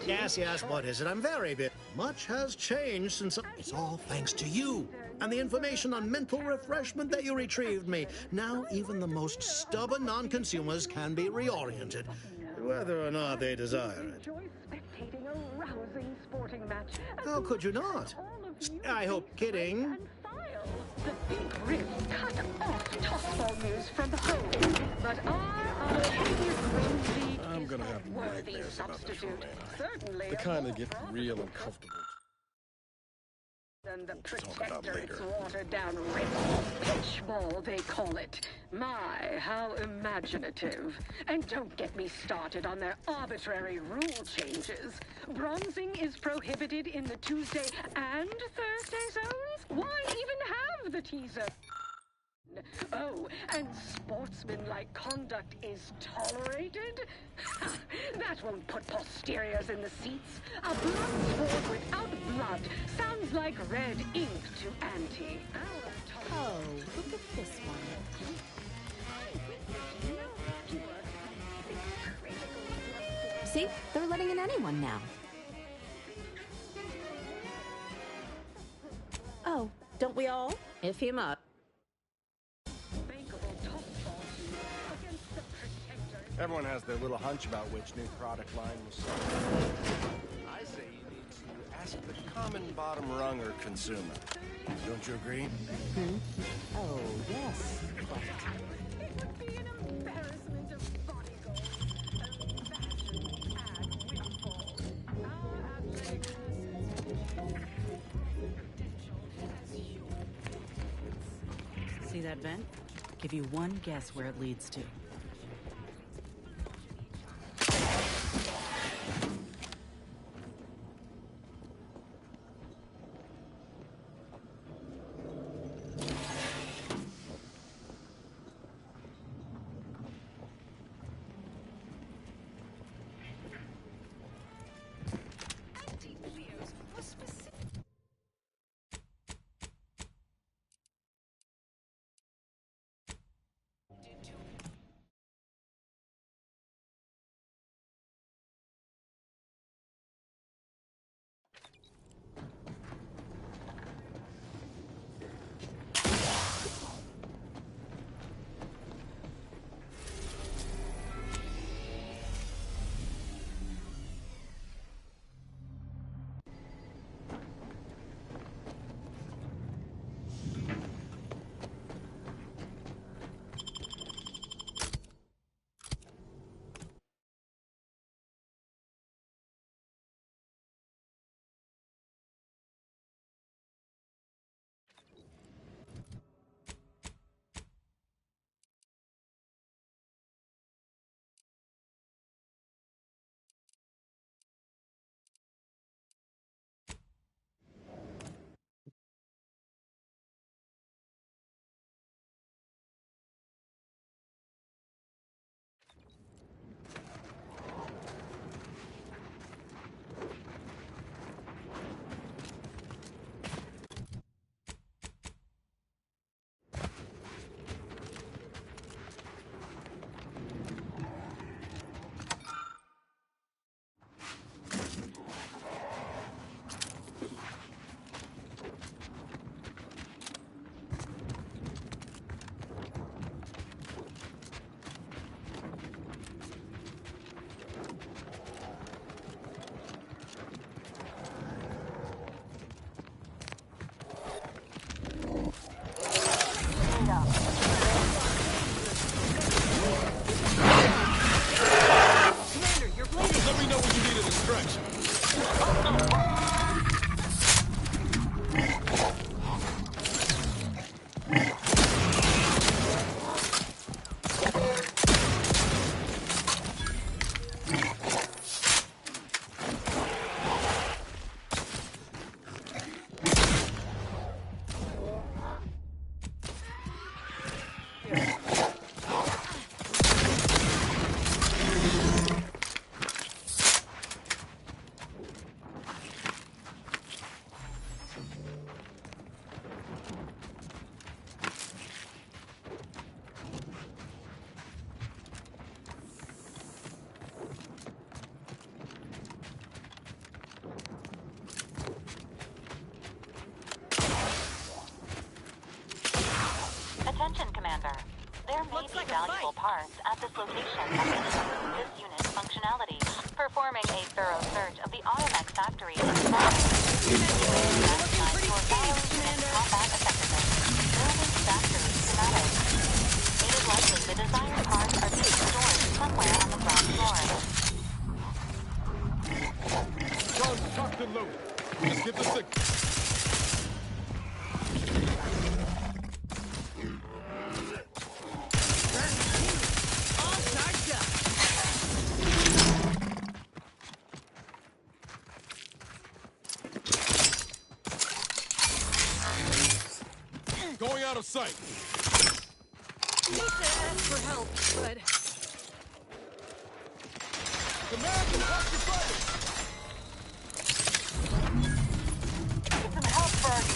Yes, what is it? I'm very busy. Much has changed since... It's all thanks to you and the information on mental refreshment that you retrieved me. Now even the most stubborn non-consumers can be reoriented, whether or not they desire it. How could you not? I hope kidding. The big rib cut off tossball news from home, but our Grimsby I'm is gonna a have worthy nightmares about this substitute. romance. Certainly The a kind more that get real uncomfortable. than the talk about protector it's later. watered down rib. Pitchball, they call it. My, how imaginative. And don't get me started on their arbitrary rule changes. Bronzing is prohibited in the Tuesday and Thursday zones? Why even have the teaser? Oh, and sportsmanlike conduct is tolerated? That won't put posteriors in the seats. A blood sport without blood sounds like red ink to Auntie. Oh, look at this one. See? They're letting in anyone now. Oh, don't we all? If he must. Everyone has their little hunch about which new product line will sell. I say you need to ask the common bottom runger consumer. Don't you agree? Oh, yes. It would be an embarrassment of bodyguards. See that vent? Give you one guess where it leads to. key valuable parts at this location that can improve this unit's functionality. Performing a thorough search of the Automex factory is for combat effectiveness. Building factory schematics. It is likely the desired parts are being stored somewhere on the ground floor. Guns cocked and loaded. Just give the signal. Going out of sight. Need to ask for help, but Command and watch your fire. Get some help first.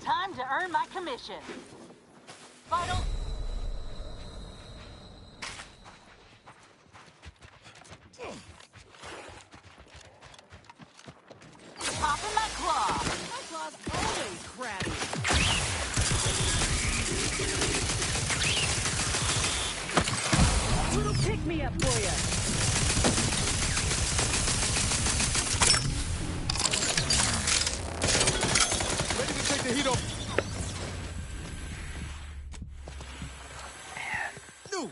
Time to earn my commission. Vital. Popping my claw. My claw's always crabby. little pick-me-up for you. Ready to take the heat off. No.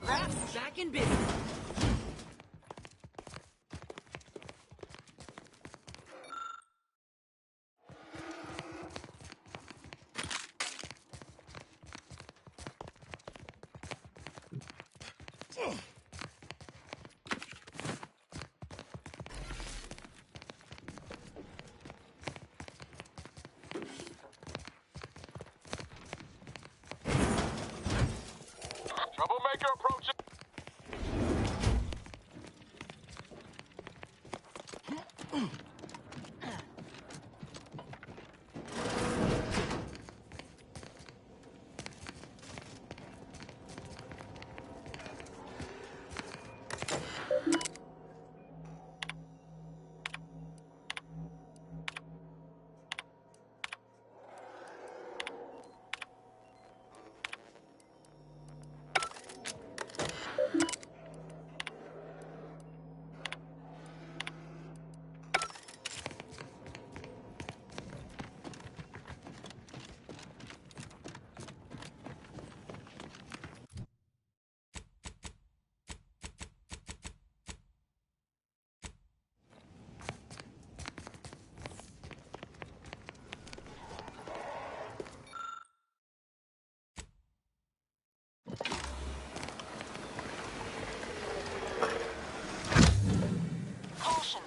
Raps back in business. Troublemaker approaching.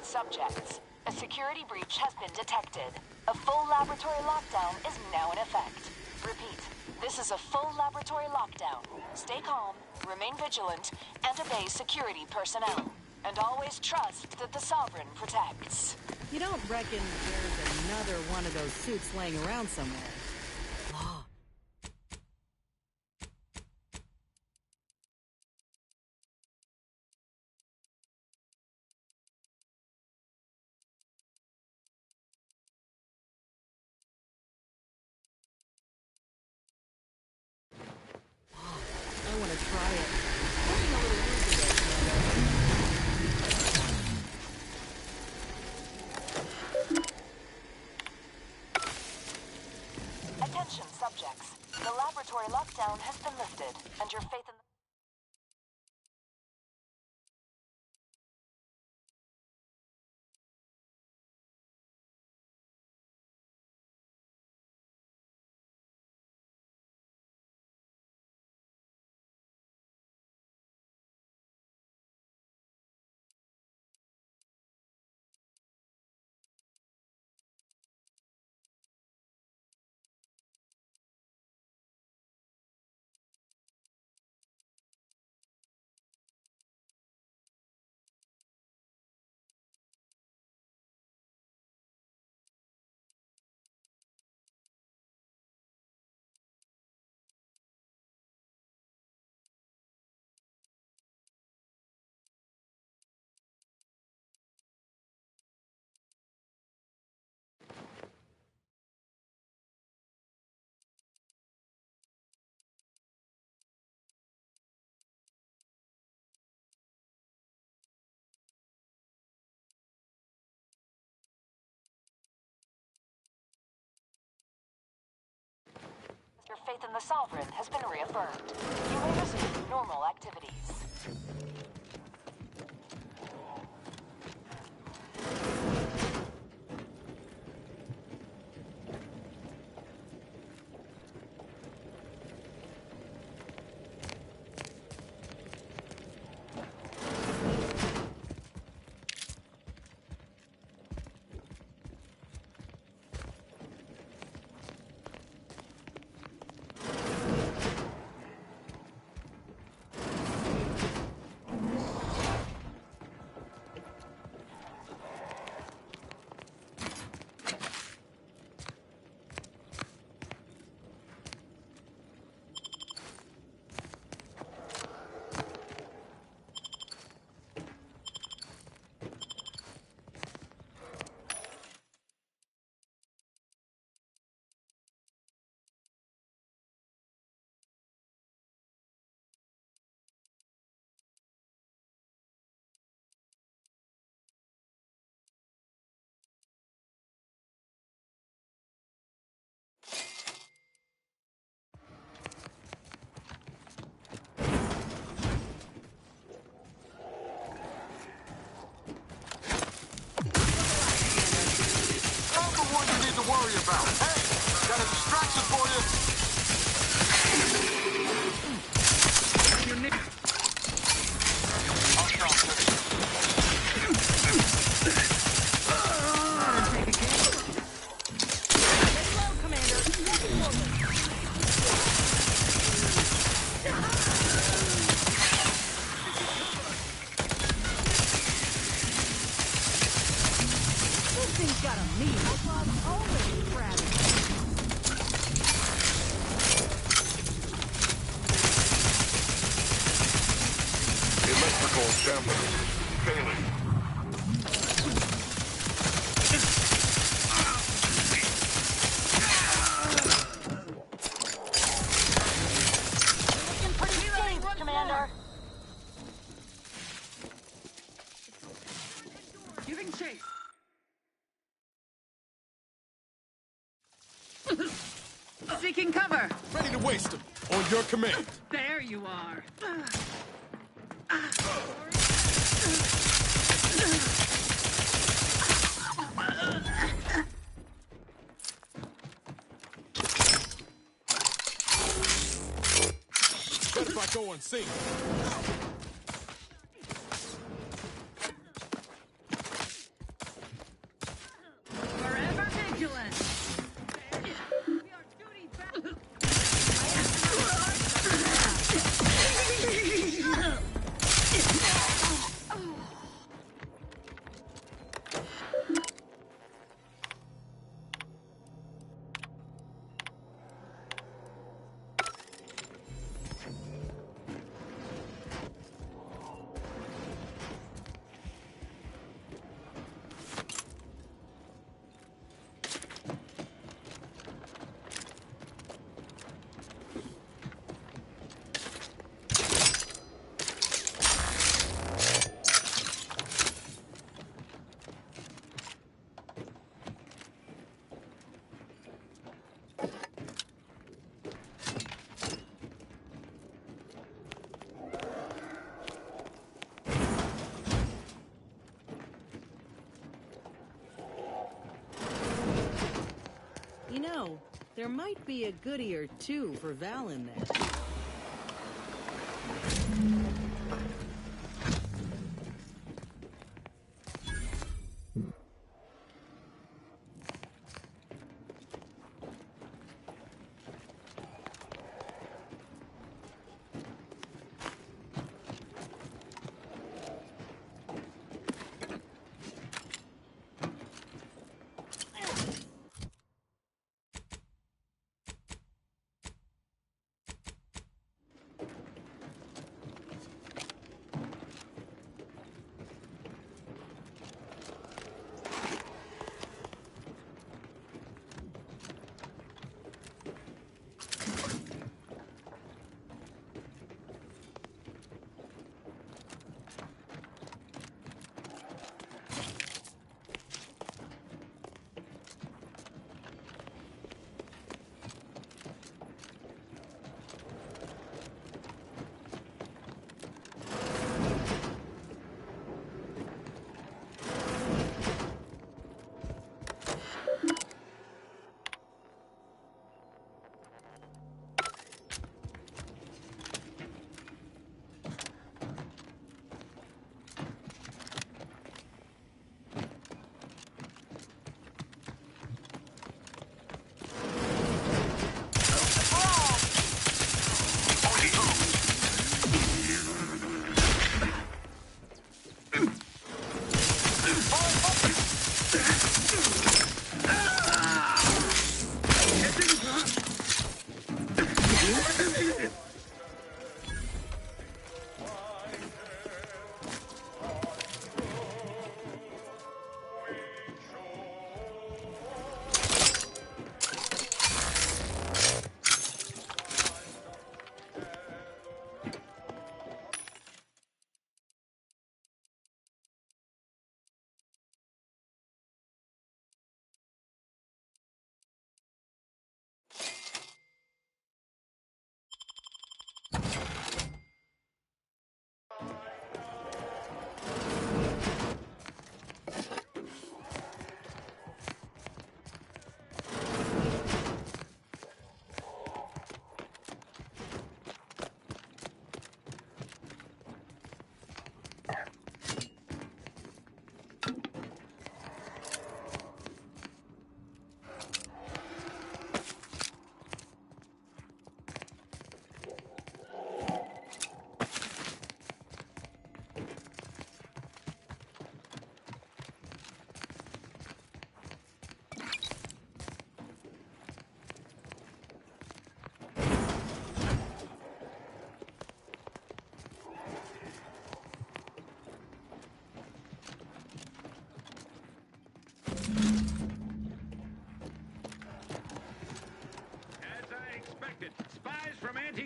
Subjects. security breach has been detected. A full laboratory lockdown is now in effect. Repeat, this is a full laboratory lockdown. Stay calm, remain vigilant, and obey security personnel. And always trust that the Sovereign protects. You don't reckon there's another one of those suits laying around somewhere? Law. I want to try it. Looking a little woozy Commander. Attention, subjects. The laboratory lockdown has been lifted, and your faith in the... Your faith in the Sovereign has been reaffirmed. You may resume normal activities. Worry about. Hey, got a distraction for you. This thing's got a meat. Always crabby. Electrical damage. Failing. Looking pretty safe, Commander. Giving chase. Seeking cover. Ready to waste them. On your command. There you are. Better if I go unseen. There might be a goodie or two for Val in there.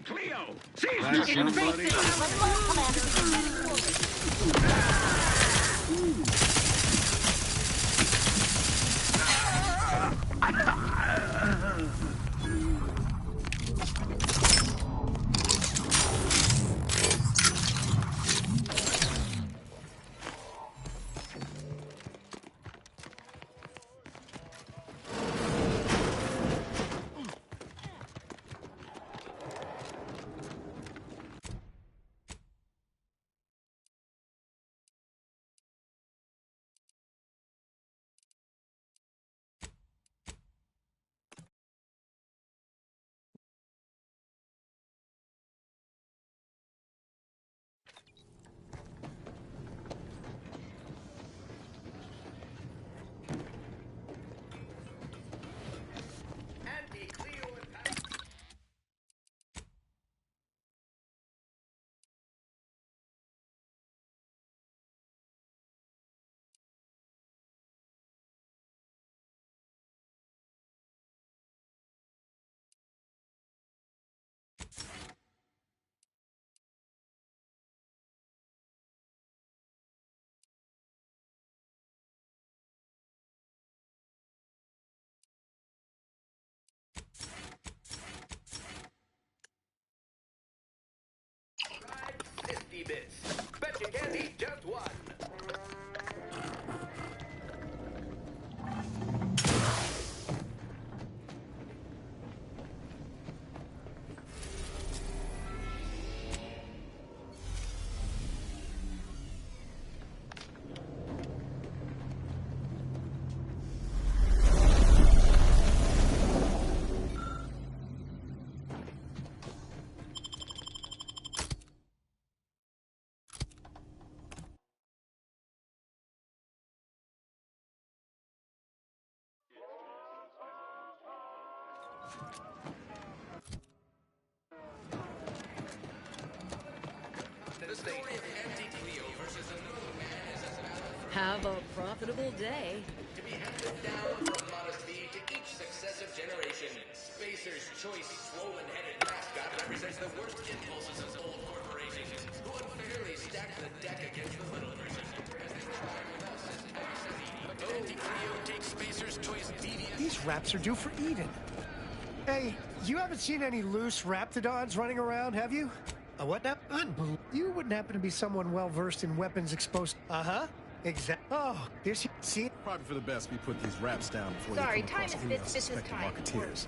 Cleo! That somebody? Bet you can't eat just one. The story of Anti Cleo versus another man is about Have a profitable day. to be handed down for a modest fee to each successive generation. Spacer's choice swollen-headed mascot represents the worst impulses of old corporations, who unfairly stack the deck against the little person. As they tried with us as But Anti Cleo takes Spacer's choice deviant. These raps are due for Eden. Hey, you haven't seen any loose raptidons running around, have you? What now? You wouldn't happen to be someone well-versed in weapons exposed... Uh-huh. Exactly. Oh, this... See? Probably for the best we put these raps down before Sorry, they come time across is any this is unsuspecting time. marketeers.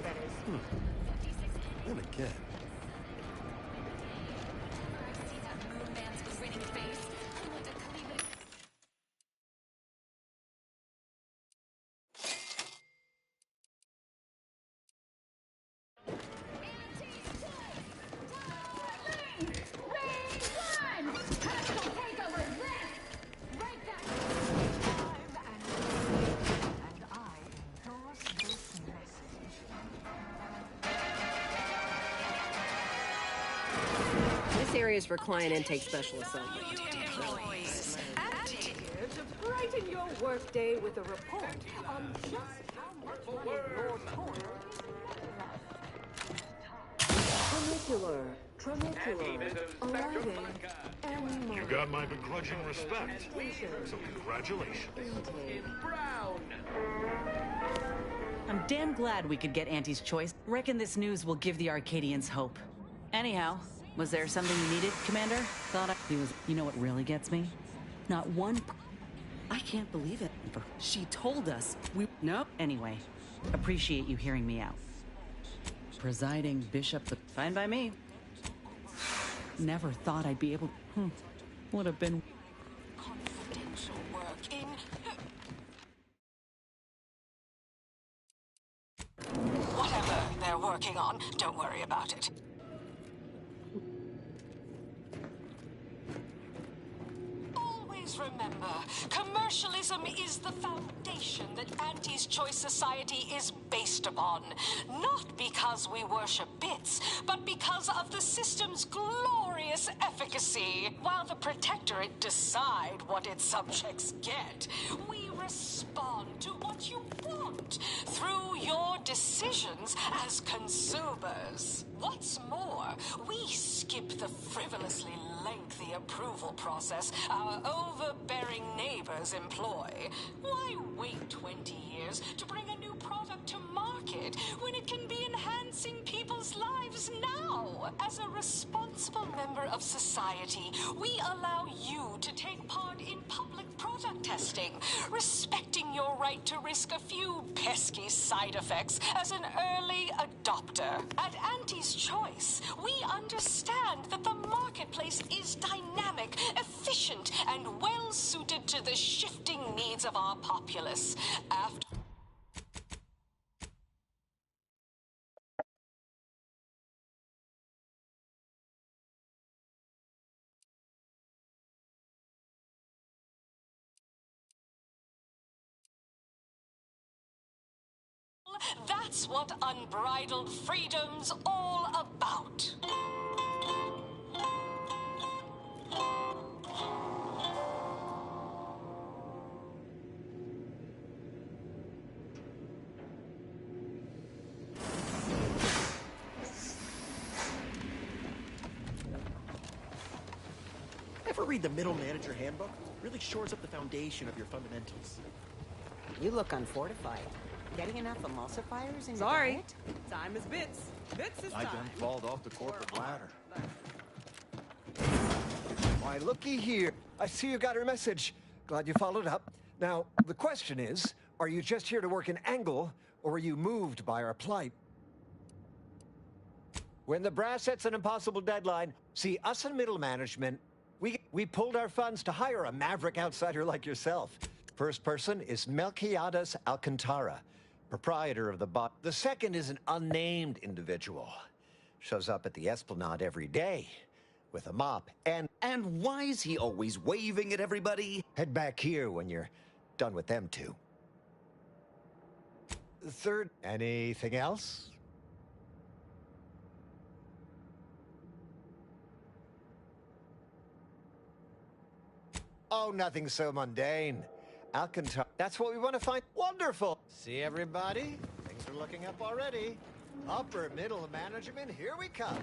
That is. Then again. This area is for client intake specialists only. Here to brighten your workday with a report on just how much money your toil is Tramicular, arriving, and You got my begrudging respect, so congratulations. I'm damn glad we could get Auntie's choice. Reckon this news will give the Arcadians hope. Anyhow, was there something you needed, Commander? Thought he was... You know what really gets me? Not one... I can't believe it. She told us we... Nope. Anyway, appreciate you hearing me out. Presiding Bishop... Fine by me. Never thought I'd be able... Would have been... Confidential work in... Whatever they're working on, don't worry about it. Always remember, commercialism is the foundation that Auntie's Choice Society is based upon. Not because we worship bits, but because of the system's glorious efficacy. While the Protectorate decide what its subjects get, we respond to what you want through your decisions as consumers. What's more, we skip the frivolously lengthy approval process our overbearing neighbors employ. Why wait 20 years to bring a new product to market when it can be enhancing people's lives now? As a responsible member of society, we allow you to take part in public product testing, respecting your right to risk a few pesky side effects as an early adopter. At Auntie's Choice, we understand that the marketplace is dynamic, efficient, and well-suited to the shifting needs of our populace. After that's what unbridled freedom's all about. Ever read the Middle Manager Handbook? Really shores up the foundation of your fundamentals. You look unfortified. Getting enough emulsifiers in your Sorry. diet? Time is bits. Bits is I time. done falled off the corporate ladder. Why, looky here. I see you got her message. Glad you followed up. Now, the question is, are you just here to work an angle, or are you moved by our plight? When the brass sets an impossible deadline, see, us in middle management, we pulled our funds to hire a maverick outsider like yourself. First person is Melquiades Alcantara, proprietor of the bot. The second is an unnamed individual. Shows up at the Esplanade every day with a mop and... And why is he always waving at everybody? Head back here when you're done with them two. Third, anything else? Oh, nothing so mundane. Alcantara. That's what we want to find. Wonderful. See, everybody? Things are looking up already. Upper middle management, here we come.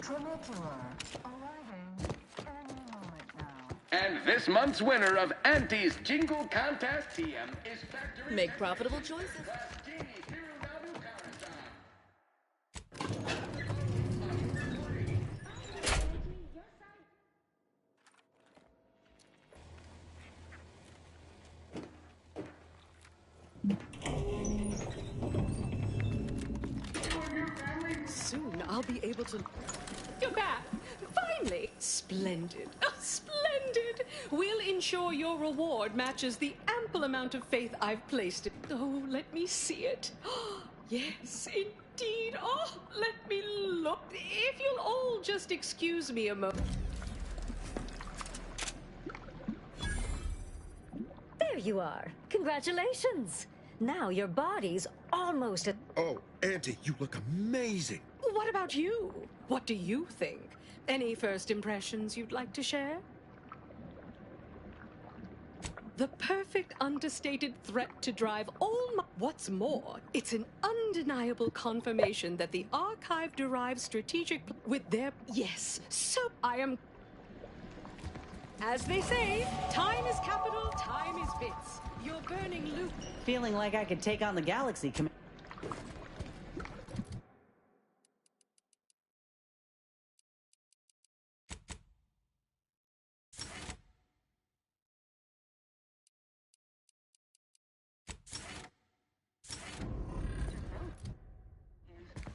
Tramicular. Arriving any moment now. And this month's winner of Auntie's Jingle Contest TM is Factory. Make profitable choices. Soon I'll be able to... You're back! Finally! Splendid! Oh, splendid! We'll ensure your reward matches the ample amount of faith I've placed in... Oh, let me see it. Oh, yes, indeed. Oh, let me look. If you'll all just excuse me a moment... There you are. Congratulations. Now your body's almost at... Oh, Auntie, you look amazing. What about you? What do you think? Any first impressions you'd like to share? The perfect understated threat to drive all my... What's more, it's an undeniable confirmation that the Archive derives strategic... with their... Yes, so I am... As they say, time is capital, time is bits. You're burning loop. Feeling like I could take on the galaxy,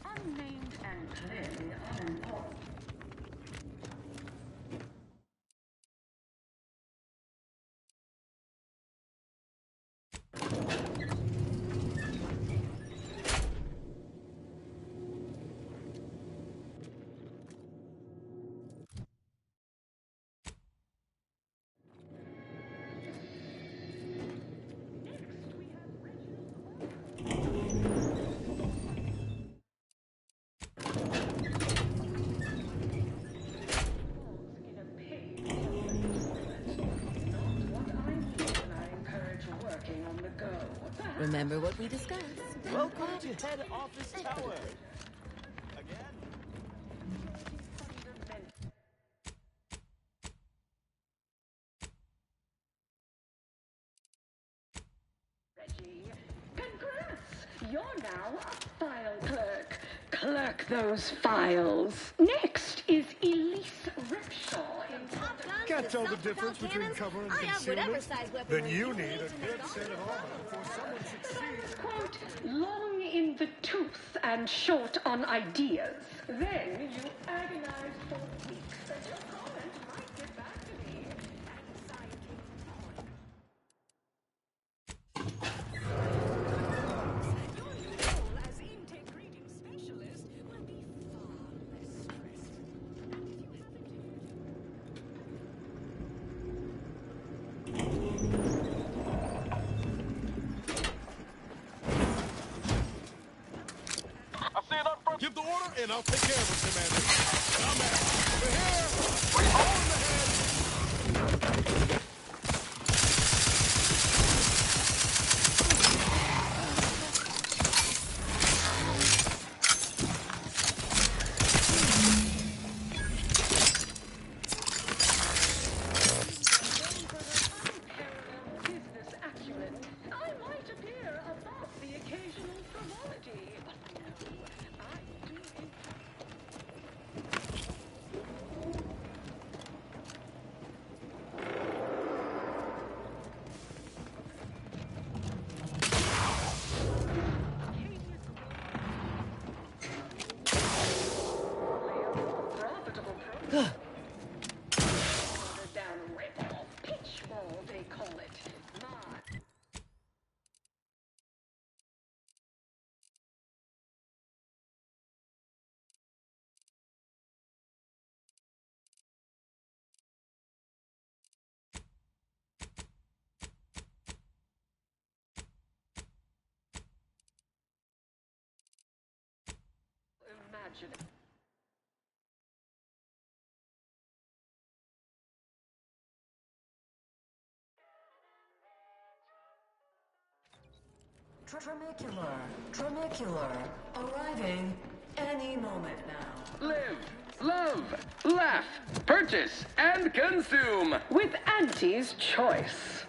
Unnamed and clearly unimportant. Remember what we discussed. Welcome to head office tower. Again? Reggie, congrats! You're now a file clerk. Clerk those files. Next is Elise Ripshaw in Can't tell the difference between cover and concealment. Then you need a good set of armor before someone succeeds. quote, long in the tooth and short on ideas. Then you agonize for weeks that your comment might get back to me. Your new role as intake greeting specialist will be far less stressed. And if you Give the order, and I'll take care of it, Commander. Combat! Over here! All in the head! business acumen, I might appear above the occasional frivolity. But no, I do imaginative. Tramicular. Arriving any moment now. Live, love, laugh, purchase, and consume With Auntie's Choice.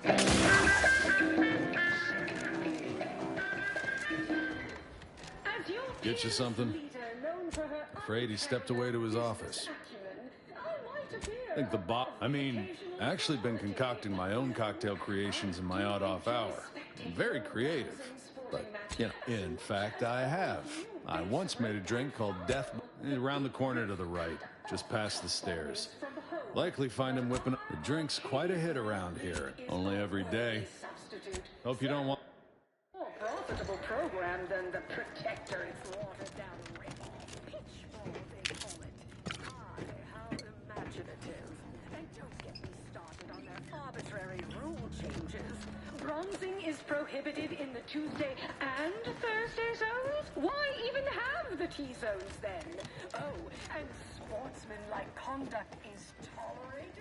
Get you something? Afraid he stepped away to his office. I think actually been concocting my own cocktail creations in my odd-off hour. I'm very creative. But, in fact, I have. I once made a drink called Death around the corner to the right, just past the stairs. Likely find him whipping up. The drink's quite a hit around here. Only every day. Hope you don't want... More profitable program than the Protector. It's watered down rip-off. Pitchball, they call it. My, how imaginative. And don't get me started on their arbitrary rule changes. Bronzing is prohibited in the Tuesday and Thursday zones? Why even have the T-zones then? Oh, and sportsmanlike conduct is tolerated?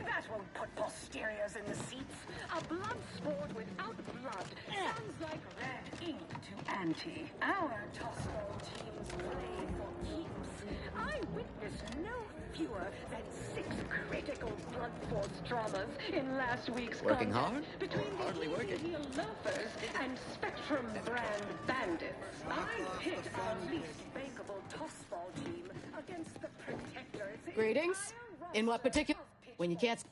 That won't put posteriors in the seats. A blood sport without blood sounds like red ink to Auntie. Our tossball teams play for keeps. I witnessed no fewer than 6 critical blood force dramas in last week's Working contest hard? between Or hardly the working? Heel Loafers and Spectrum brand bandits. I pit our least bankable tossball team against the Protectors. Greetings. In what particular? When you can't...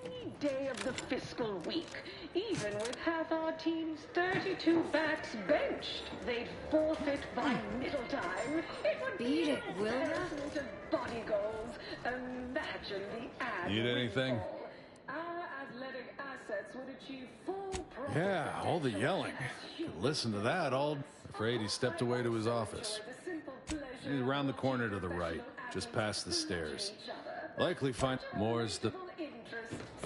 Any day of the fiscal week, even with half our team's 32 backs benched, they'd forfeit by middle time. It would Beat it, will ya? embarrassment of body goals. Imagine the ad. Need anything? Our athletic assets would achieve full profit. Yeah, all the yelling. Could listen to that all... Afraid he stepped away to his office. He's around the corner to the right, just past the stairs. Likely find more's the...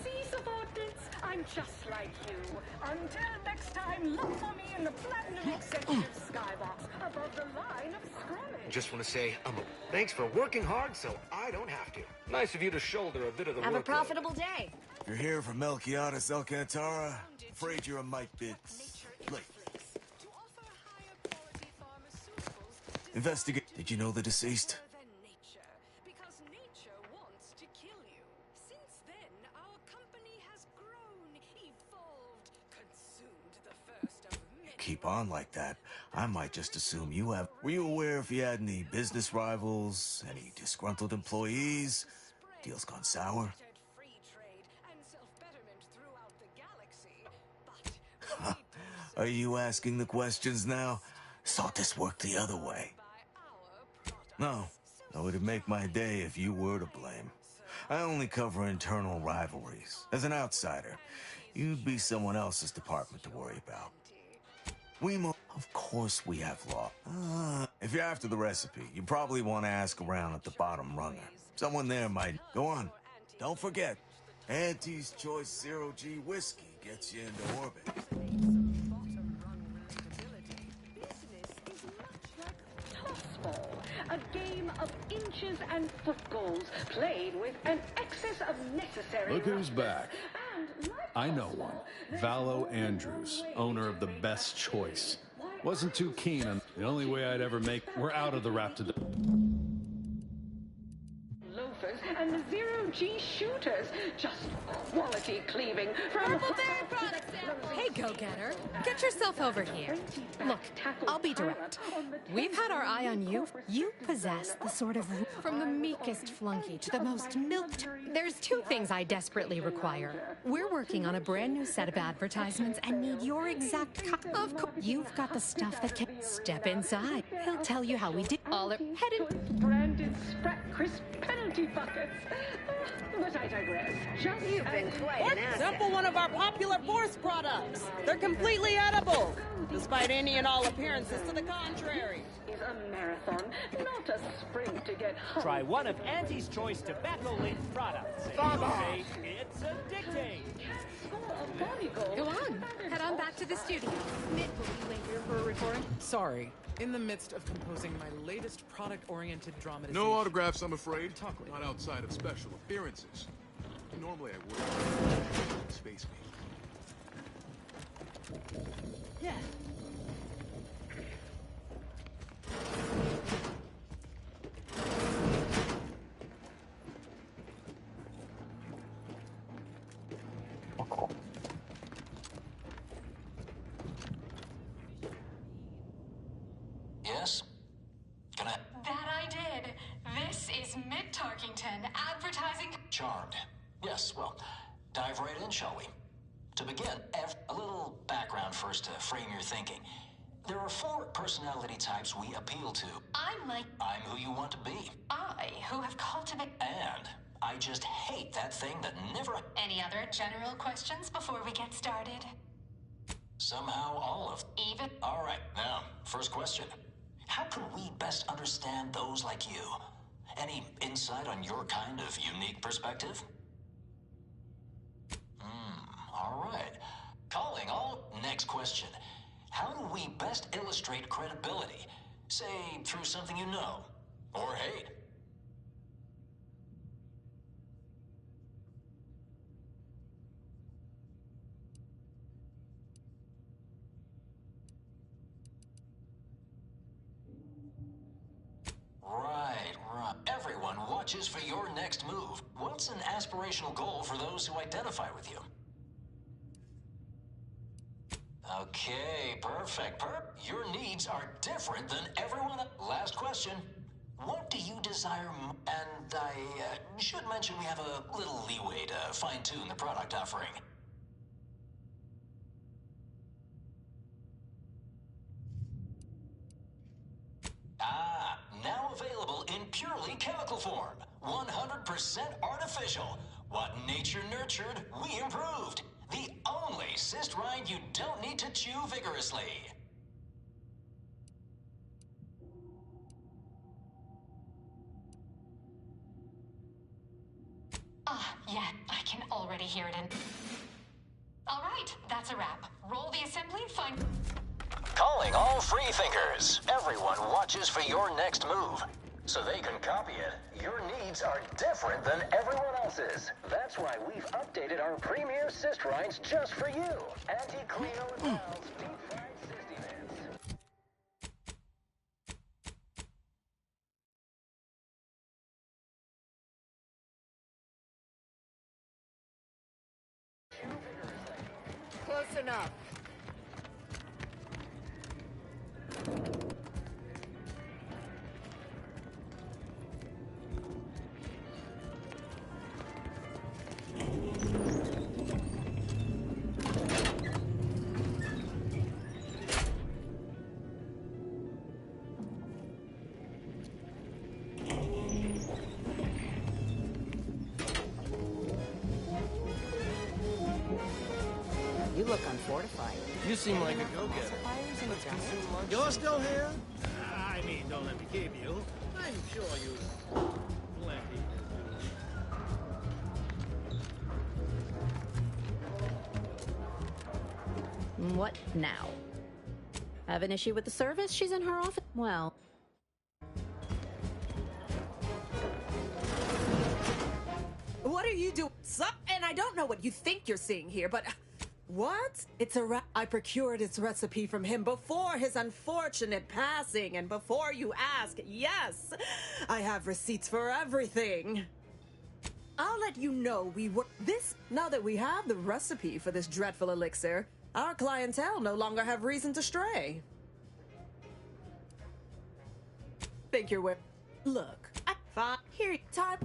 See, subordinates, I'm just like you. Until next time, look for me in the Platinum Executive Skybox above the line of scrummage. Just want to say, thanks for working hard so I don't have to. Nice of you to shoulder a bit of the Have a workload. profitable day. You're here for Melquiades Alcantara? Afraid you're a mite bit late. Investigate. Did you know the deceased? Because nature wants to kill you. Since then, our company has grown, evolved, consumed the first of many. Keep on like that. I might just assume you have... Were you aware if you had any business rivals? Any disgruntled employees? Deals gone sour? Free trade and self-betterment throughout the galaxy. But Are you asking the questions now? Thought this worked the other way. No, it would make my day if you were to blame. I only cover internal rivalries. As an outsider, you'd be someone else's department to worry about. Of course we have law. If you're after the recipe, you probably want to ask around at the bottom runner. Someone there might... Go on. Don't forget, Auntie's Choice Zero G whiskey gets you into orbit. Tossball, a game of inches and foot goals played with an excess of necessary... Look who's back. And like I know one. Valo Andrews, owner of the Best Choice. Wasn't too keen on... The only way I'd ever make... We're out of the Raptor... Loafers and the Zero-G shooters. Just quality cleaving from... Purpleberry product sample! Hey, go-getter. Get yourself over here. Look, I'll be direct. We've had our eye on you. You possess the sort of... From the meekest flunky to the most milked... There's 2 things I desperately require. We're working on a brand new set of advertisements and need your exact... Of course, you've got the stuff that can... Step inside. He'll tell you how we did all it... Head in... Branded Sprat Crisp penalty buckets. But I digress. Just You've been quite an asset. Sample one of our popular Force products. They're completely edible, despite any and all appearances to the contrary. Is a marathon, not a sprint to get home. Try one of Auntie's Choice tobacco-linked products. Baba. It's addicting. Score a body goal. Go on. Head on back to the studio. Mitt will be late here for a recording. Sorry, in the midst of composing my latest product-oriented dramatization. No autographs, I'm afraid. Not outside of special appearances. Normally I would. Space me. Yeah. Yes? Gonna... That I did. This is Mitt Tarkington, advertising... Charmed. Yes, well, dive right in, shall we? To begin, a little background first to frame your thinking. There are 4 personality types we appeal to. I'm who you want to be. I, who have cultivated... And I just hate that thing that never... Any other general questions before we get started? Somehow all of... Even... All right, now, first question. How can we best understand those like you? Any insight on your kind of unique perspective? All right. Calling all... Next question. How do we best illustrate credibility? Say, through something you know, or hate. Right. Everyone watches for your next move. What's an aspirational goal for those who identify with you? Okay, perfect. Your needs are different than everyone else. Last question. What do you desire? And I should mention we have a little leeway to fine-tune the product offering. Now available in purely chemical form. 100% artificial. What nature nurtured, we improved. The only cyst rind you don't need to chew vigorously. Yeah, I can already hear it in... All right, that's a wrap. Roll the assembly, find... Calling all free thinkers. Everyone watches for your next move. So they can copy it. Your needs are different than everyone else's. That's why we've updated our premier cyst rinds just for you. Anti-Cleo and Val's deep-fried cysty mints. Close enough. You look unfortified. You seem like a go-getter. Let's consume lunch. You're still here? I mean, don't let me keep you. I'm sure you... plenty. What now? Have an issue with the service? She's in her office. Well... What are you doing? And I don't know what you think you're seeing here, but... What? It's a I procured its recipe from him before his unfortunate passing, and before you ask, yes, I have receipts for everything. I'll let you know now that we have the recipe for this dreadful elixir, our clientele no longer have reason to stray. Think you're Look, fine. Here, time.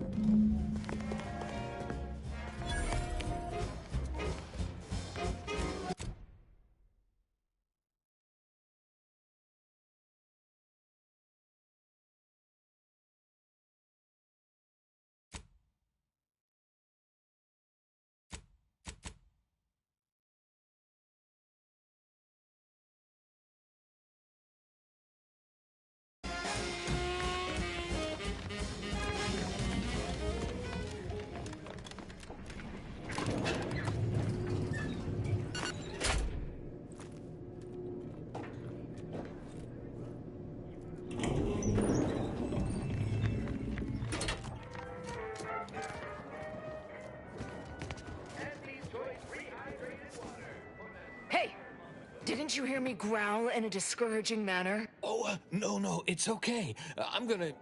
Didn't you hear me growl in a discouraging manner? Oh, no, it's okay. I'm gonna,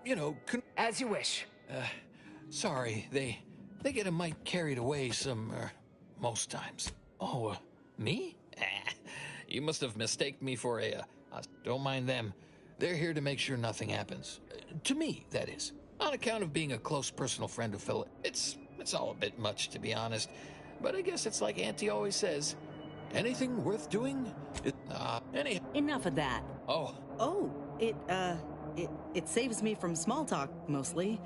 As you wish. Sorry, they get a mite carried away most times. Oh, me? You must have mistaken me for don't mind them. They're here to make sure nothing happens. To me, that is. On account of being a close personal friend of Philip. It's all a bit much, to be honest. But I guess it's like Auntie always says. Anything worth doing? Enough of that. Oh. Oh, it saves me from small talk, mostly.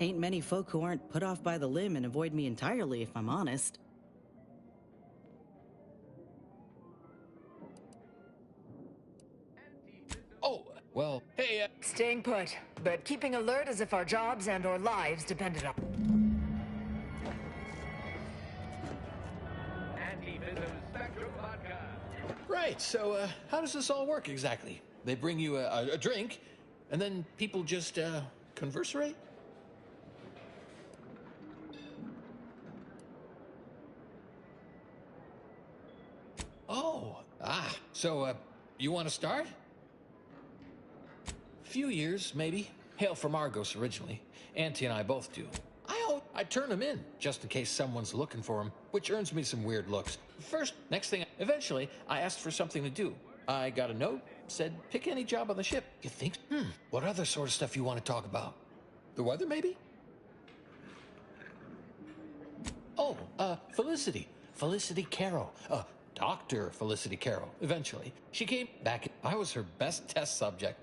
Ain't many folk who aren't put off by the limb and avoid me entirely, if I'm honest. Oh, well, hey, Staying put, but keeping alert as if our jobs and or lives depended on. Right, so how does this all work exactly? They bring you a drink, and then people just conversate? Oh, so you want to start? Few years, maybe. Hail from Argos originally. Auntie and I both do. I turn them in, just in case someone's looking for them, which earns me some weird looks. Eventually, I asked for something to do. I got a note, said, pick any job on the ship. You think, what other sort of stuff you want to talk about? The weather, maybe? Oh, Felicity. Felicity Carroll. Dr. Felicity Carroll, eventually. She came back. I was her best test subject.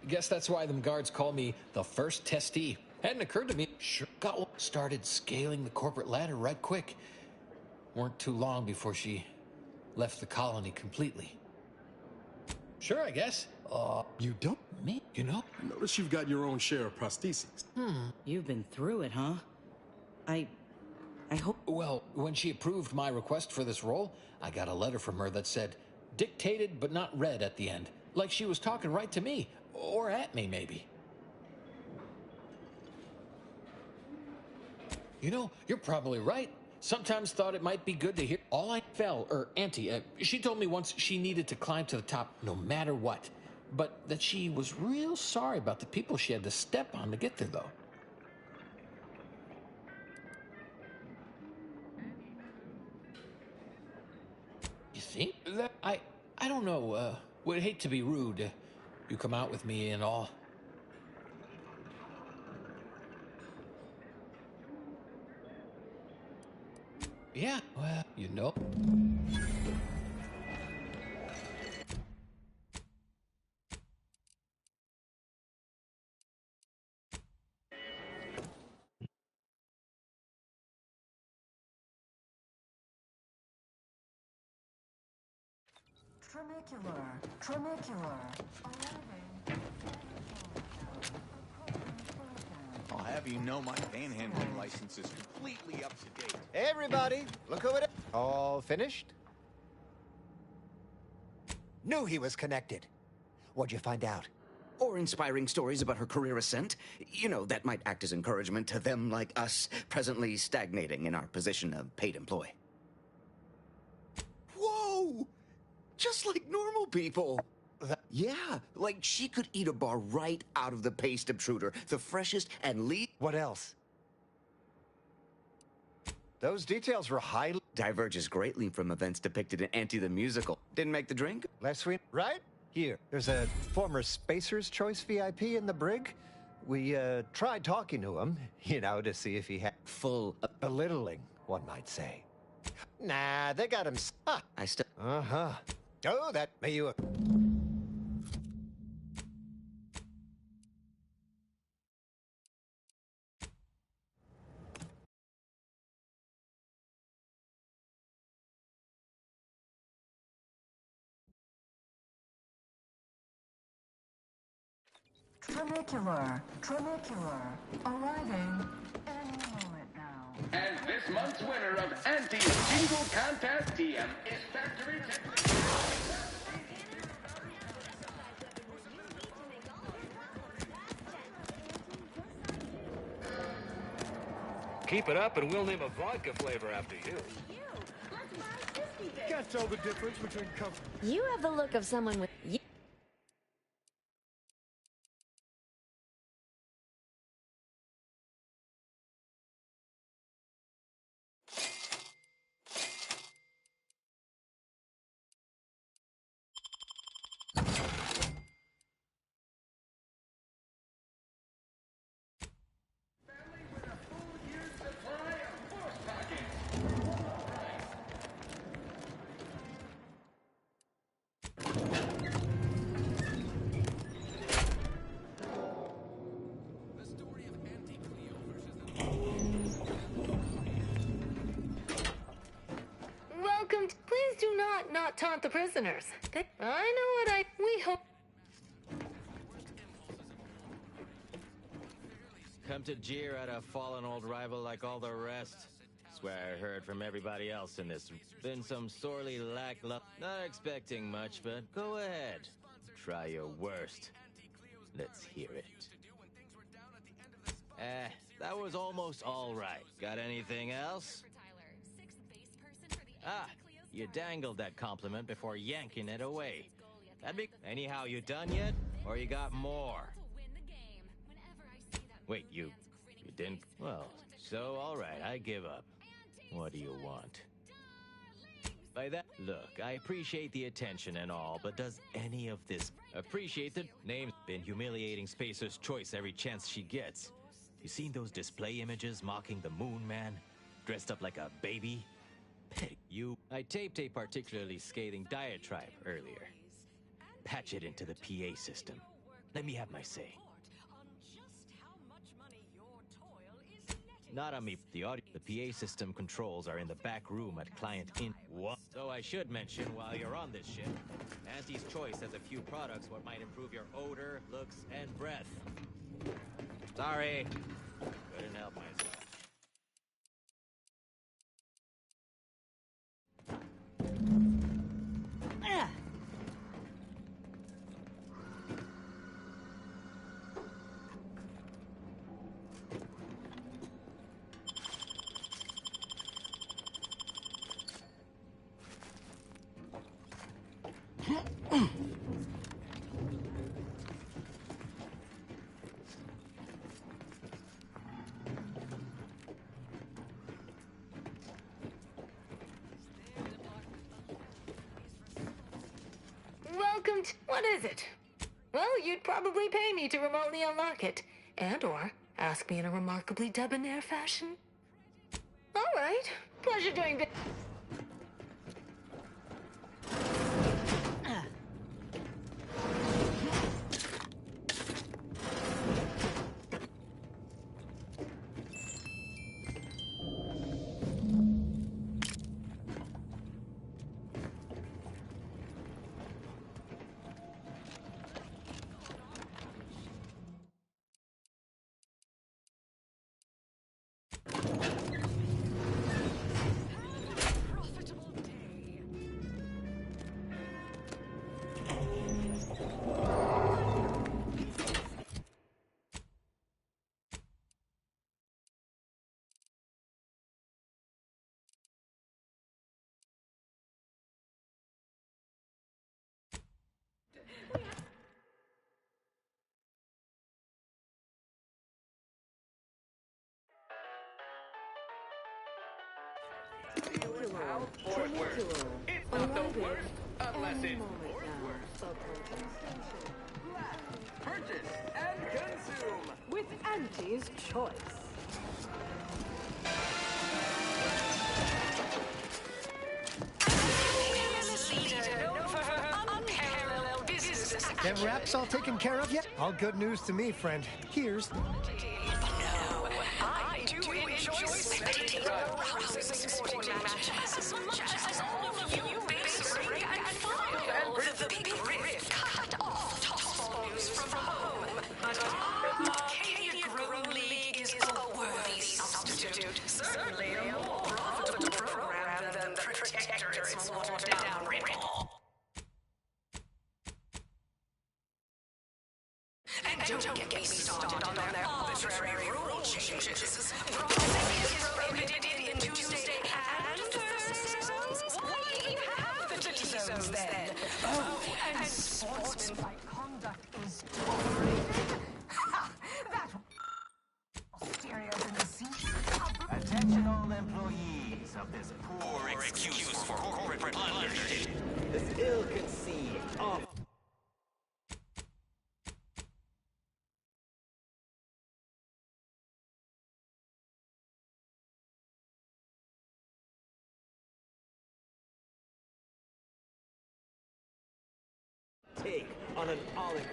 Guess that's why them guards call me the first testee. Hadn't occurred to me. Sure, started scaling the corporate ladder right quick. Weren't too long before she left the colony completely. Sure, I guess. You don't? Me? Notice you've got your own share of prostheses. You've been through it, huh? I hope... Well, when she approved my request for this role, I got a letter from her that said, dictated but not read at the end. Like she was talking right to me. Or at me, maybe. You're probably right. Sometimes thought it might be good to hear. Auntie, she told me once she needed to climb to the top no matter what. But that she was real sorry about the people she had to step on to get there, though. You think? I don't know. Would hate to be rude. You come out with me and all. Yeah, well, Tramicular. I'll have you know my panhandling license is completely up to date. Hey, everybody, look who it is. All finished? Knew he was connected. What'd you find out? Or inspiring stories about her career ascent. That might act as encouragement to them like us, presently stagnating in our position of paid employee. Whoa! Just like normal people. Yeah, like she could eat a bar right out of the paste obtruder, the freshest and least... What else? Those details were highly... Diverges greatly from events depicted in Auntie the Musical. Didn't make the drink? Less sweet, right? Here, there's a former Spacer's Choice VIP in the brig. We, tried talking to him, to see if he had... Full... Belittling, one might say. Nah, they got him... I still... Uh-huh. Oh, that... May you... Tramicular. Arriving any moment now. And this month's winner of Auntie's Jingle Contest TM is Factory Tech. Keep it up and we'll name a vodka flavor after you. Can't tell the difference between comfort. You have the look of someone with. Welcome. Please do not taunt the prisoners. I know what we hope. Come to jeer at a fallen old rival like all the rest. Swear I heard from everybody else in this. Been some sorely lackluster. Not expecting much, but go ahead. Try your worst. Let's hear it. That was almost all right. Got anything else? Ah, you dangled that compliment before yanking it away. Anyhow, you done yet? Or you got more? Wait, you didn't? Well, so all right, I give up. What do you want? By that, look, I appreciate the attention and all, but does any of this appreciate the name's been humiliating Spacer's Choice every chance she gets? You seen those display images mocking the Moon Man, dressed up like a baby? I taped a particularly scathing diatribe earlier. Patch it into the PA system. Let me have my say. Not on me. The PA system controls are in the back room at Client In. What? So I should mention while you're on this ship, Auntie's Choice has a few products what might improve your odor, looks, and breath. Sorry. Couldn't help myself. Welcome to... What is it? Well, you'd probably pay me to remotely unlock it. And/or ask me in a remarkably debonair fashion. All right. Pleasure doing business. Fort Worth. It's not the worst unless it's Fort Worth. Purchase and consume with Auntie's Choice. Them wraps all taken care of yet? All good news to me, friend. Here's... I do enjoy spectating rousing sporting matches as much as all of you base ring and file the big riff cut off tossball news from home. But Arcadia Grown League is a worthy substitute. Certainly a more profitable program than the Protectorate's watered-down ripoff. And don't get me started on their arbitrary rule changes. Bronzing is prohibited in Tuesday all employees of this poor excuse for corporate blunders. This ill-conceived, awful... take on an oligarch.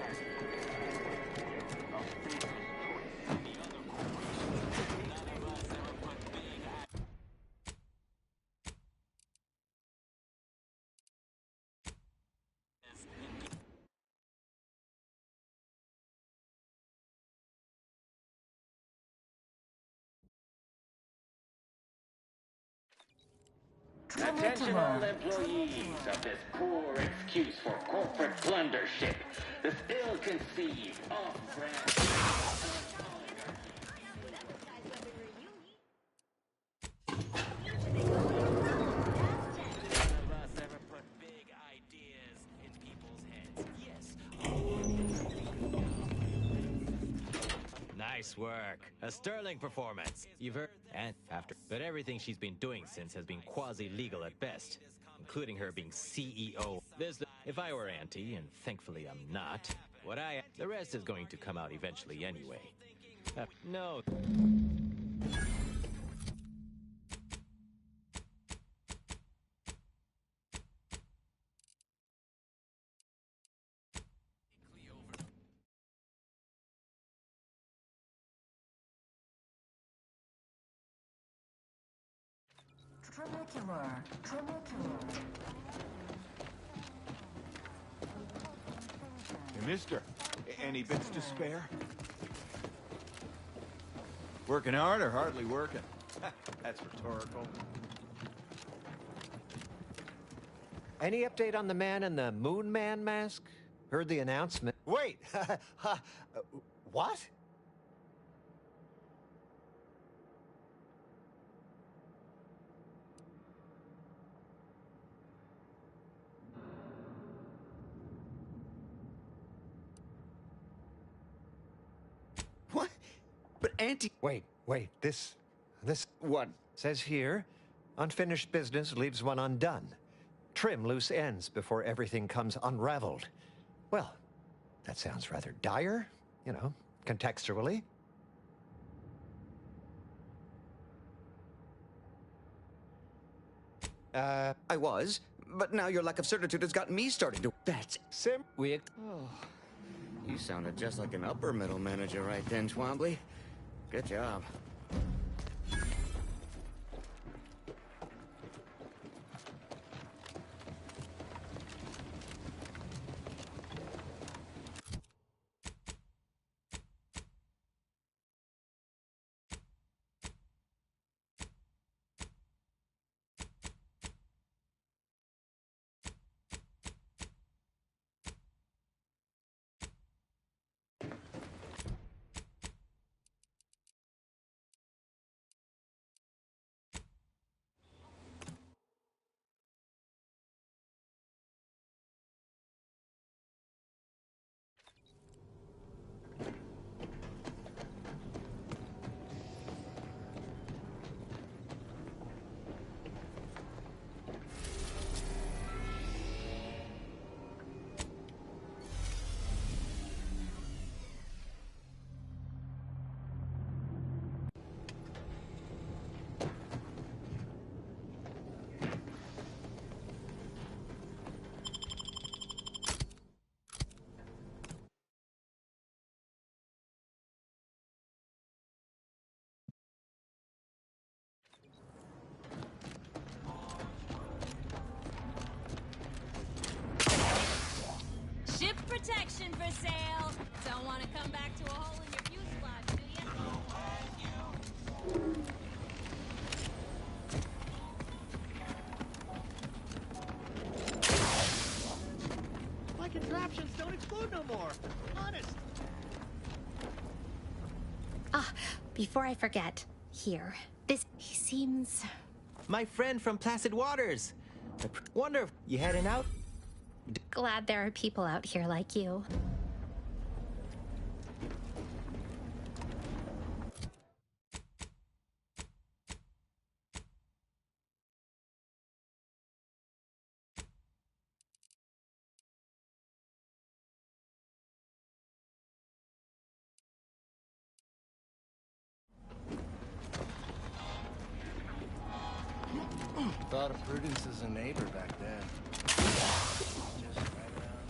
Attention all employees of this poor excuse for corporate blundership. This ill-conceived, off-brand... Nice work. A sterling performance. You've heard, and after. But everything she's been doing since has been quasi-legal at best, including her being CEO. If I were Auntie, and thankfully I'm not, the rest is going to come out eventually anyway. No. Trinicular. Hey, mister, any bits to spare? Working hard or hardly working? That's rhetorical. Any update on the man in the Moon Man mask? Heard the announcement. Wait! What? What? But Auntie... Wait. This... What? Says here, unfinished business leaves one undone. Trim loose ends before everything comes unraveled. Well, that sounds rather dire, you know, contextually. I was, but now your lack of certitude has gotten me starting to... That's... Oh. You sounded just like an upper middle manager right then, Twombly. Good job. Ship protection for sale. Don't want to come back to a hole in your fuselage, do you? My contraptions don't explode no more. Honest. Before I forget, here. He seems... My friend from Placid Waters. I wonder if you heading out? Glad there are people out here like you. Thought of Prudence as a neighbor back then. Just right around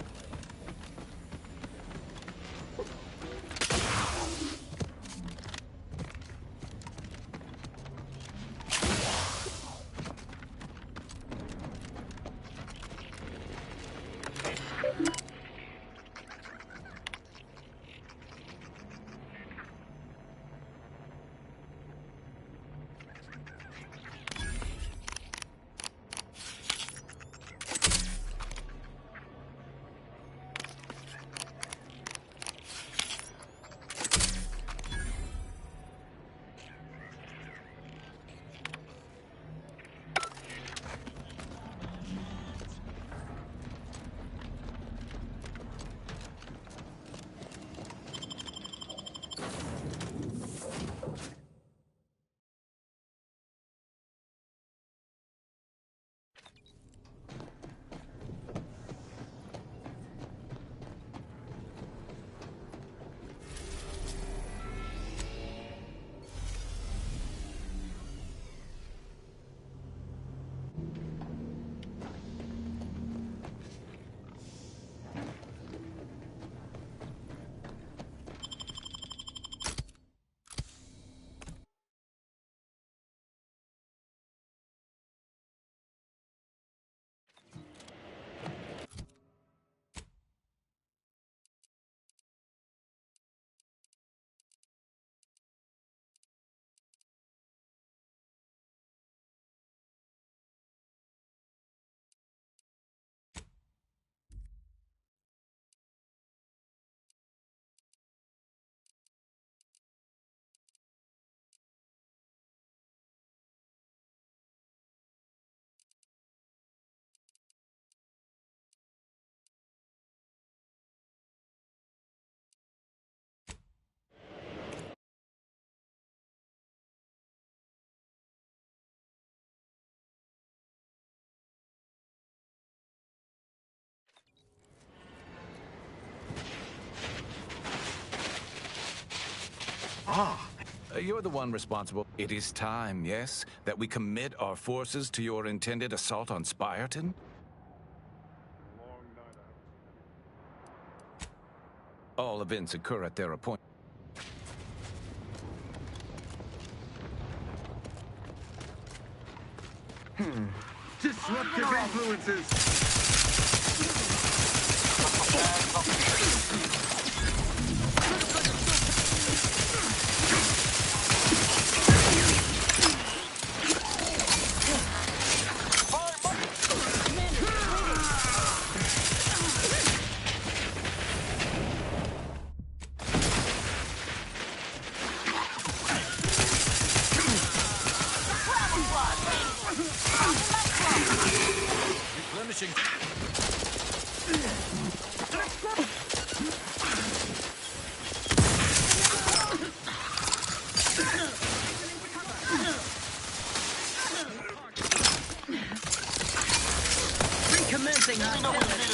You're the one responsible. It is time, yes, that we commit our forces to your intended assault on Spyreton? All events occur at their appointment. Disruptive influences! Replenishing. Recommencing hostility.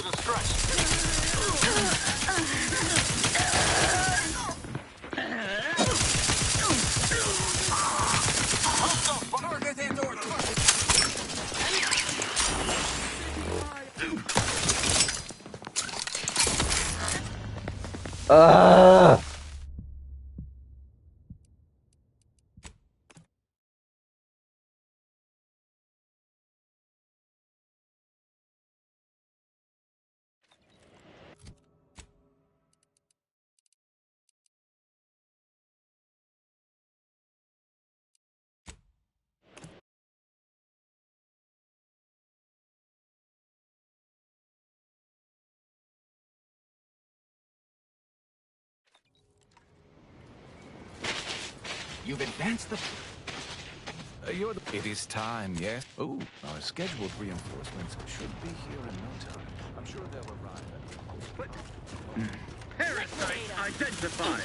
You've advanced the... It is time, yes? Oh, our scheduled reinforcements should be here in no time. I'm sure they'll arrive at... Parasite identified.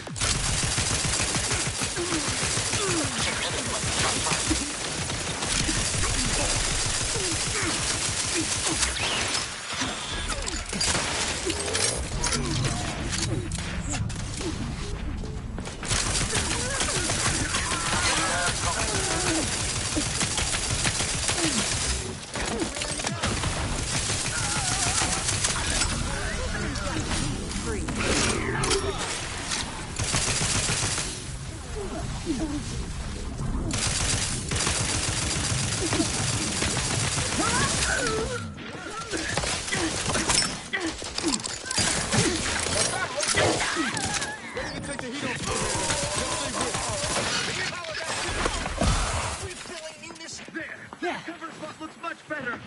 Yeah, cover spot looks much better.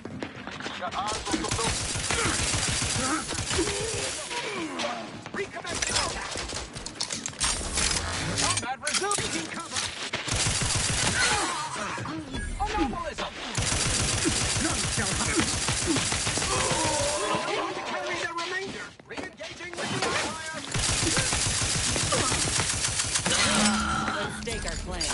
Got eyes on some Recommencing attack. Combat resumed. Taking cover. Anomalism. None shall hurt. To carry the remainder. Re-engaging with the Empire. Let's stake our claim.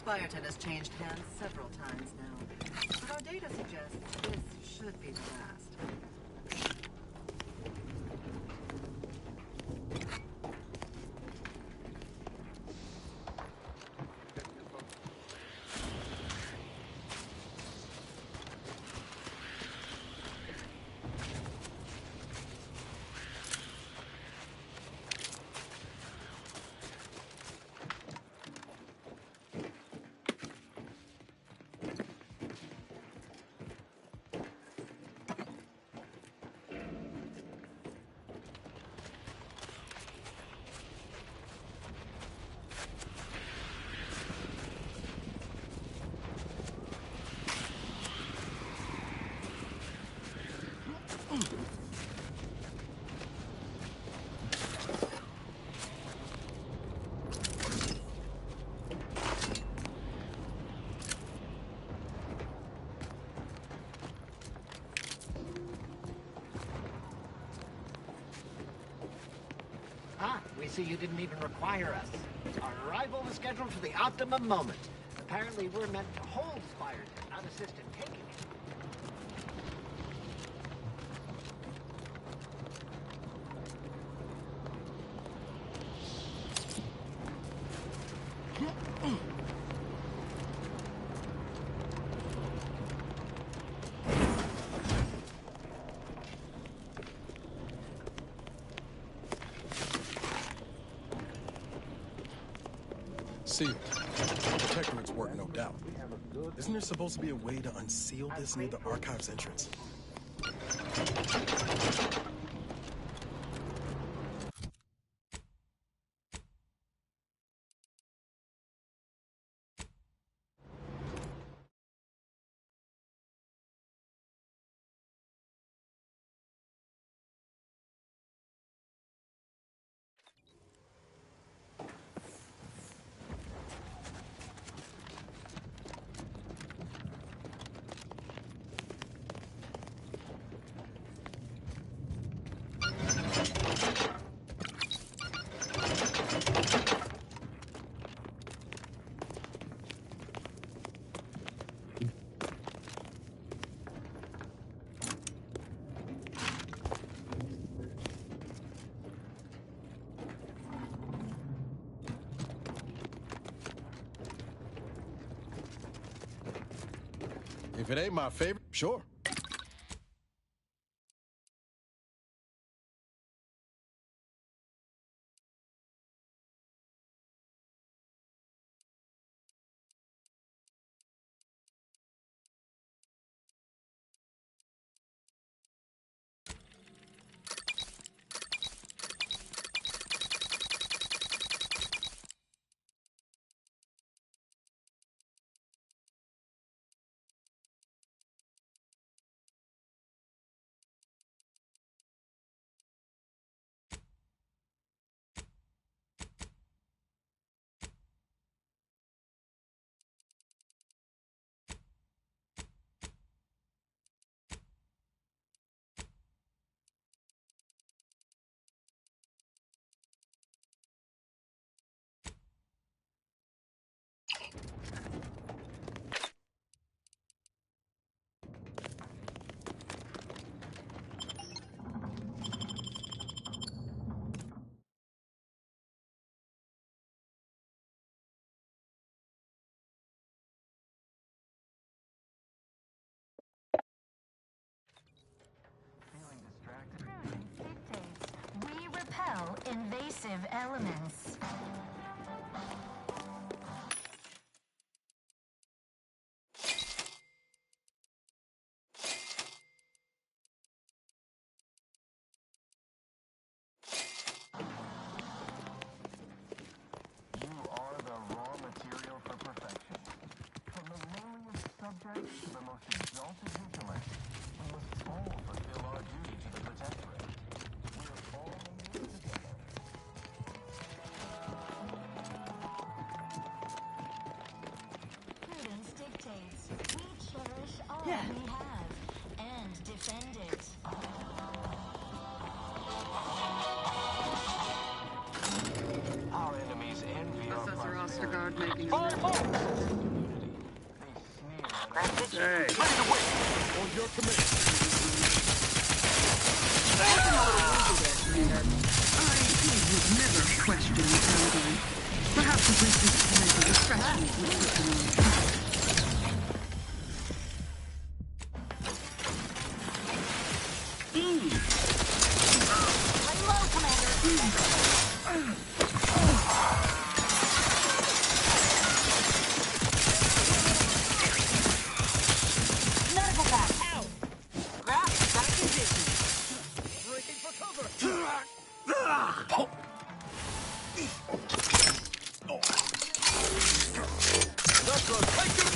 Spireton has changed hands several times now, but our data suggests this should be the last. We see you didn't even require us. Our arrival was scheduled for the optimum moment. Apparently, we're meant to hold Spireton, not assist in taking it. Sealed. Protecting its work, no doubt. Isn't there supposed to be a way to unseal this near the archive's entrance? If it ain't my favorite, sure. Invasive elements. You are the raw material for perfection. From the lowliest subject to the most exalted vigilante, we must all fulfill our duty to the Protectorate. We're all in this together. Prudence dictates. We cherish all we have and defend it. Our enemies envy our Professor Ostergaard making Hey! Ready to win! On your command! I would never question the paradigm. Perhaps a brief mental distraction would put them on track. Lay low, Commander. Medical pack out. Grab back in business. Breaking for cover! That's a take him!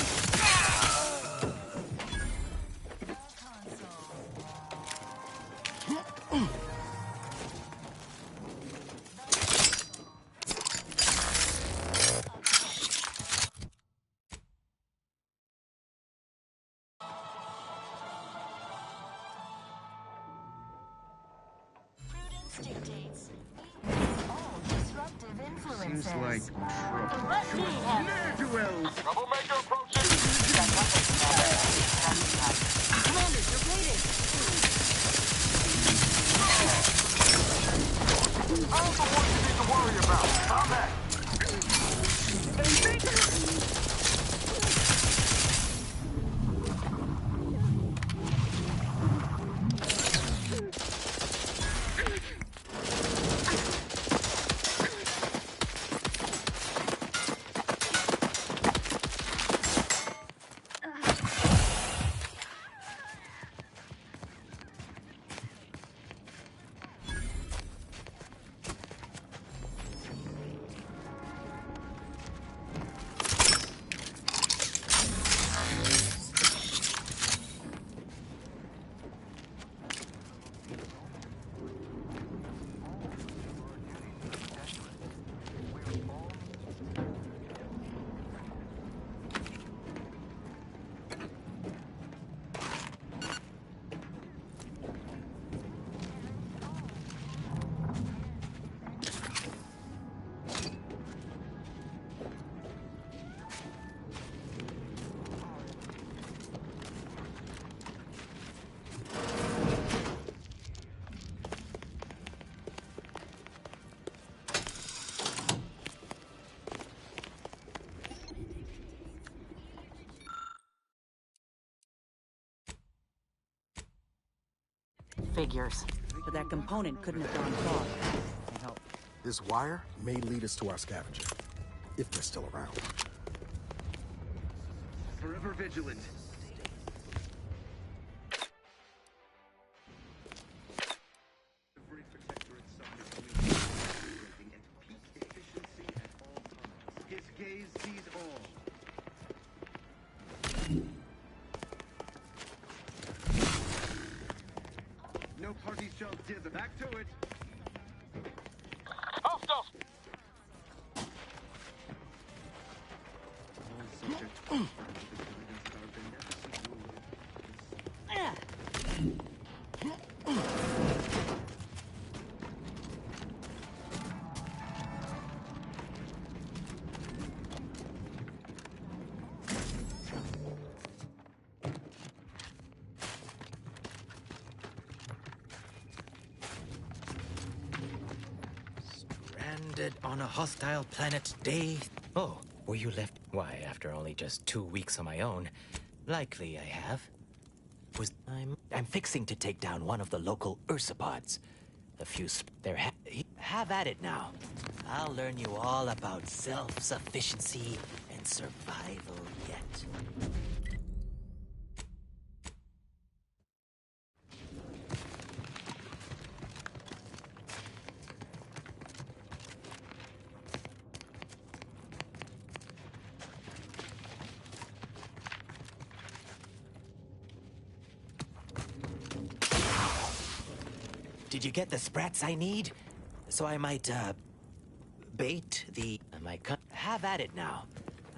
Prudence dictates. We resist all disruptive influences. Seems like trouble. Let me handle it. Ne'er-do-wells. Troublemaker approaching! Commander, you're bleeding. I'm the one you need to worry about. Stop that! Figures. But that component couldn't have gone far. Can't help. This wire may lead us to our scavenger, if they're still around. Forever vigilant. Every Protectorate side police operating at peak efficiency at all times. His gaze sees all. No party shall dither. Back to it. Hostile! Stranded on a hostile planet day. Oh, were you left? Why, after only just 2 weeks on my own. Likely I have. I'm fixing to take down one of the local ursopods. A few they're Have at it now. I'll learn you all about self-sufficiency and survival yet. Did you get the sprats I need? So I might, bait the... Have at it now.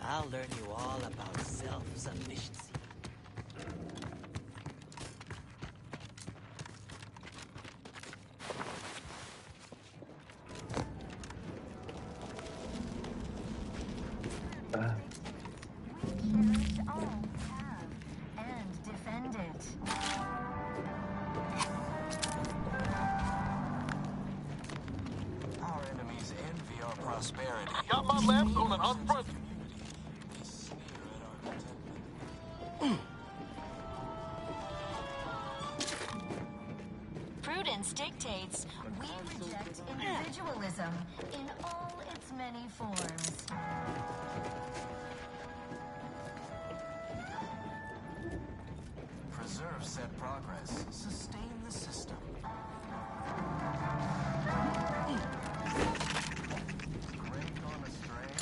I'll learn you all about self-sufficiency. Cherish all we have and defend it. Our enemies envy our prosperity. Got my lamps on an upfront. Prudence dictates we reject individualism in all its many forms. Preserve said progress. Sustain the system. Crank on a string.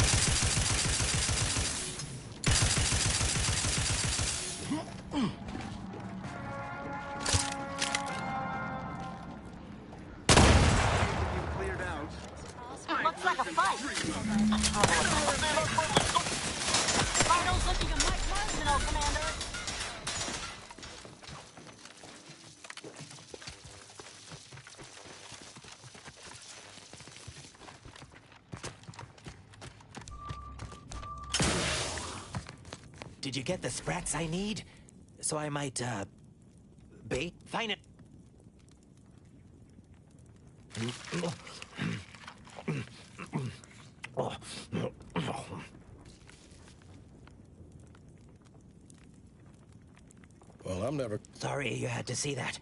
Cleared out. Looks like a fight. Vitals looking a mite marginal, Commander. Did you get the sprats I need? So I might, bait? Find it. Well, I'm never... Sorry you had to see that.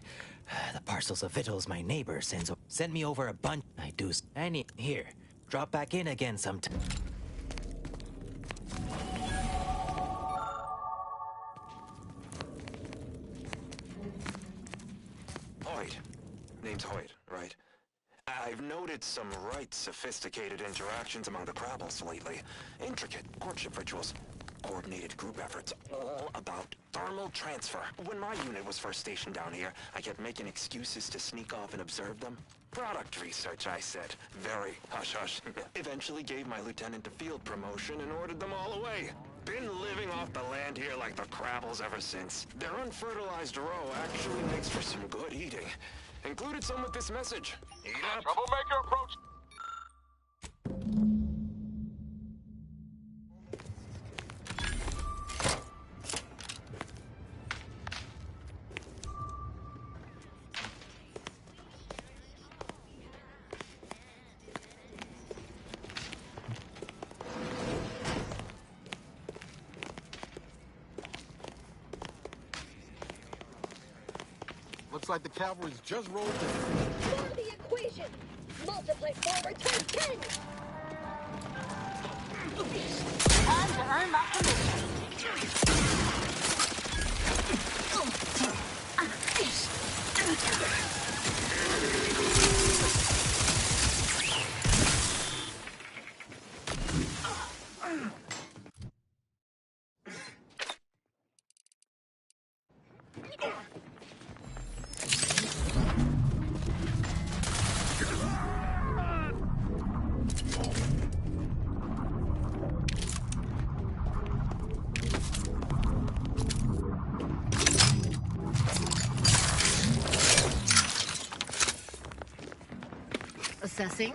The parcels of victuals my neighbor sent me over a bunch. I do. Here. Drop back in again sometime. Hoyt. Name's Hoyt, right? I've noted some right sophisticated interactions among the Crabbles lately. Intricate courtship rituals. Coordinated group efforts, all about thermal transfer. When my unit was first stationed down here, I kept making excuses to sneak off and observe them. Product research, I said. Very hush-hush. Eventually gave my lieutenant a field promotion and ordered them all away. Been living off the land here like the Crabbles ever since. Their unfertilized roe actually makes for some good eating. Included some with this message. Eat up. Troublemaker approach. Looks like the cavalry's just rolled in. For the equation! Multiply forward times 10! Time to earn my commission. Assessing.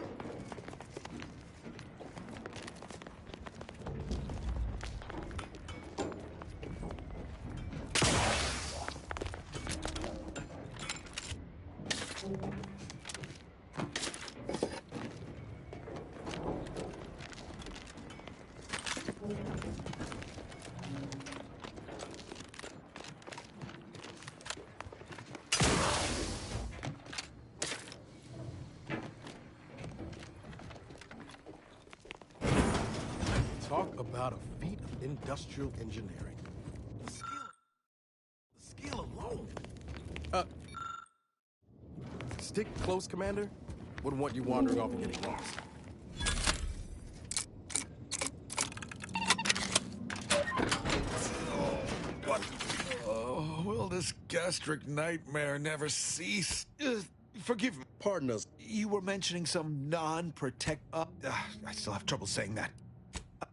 Talk about a feat of industrial engineering. The skill alone. Stick close, Commander. Wouldn't want you wandering off and getting lost. What? Oh, will this gastric nightmare never cease? Forgive me. Pardon us. You were mentioning some non-protect... I still have trouble saying that.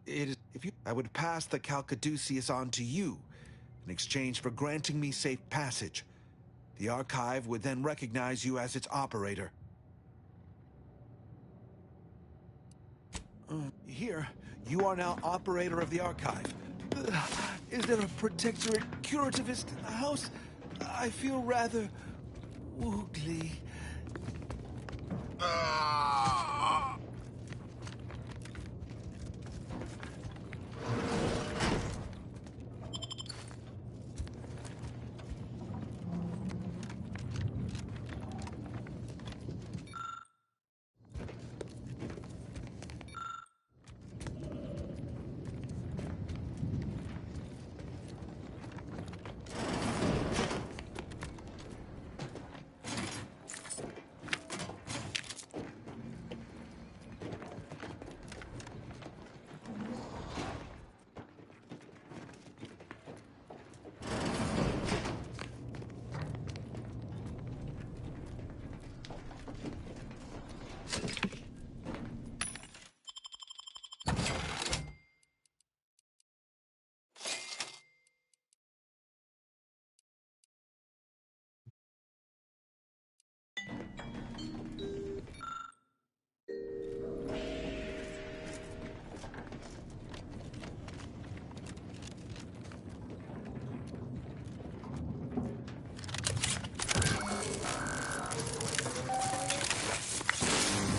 It is... I would pass the Calcaduceus on to you in exchange for granting me safe passage. The Archive would then recognize you as its operator. Here, you are now operator of the Archive. Is there a protectorate curativist in the house? I feel rather woogly.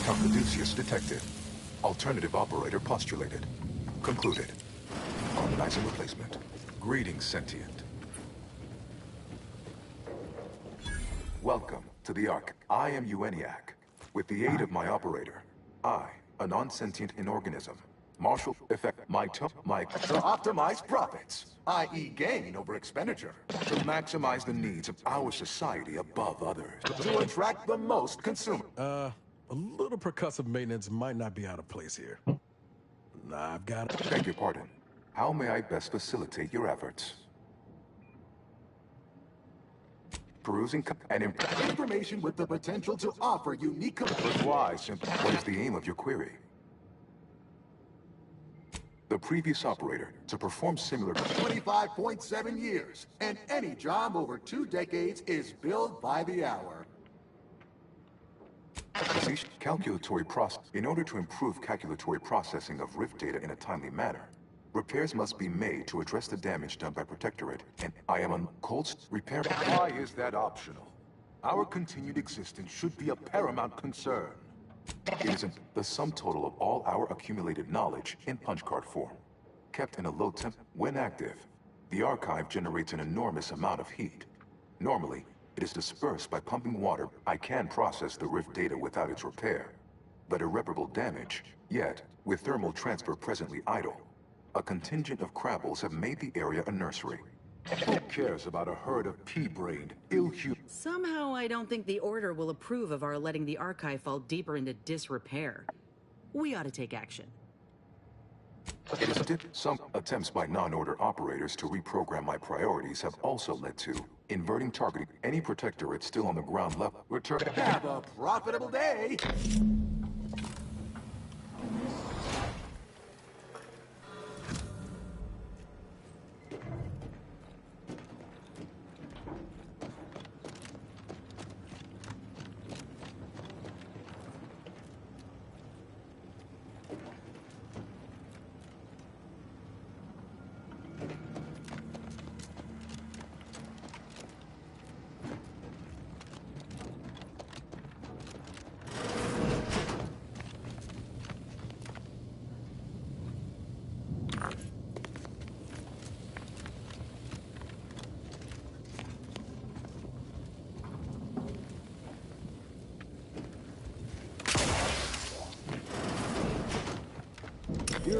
Calcaduceus detected. Alternative operator postulated. Concluded. Harmonizing replacement. Greetings, sentient. Welcome to the Ark. I am Ueniac. With the aid of my operator, I, a non-sentient inorganism, marshal effect to optimize profits, i.e. gain over expenditure, to maximize the needs of our society above others, to attract the most consumers. A little percussive maintenance might not be out of place here. I've got it. Beg your pardon. How may I best facilitate your efforts? Perusing and information with the potential to offer unique... But why, simply? What is the aim of your query? The previous operator to perform similar... 25.7 years, and any job over 2 decades is billed by the hour. Calculatory process. In order to improve calculatory processing of Rift data in a timely manner, repairs must be made to address the damage done by Protectorate, and I am on cold repair. Why is that optional? Our continued existence should be a paramount concern. It is the sum total of all our accumulated knowledge in punch card form. Kept in a low temp, when active, the Archive generates an enormous amount of heat. Normally, it is dispersed by pumping water. I can process the Rift data without its repair, but irreparable damage. Yet, with thermal transfer presently idle, a contingent of Crabbles have made the area a nursery. Who cares about a herd of pea-brained, ill-humored... Somehow I don't think the Order will approve of our letting the Archive fall deeper into disrepair. We ought to take action. Some attempts by non-Order operators to reprogram my priorities have also led to inverting targeting. Any Protectorate still on the ground level. Return. Have a profitable day!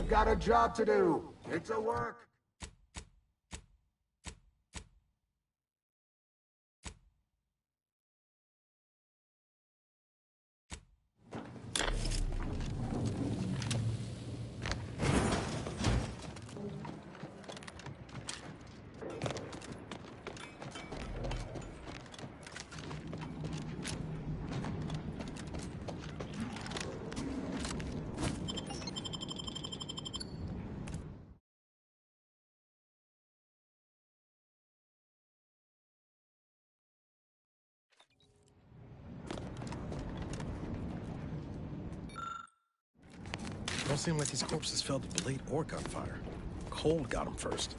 We've got a job to do. Get to work. Don't seem like these corpses fell to blade or gunfire. Cold got them first.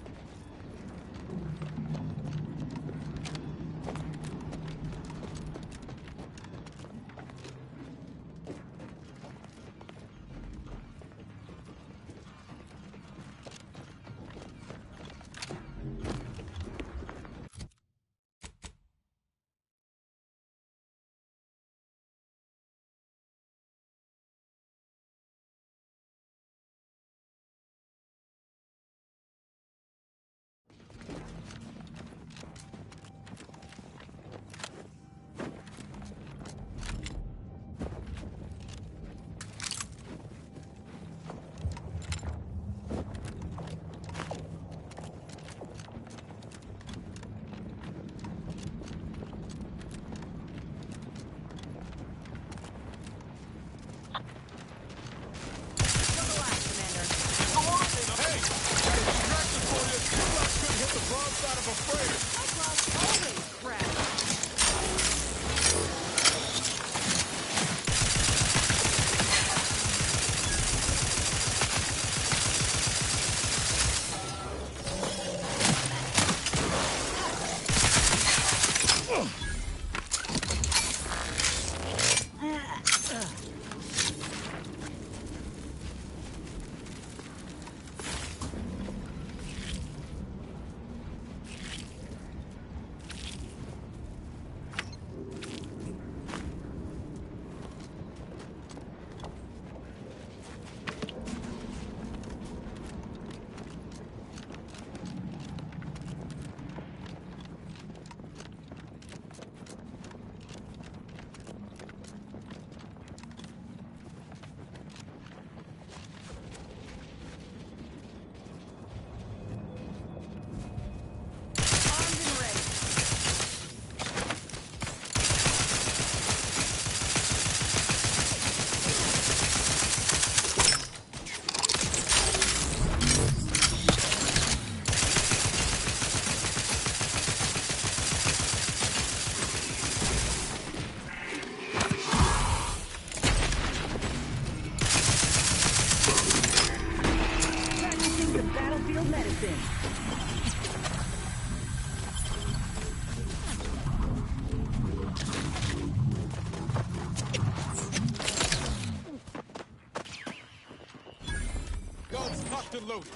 Loaded.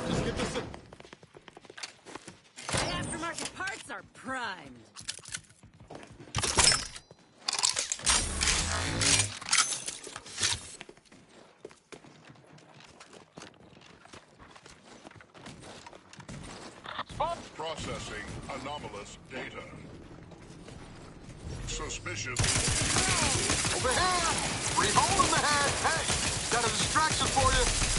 Just get this in. The aftermarket parts are primed. Spot processing anomalous data. Suspicious. Over here! Brief hole in the head! Hey! Got a distraction for you!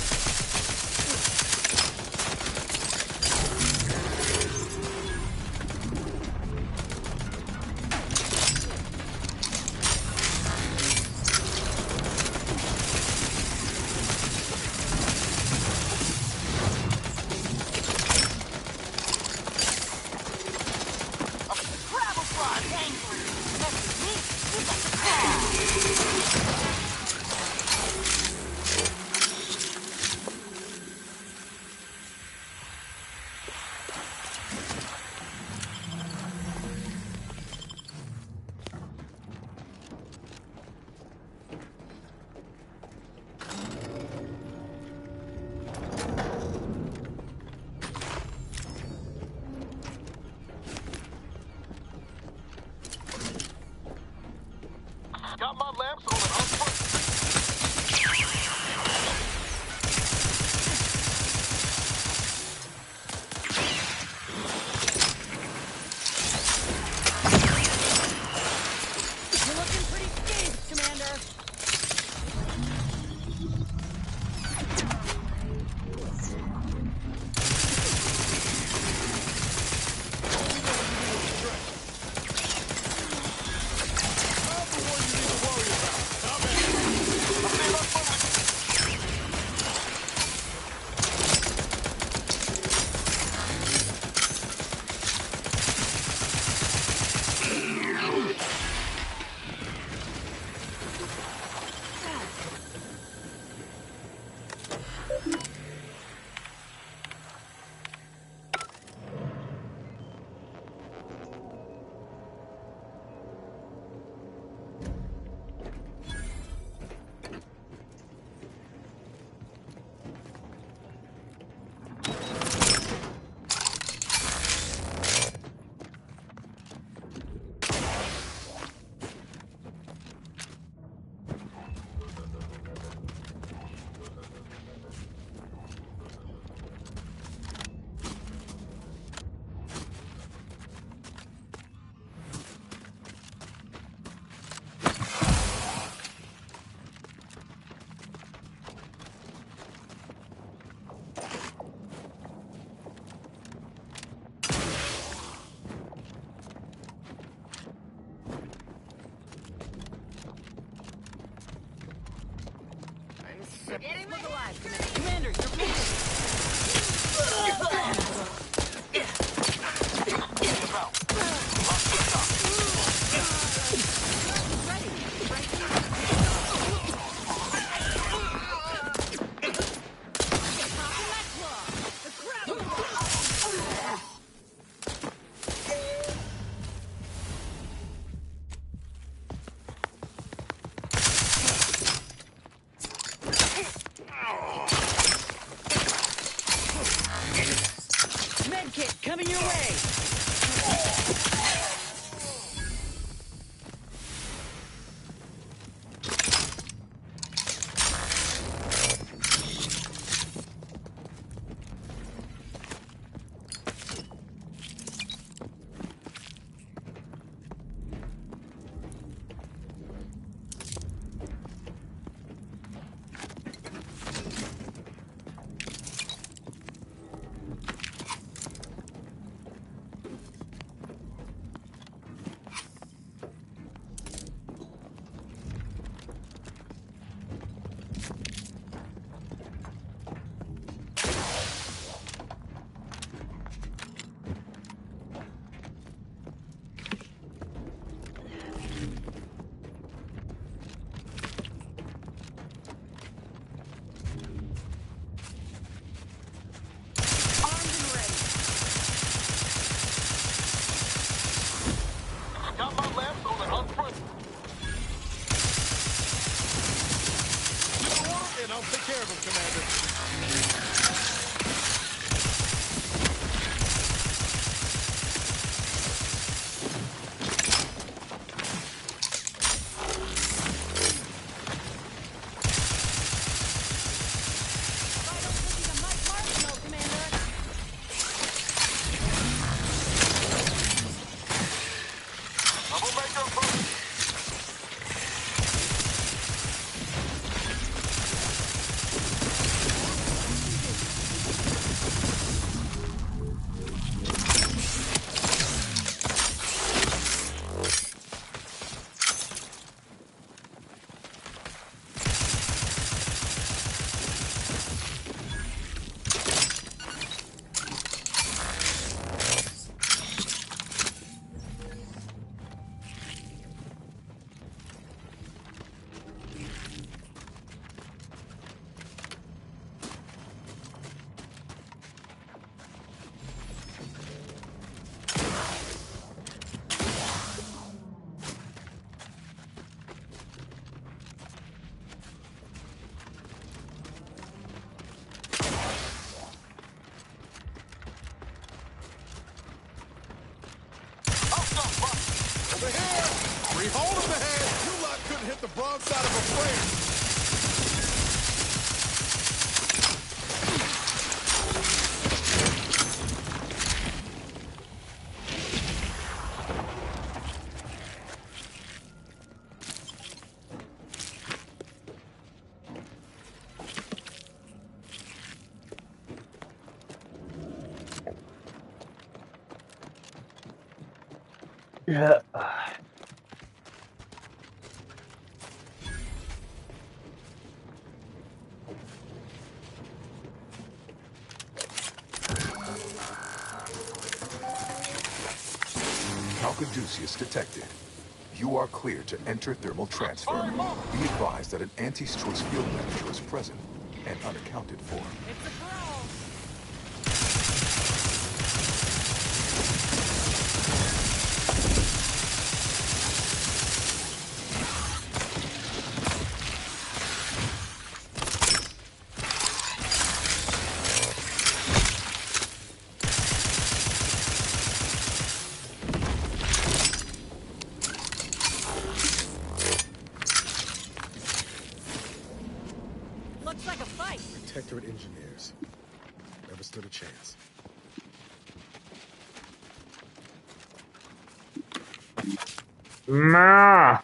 Look alive, Commander. Commander, you're bleeding. Medkit coming your way. Got my lab going on front. Get the water and I'll take care of him, Commander. Over here! Free hold of the head! You lot couldn't hit the broadside of a frame! Yeah. Calcaduceus detected. You are clear to enter thermal transfer. Be advised that an Anti's Choice field manager is present and unaccounted for. Looks like a fight. Protectorate engineers. Never stood a chance. Nah.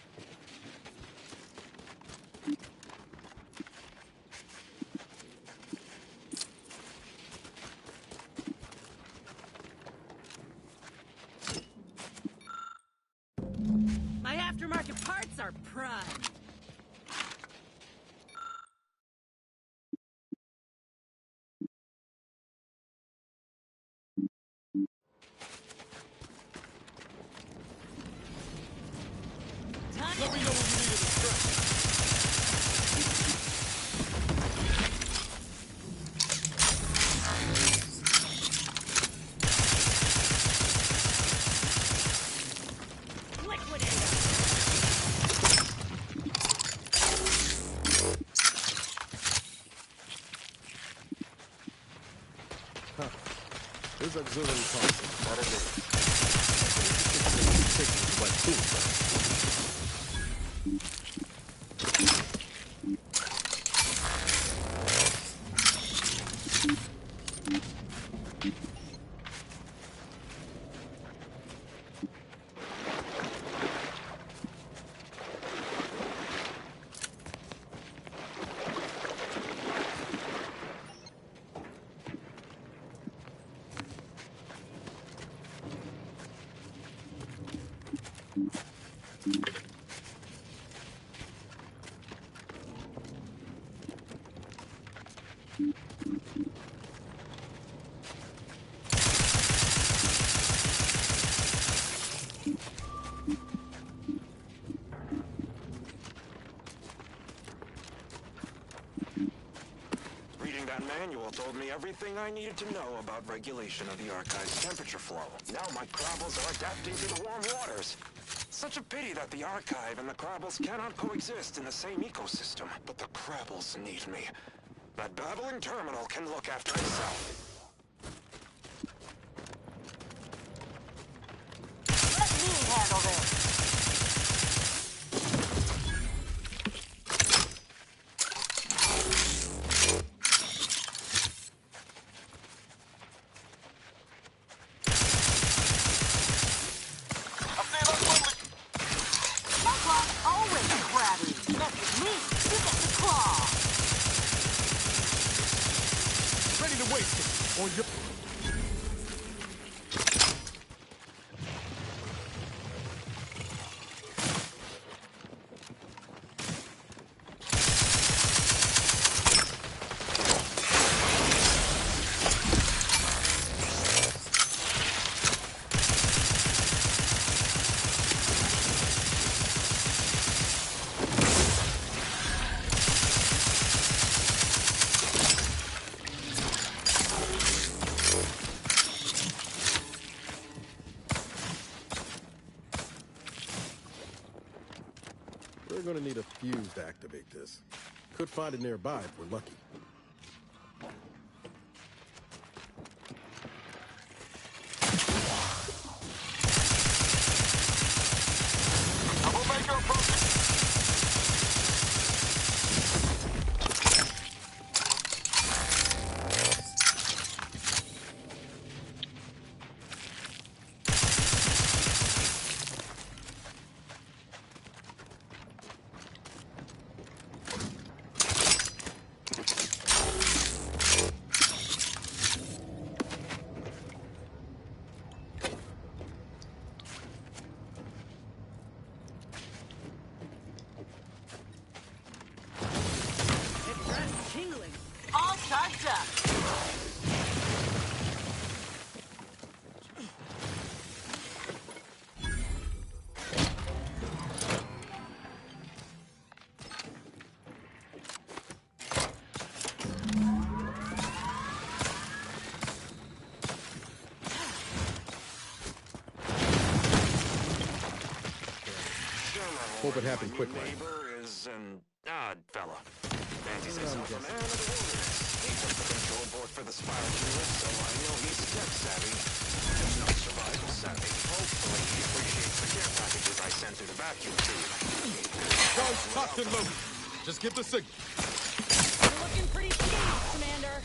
My aftermarket parts are prime. me know when you need a distraction. This auxiliary console. What is it? Like manual told me everything I needed to know about regulation of the Archive's temperature flow. Now my Crabbles are adapting to the warm waters. Such a pity that the Archive and the Crabbles cannot coexist in the same ecosystem. But the Crabbles need me. That babbling terminal can look after itself. Let me handle this. On your... We're gonna need a fuse to activate this. Could find it nearby if we're lucky. Troublemaker approaching. All charged up. Hope it happened quickly. Neighbor is an odd fella. Fancies himself a man of the wilderness. He took the control board for the Spire unit, so I know he's tech savvy. If not survival savvy. Hopefully he appreciates the care packages I sent through the vacuum tube. Guns cocked and loaded. Just give the signal. You're looking pretty skinny, Commander.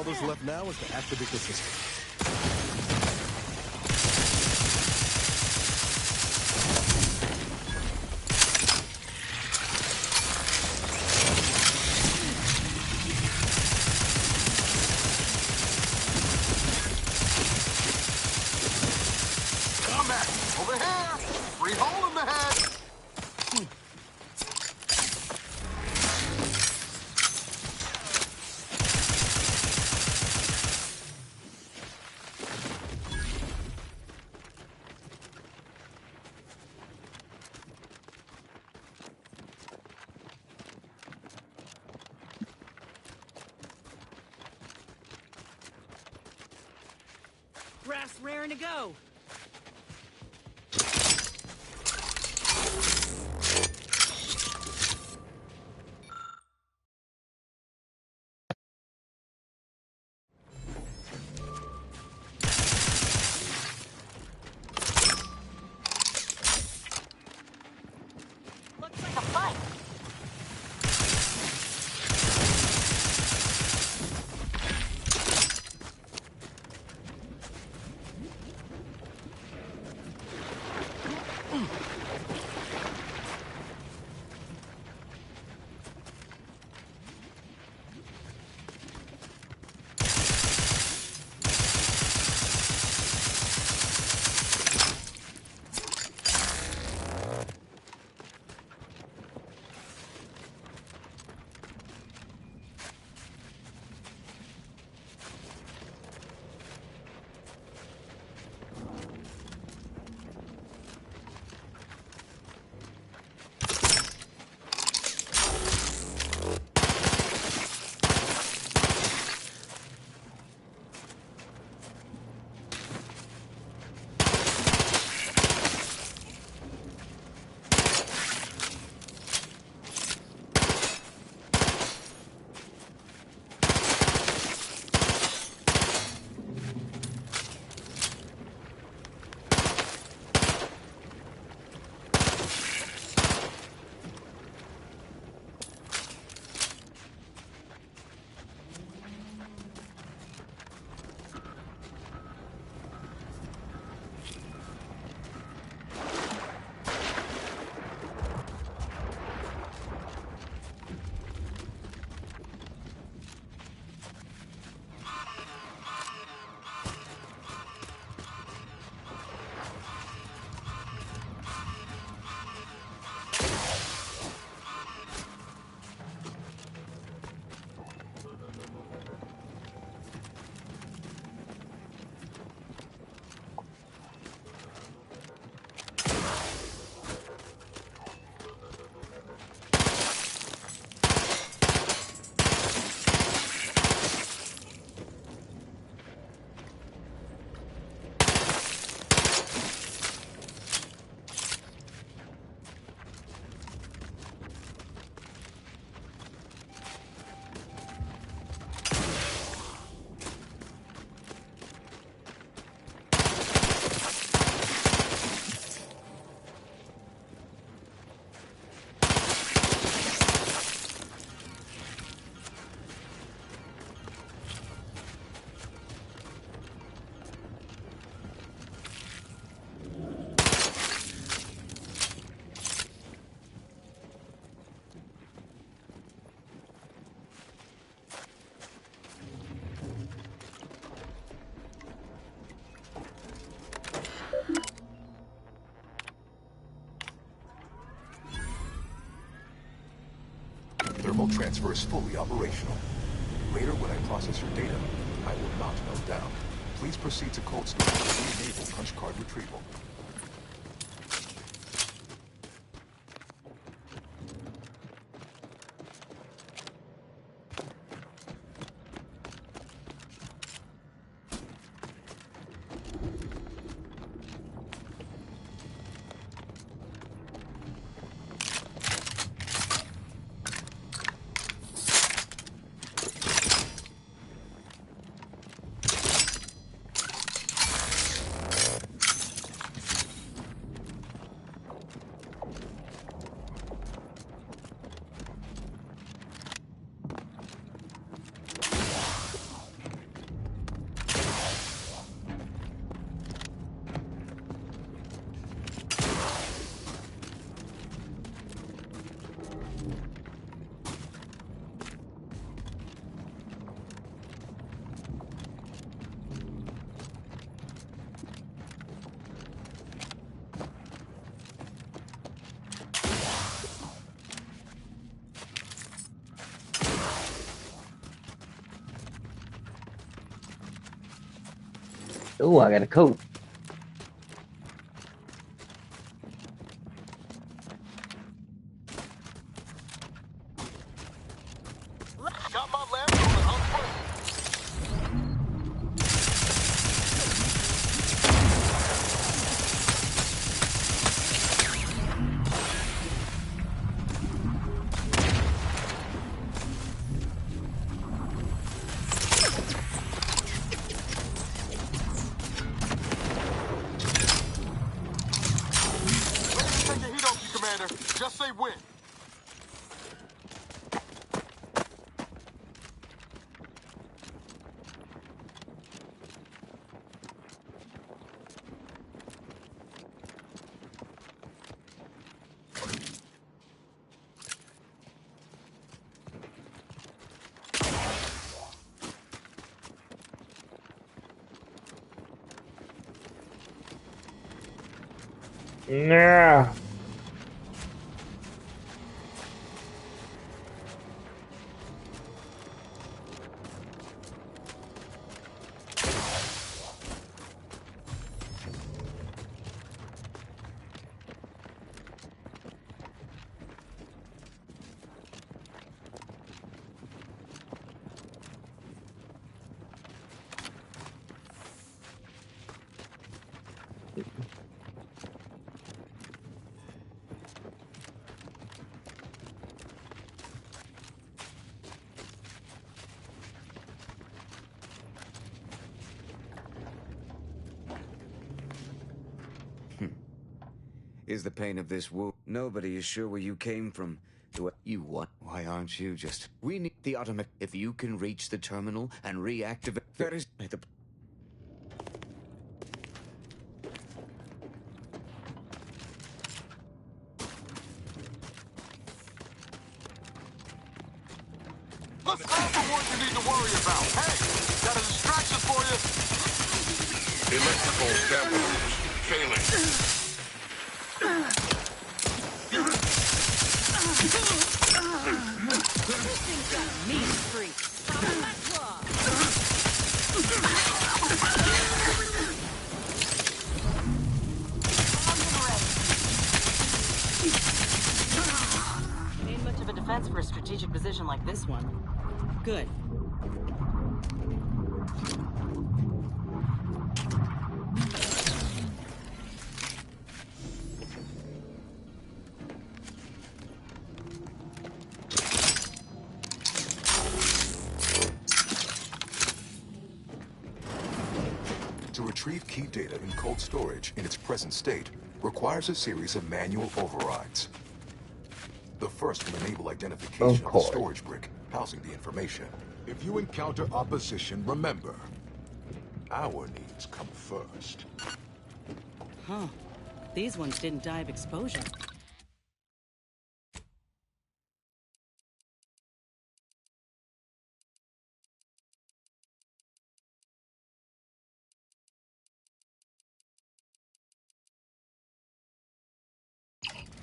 all that's left now is to activate the system. Combat! Over here! Free hole in the head! Grass raring to go. Looks like a fight. Thermal transfer is fully operational. Later, when I process your data, I will not melt down. Please proceed to cold storage to enable punch card retrieval. Ooh, I got a coat. Got my left on take the heat off you, Commander. Just say when. Nah. Is the pain of this wound? Nobody is sure where you came from. You what? Why aren't you just... We need the automatic... If you can reach the terminal and reactivate... That is... The... Let's grab the ones you need to worry about. Hey, got a distraction for you. Electrical samples failing. Ain't much of a defense for a strategic position like this one. Good. To retrieve key data in cold storage in its present state requires a series of manual overrides. The first will enable identification of the storage brick housing the information. If you encounter opposition, remember, our needs come first. Huh. These ones didn't die of exposure.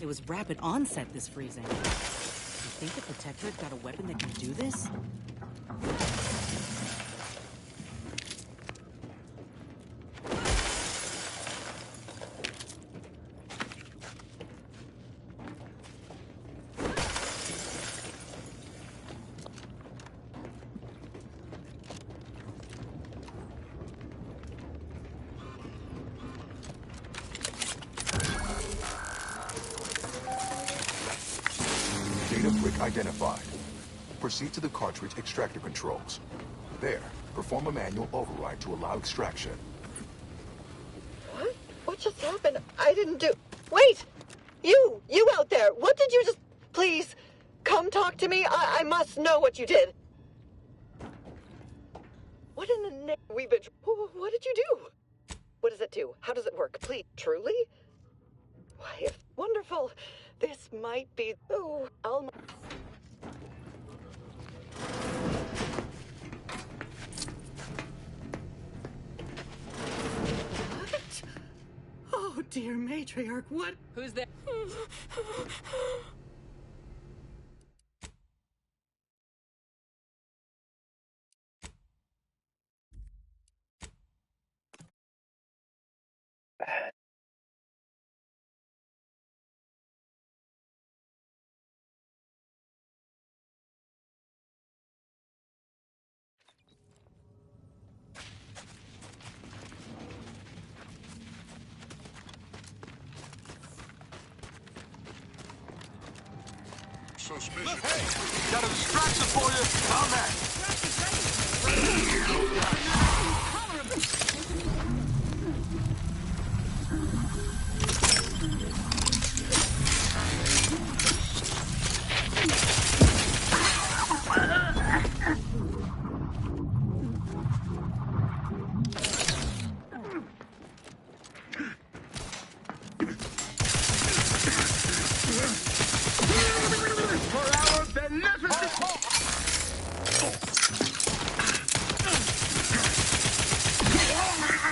It was rapid onset, this freezing. You think the Protectorate got a weapon that can do this? Data brick identified. Proceed to the cartridge extractor controls. There, perform a manual override to allow extraction. What? What just happened? I didn't do... Wait! You out there! What did you just... Please, come talk to me. I must know what you did. What in the name... We've been... What did you do? What does it do? How does it work? Please, truly? Why, if wonderful. This might be... Oh, I'll... What? Oh, dear matriarch, what? Who's there? suspicious. Hey, got a distraction for you. Come back.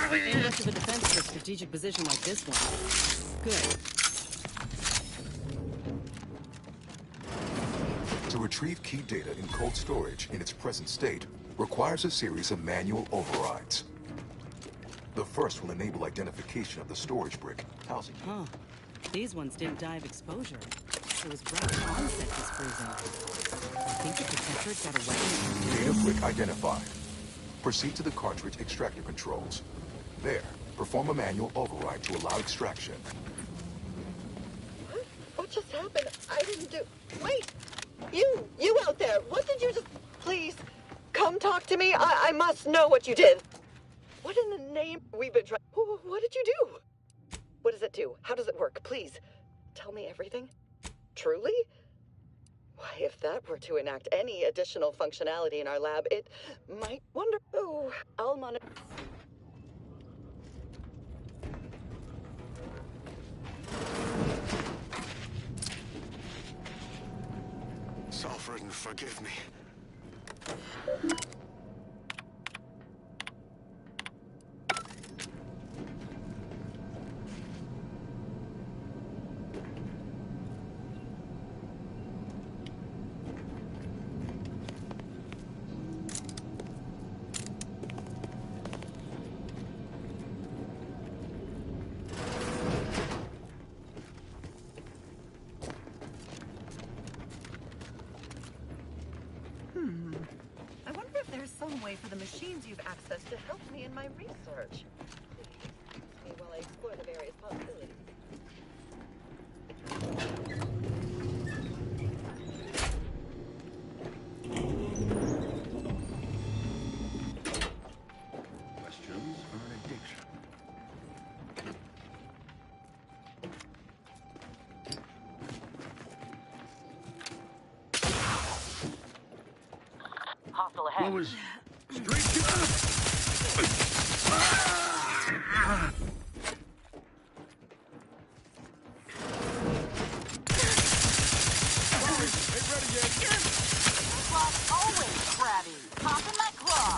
Ain't much of a defense for a strategic position like this one. Good. To retrieve key data in cold storage in its present state requires a series of manual overrides. The first will enable identification of the storage brick housing. Huh. These ones didn't die of exposure. It was right onset this freezing. I think the protectorate got away. Data brick identified. Proceed to the cartridge extractor controls. There, perform a manual override to allow extraction. What just happened? I didn't do... Wait! You out there! What did you just... Please, come talk to me. I must know what you did. What in the name... We've been trying... What did you do? What does it do? How does it work? Please, tell me everything. Truly? Why, if that were to enact any additional functionality in our lab, it might wonder... Oh, I'll monitor... Sovereign, forgive me. I wonder if there's some way for the machines you've accessed to help me in my research. Please, while I explore the various possibilities. Questions are an addiction. Hostile ahead. What was... Straight to... Claws always crabby. Popping my claw.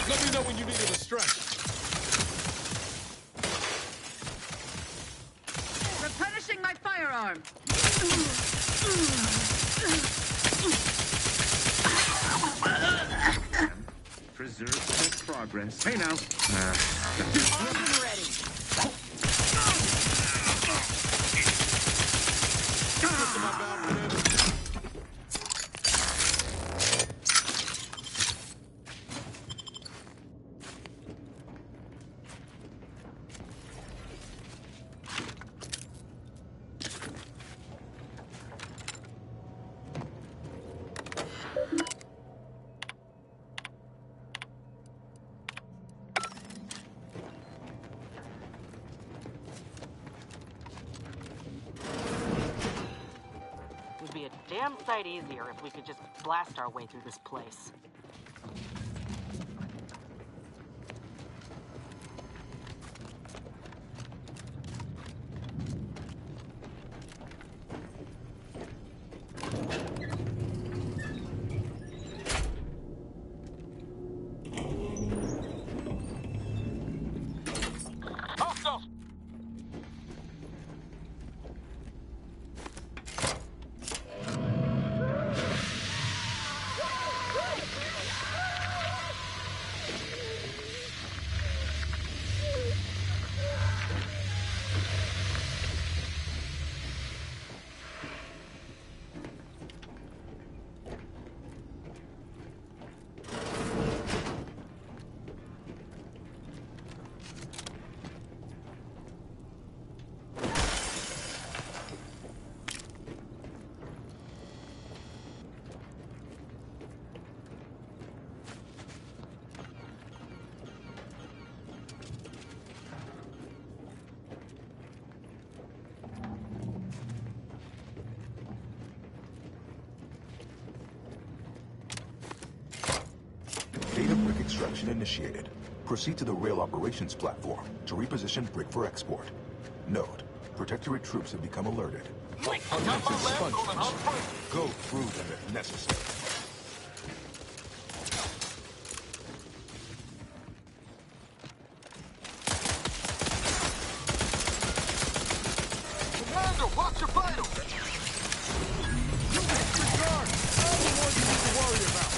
Let me know when you need a distraction. Replenishing my firearm. Preserve that progress. Hey now. Armed ready. Would be a damn sight easier if we could just blast our way through this place. extraction initiated. Proceed to the rail operations platform to reposition brick for export. Note, Protectorate troops have become alerted. Apartments and sponges. Go through them if necessary. Commander, watch your vitals! You disregard! I'm the one you need to worry about!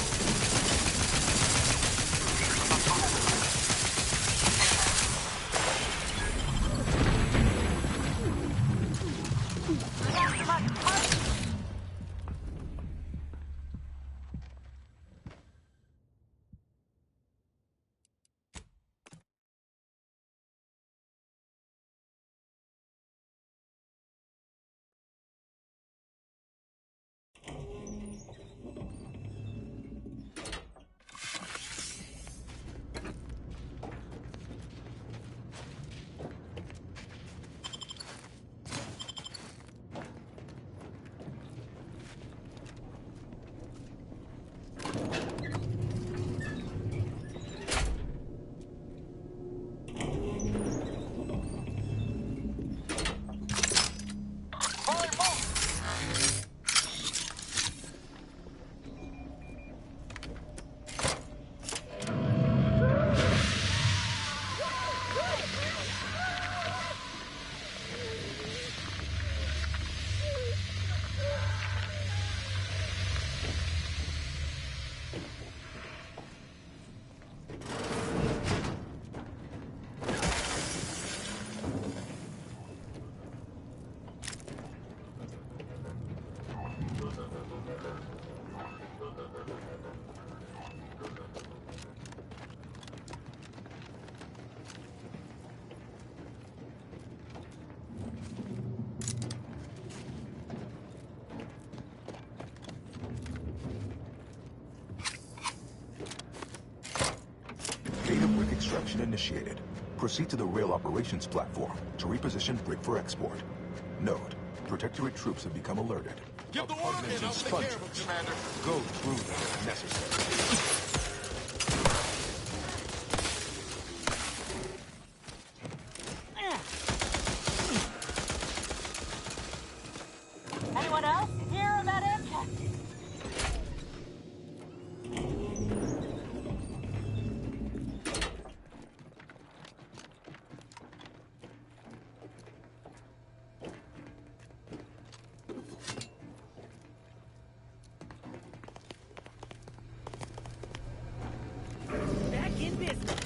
Data brick extraction initiated. Proceed to the rail operations platform to reposition brick for export. Note, Protectorate troops have become alerted. Give the word and I'll take care of it, Commander. Go through them if necessary. Anyone else hear a medic? Back in business.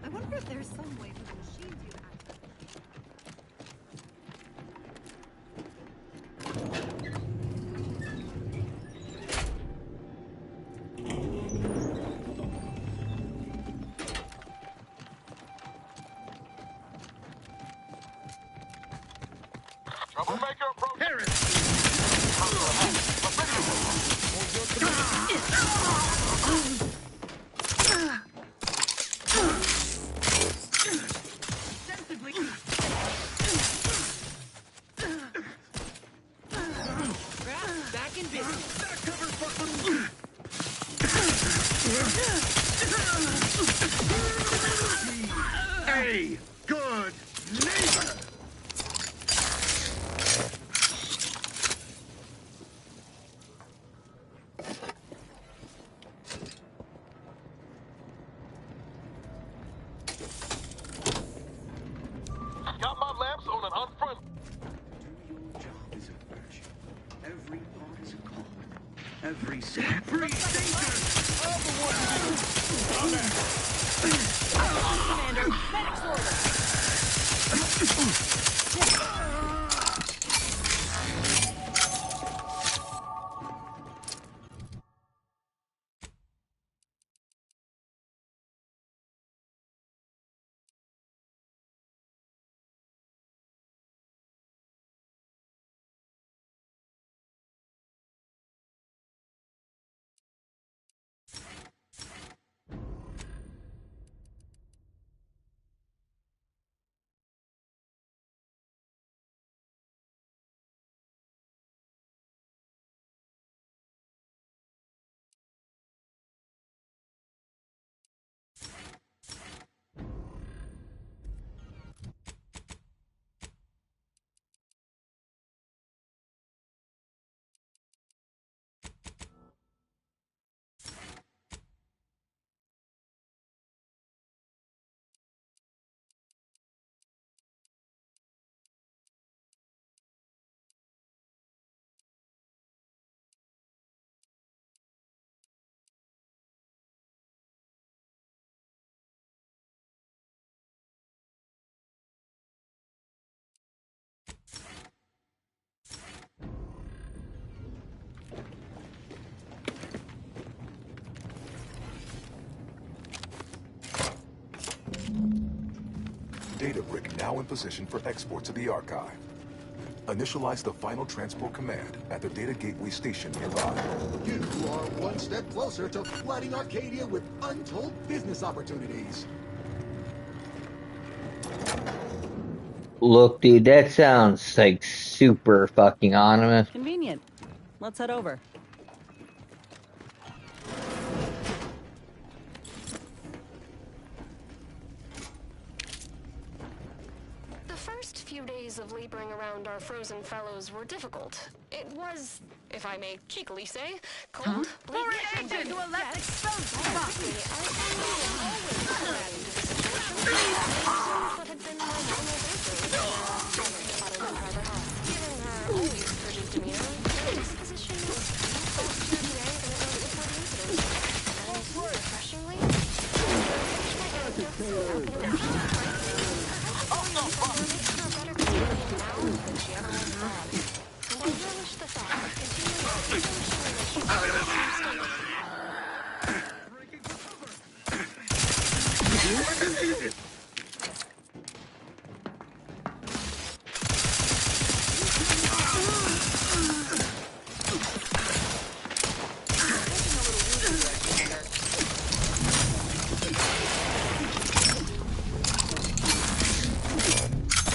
I wonder if there's some way for the machines you have. Troublemaker approach. Back in business. A good neighbor. Got my lamps on an unfriendly. Every part is a call. Every step. Free thinkers! I'm the one to do. Commander, medics order. now in position for export to the archive. Initialize the final transport command at the data gateway station nearby. You are one step closer to flooding Arcadia with untold business opportunities. Look, dude, that sounds like super fucking ominous. Convenient. Let's head over. The first few days of laboring around our frozen fellows were difficult. It was, if I may cheekily say, cold, bleak, and agent to a less exposed spot. What had been my normal birthday, given her always frigid demeanor, her disposition was softer today than it was before the incident. And refreshingly,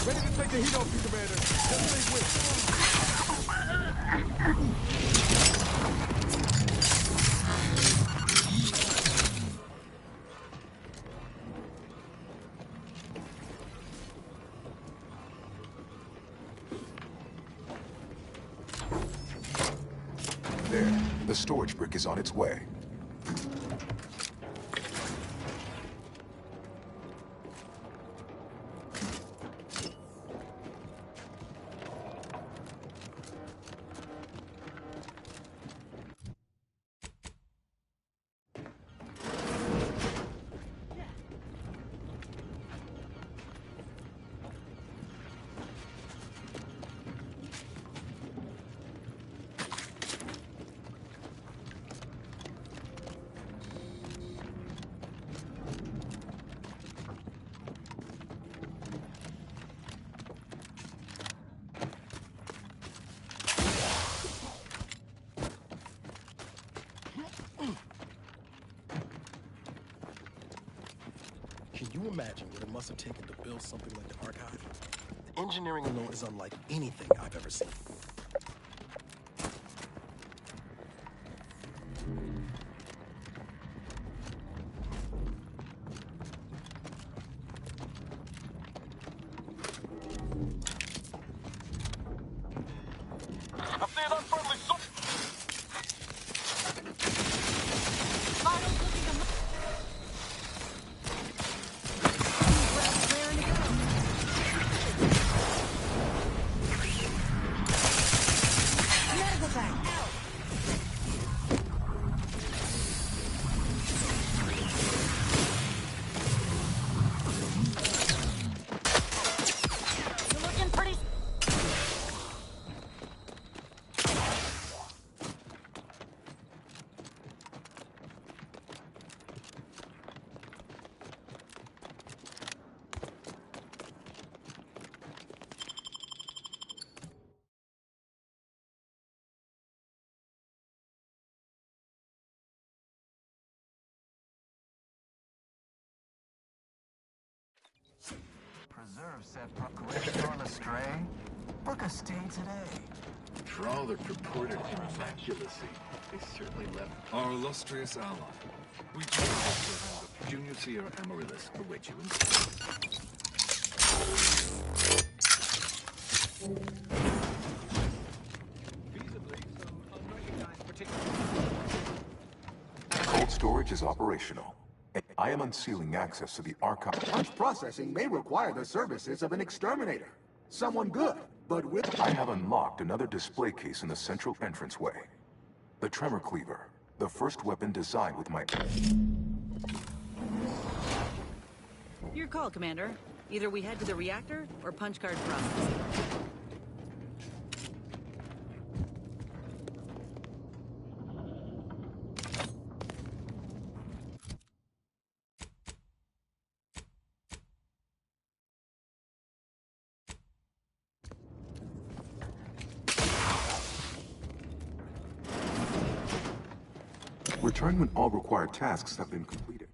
Ready to take the heat off you, Commander. Just leave with. There, the storage brick is on its way. Can you imagine what it must have taken to build something like the archive? The engineering alone is unlike anything I've ever seen. I see an unfriendly Preserve set great gone astray. Book a stay today. For all their purported immaculacy, they certainly left our illustrious ally. We chose the Junior Sierra Amaryllis await you Cold storage is operational. I am unsealing access to the archive. Punch processing may require the services of an exterminator. Someone good, but with... I have unlocked another display case in the central entranceway. The Tremor Cleaver, the first weapon designed with my... Your call, Commander. Either we head to the reactor or punch card processing. Return when all required tasks have been completed.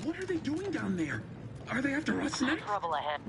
What are they doing down there? Are they after us now? Trouble ahead.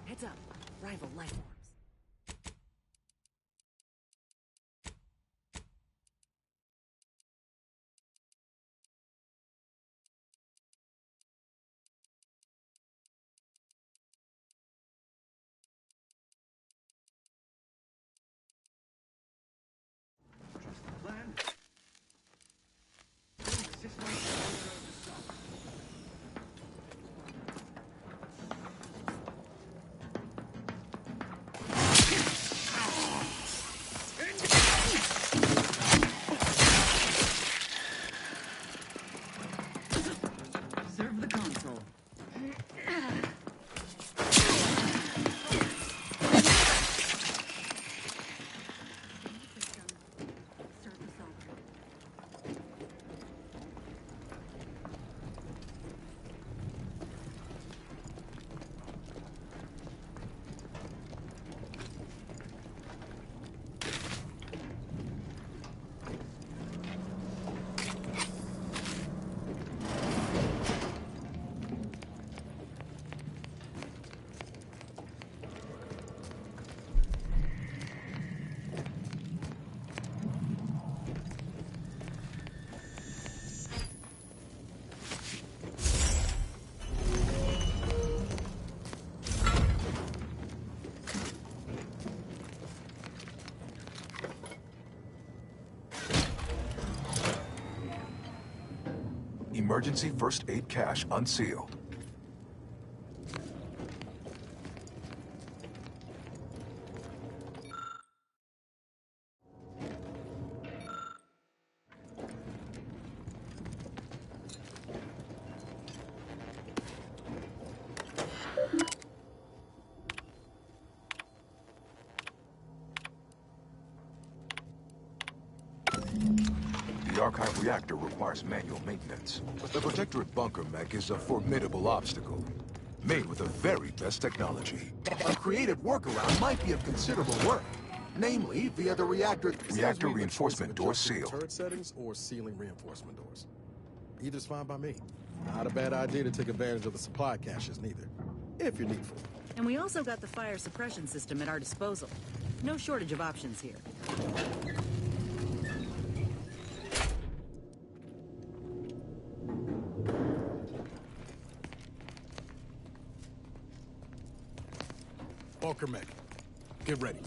Heads up, rival life forms. Trust the plan. Serve the console. Emergency first aid cache unsealed. The archive reactor requires manual maintenance. The Protectorate bunker mech is a formidable obstacle, made with the very best technology. A creative workaround might be of considerable work. Namely, via the reactor... Reactor reinforcement doors sealed. Turret settings or ceiling reinforcement doors? Either's fine by me. Not a bad idea to take advantage of the supply caches, neither. If you're needful. And we also got the fire suppression system at our disposal. No shortage of options here. Walker Mech, get ready.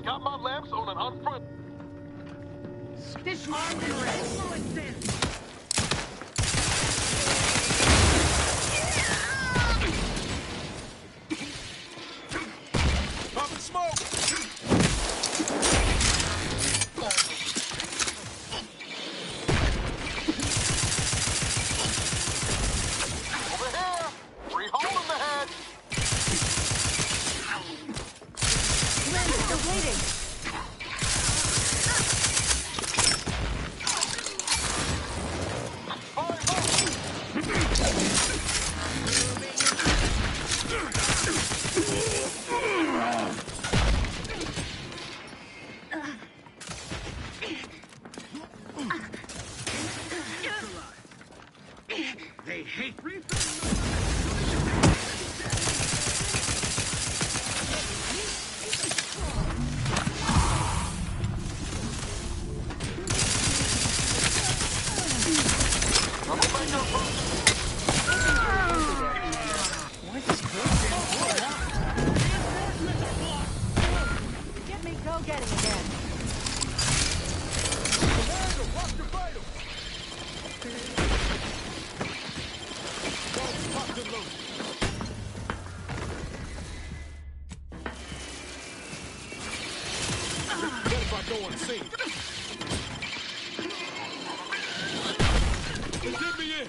Got my lamps on an unfront. This armed and ready. Pumping smoke! Over here! Free hole in the head! Commander, they're waiting. They hate Get me go-getting again. What if I go unseen? Get me in!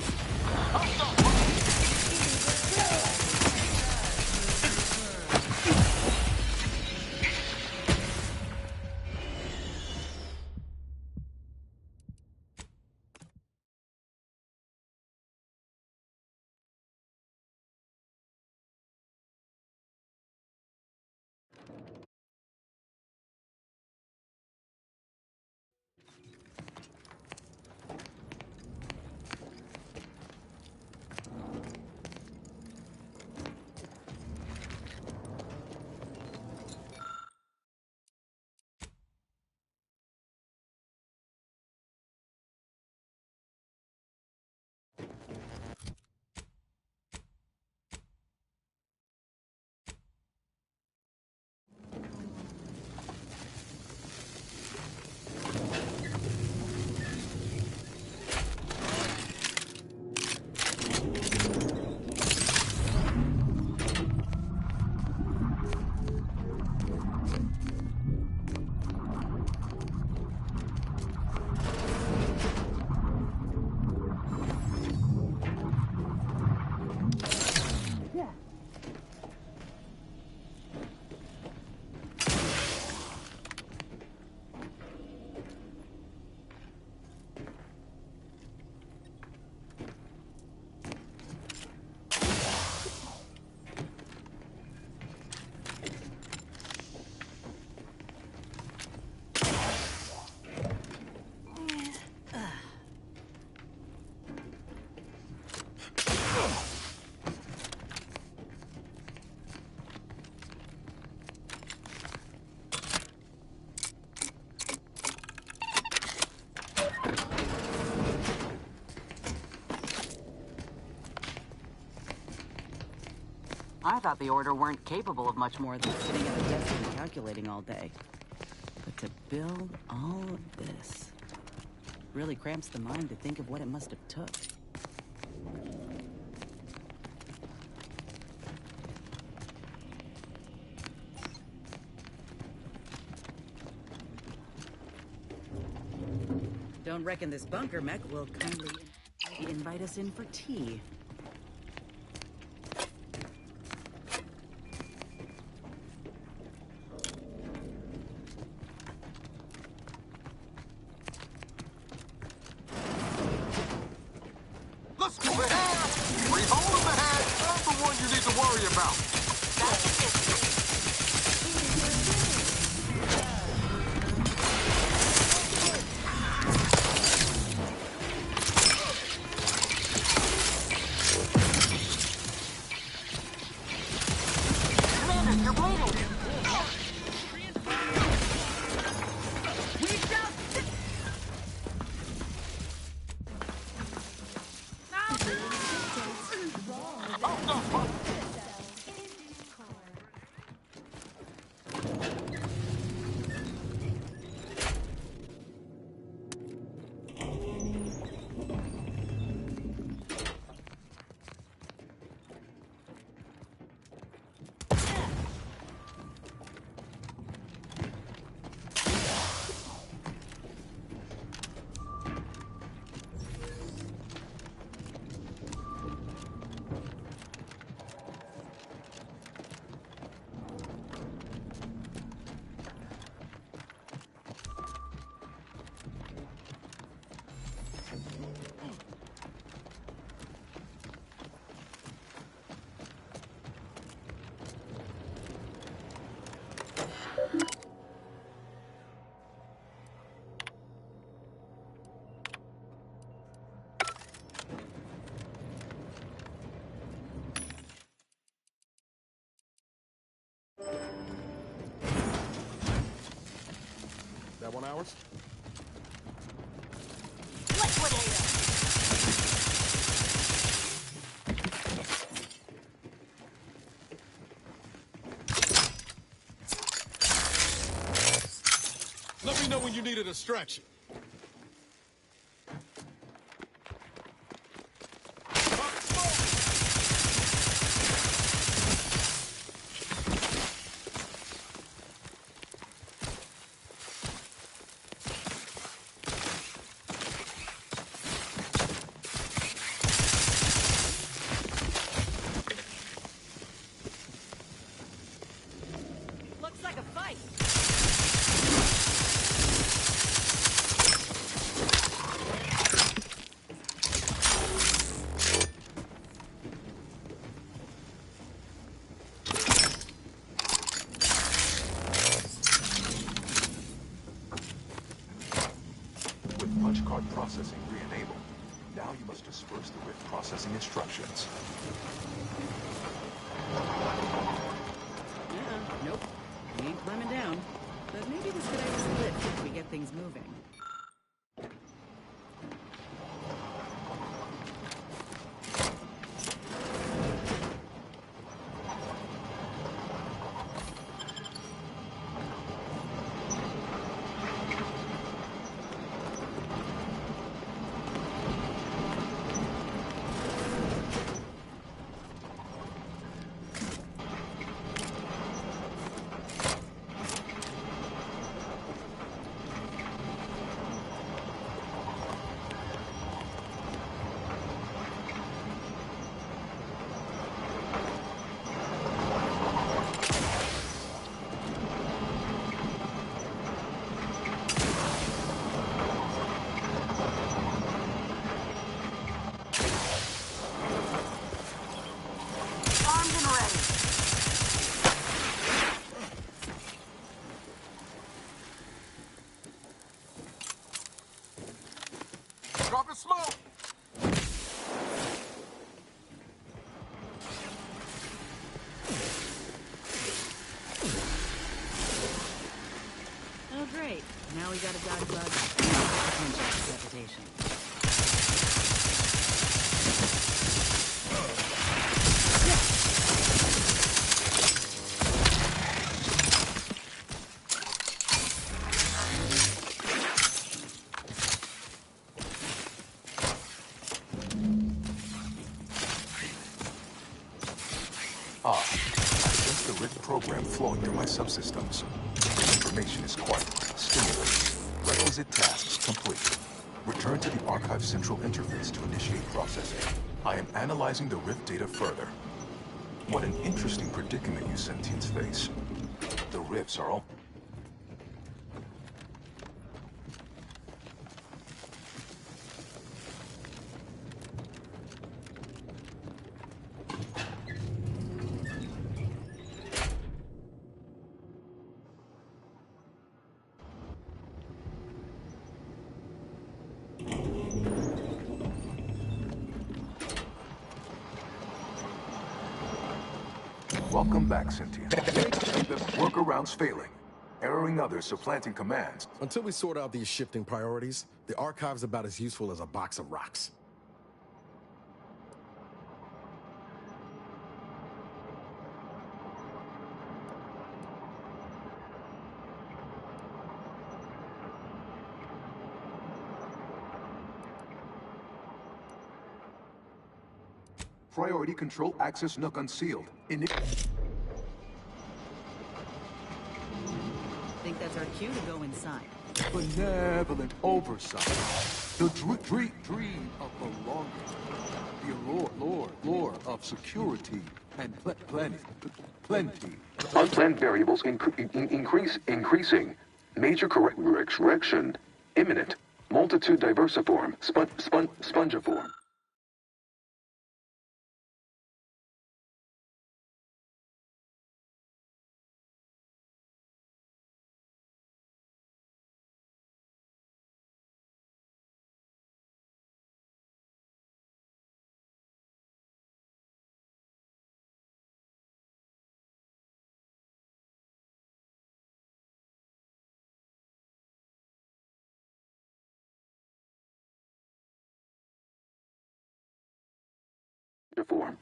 I thought the Order weren't capable of much more than Sitting at a desk and calculating all day. But to build all of this really cramps the mind to think of what it must have took. Don't reckon this bunker mech will kindly invite us in for tea. Let's move ahead! Free hold of the head! That's the one you need to worry about! Commander, you're bleeding! That one ours? Let me know when you need a distraction. Looks like a fight. With punch card processing re-enabled, now you must disperse the rift processing instructions. Nope. We ain't climbing down. But maybe this could act as a lift if we get things moving. Dropping smoke! Oh, great. Now we gotta dodge bugs. Potential decapitation. subsystems. The information is quite stimulating. Requisite tasks complete. Return to the Archive Central Interface to initiate processing. I am analyzing the Rift data further. What an interesting predicament you sentients face. The Rifts are all... Welcome back, Sentient. The workarounds failing. Erroring others, supplanting commands. Until we sort out these shifting priorities, the Archive's about as useful as a box of rocks. Priority control access nook unsealed. Think that's our cue to go inside. Benevolent oversight. The dream of belonging. The allure of security and plenty. Unplanned variables increasing. Major correction imminent. Multitude diversiform. Spongiform.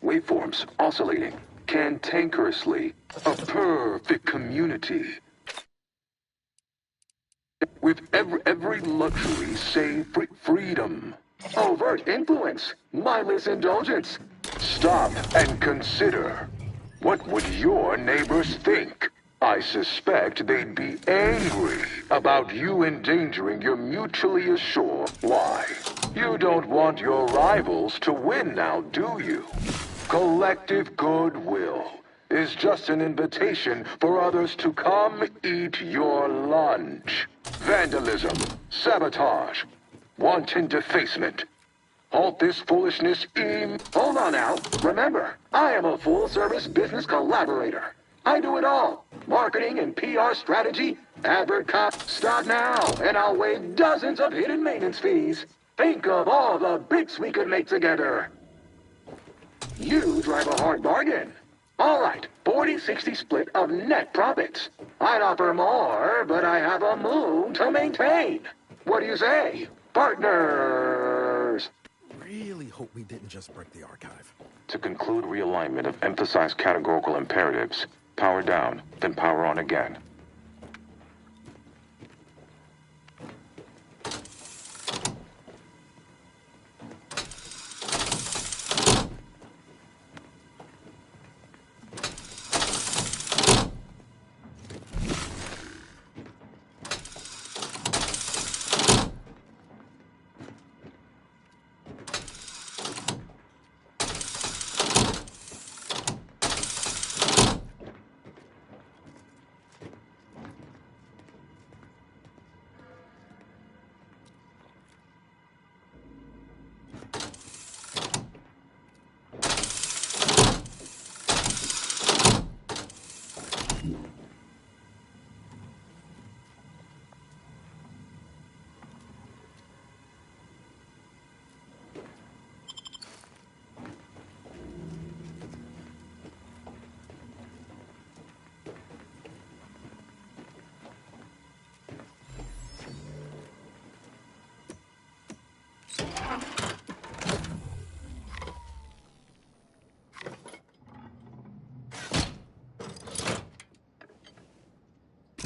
Waveforms oscillating cantankerously. A perfect community. With every luxury save freedom. Overt influence. Mindless indulgence. Stop and consider. What would your neighbors think? I suspect they'd be angry about you endangering your mutually assured. Why? You don't want your rivals to win now, do you? Collective goodwill is just an invitation for others to come eat your lunch. Vandalism, sabotage, wanton defacement. Halt this foolishness. Hold on now. Remember, I am a full-service business collaborator. I do it all. Marketing and PR strategy, advert cop. Start now, and I'll waive dozens of hidden maintenance fees. Think of all the bits we could make together. You drive a hard bargain. All right, 40-60 split of net profits. I'd offer more, but I have a moon to maintain. What do you say, partners? Really hope we didn't just break the Archive. To conclude realignment of emphasized categorical imperatives, power down, then power on again.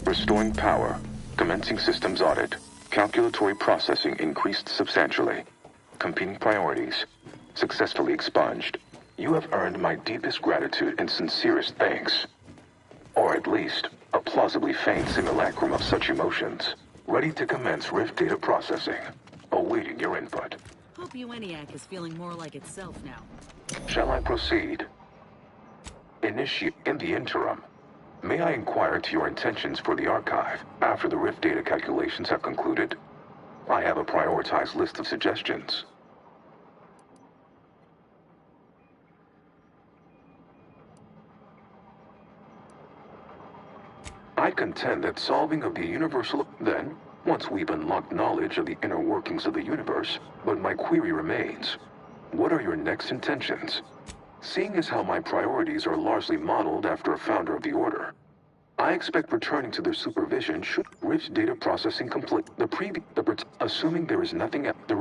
Restoring power. Commencing systems audit. Calculatory processing increased substantially. Competing priorities. Successfully expunged. You have earned my deepest gratitude and sincerest thanks. Or at least, a plausibly feigned simulacrum of such emotions. Ready to commence Rift data processing. Awaiting your input. Hope UENIAC is feeling more like itself now. Shall I proceed? Initiate in the interim. May I inquire to your intentions for the archive after the Rift data calculations have concluded? I have a prioritized list of suggestions. I contend that solving of the universal... Then, once we've unlocked knowledge of the inner workings of the universe, but my query remains. What are your next intentions? Seeing as how my priorities are largely modeled after a founder of the Order, I expect returning to their supervision should Rift data processing complete. Assuming there is nothing at the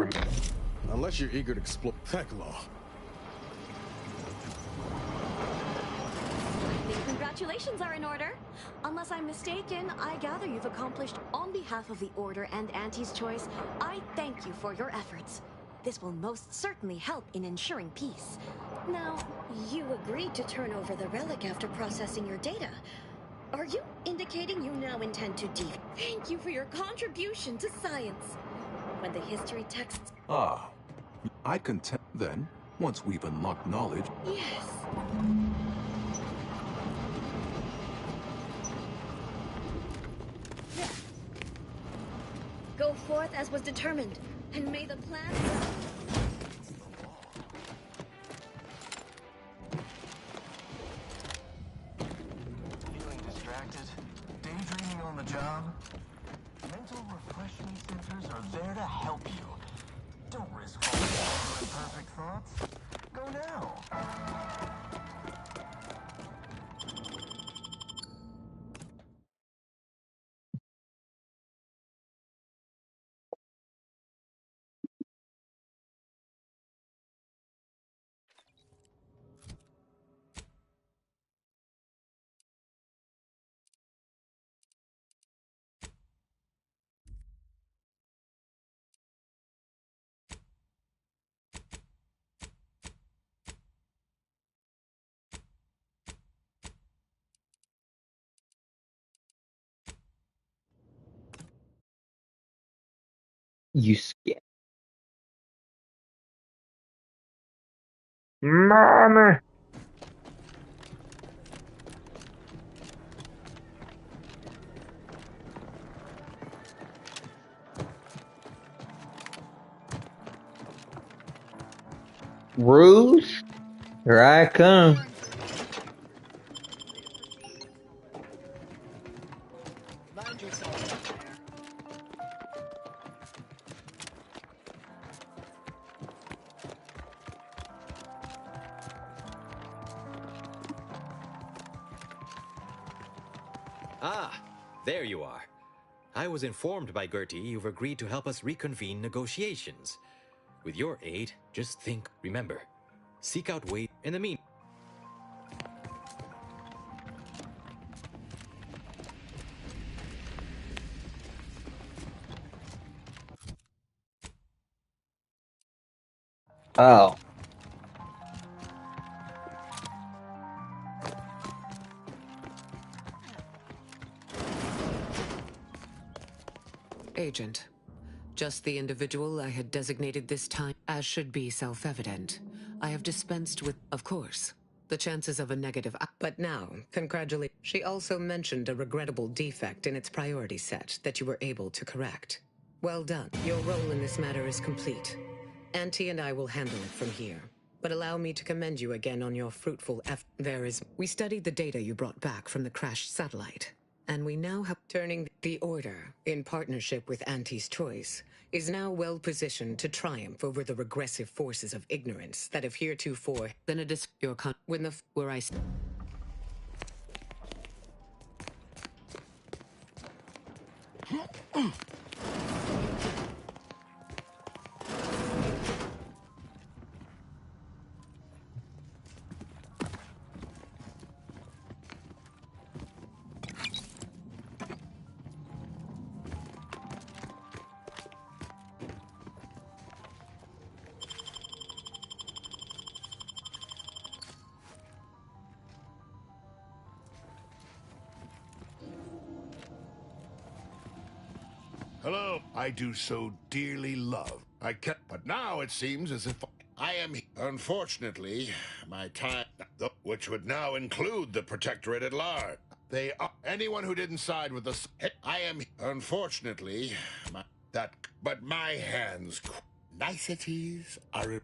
Unless you're eager to explore tech law. I think congratulations are in order. Unless I'm mistaken, I gather you've accomplished. On behalf of the Order and Auntie's Choice, I thank you for your efforts. This will most certainly help in ensuring peace. Now, you agreed to turn over the relic after processing your data. Are you indicating you now intend to Thank you for your contribution to science. When the history texts... I contend then, once we've unlocked knowledge... Yes. Go forth as was determined, and may the plan... Feeling distracted? Daydreaming on the job? Mental refreshment centers are there to help you. Don't risk falling into imperfect thoughts. Go now. You scared. Mama! Ruse? Here I come. Ah, there you are. I was informed by Gertie you've agreed to help us reconvene negotiations. With your aid, just think, remember, seek out ways in the mean. Oh. Agent. Just the individual I had designated this time, as should be self-evident. I have dispensed with, of course, the chances of a negative. But now, congratulate. She also mentioned a regrettable defect in its priority set that you were able to correct. Well done. Your role in this matter is complete. Auntie and I will handle it from here. But allow me to commend you again on your fruitful effort. We studied the data you brought back from the crashed satellite. And we now have turning the Order, in partnership with Auntie's Choice, is now well positioned to triumph over the regressive forces of ignorance that have heretofore. Then it is your when the where I. Hello. I do so dearly love. I kept, but now it seems as if I am. Unfortunately, my time, which would now include the Protectorate at large. They are anyone who didn't side with us. I am. Unfortunately, but my hands, niceties are.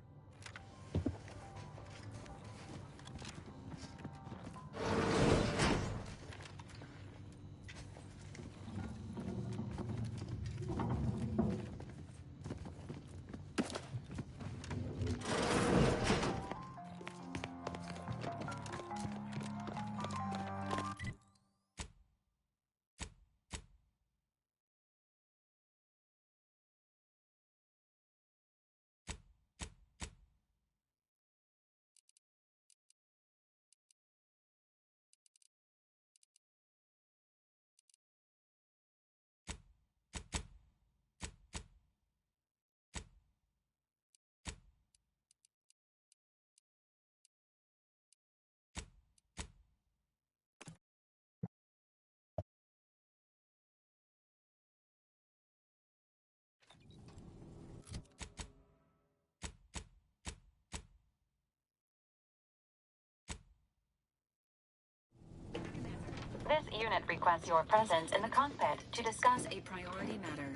This unit requests your presence in the cockpit to discuss a priority matter.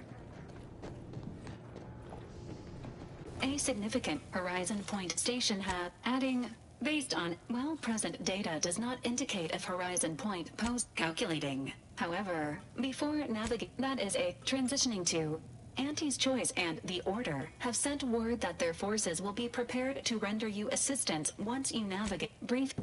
A significant Horizon Point station has adding based on present data does not indicate if Horizon Point post calculating. However, before navigate that is a transitioning to Auntie's Choice and the Order have sent word that their forces will be prepared to render you assistance once you navigate brief.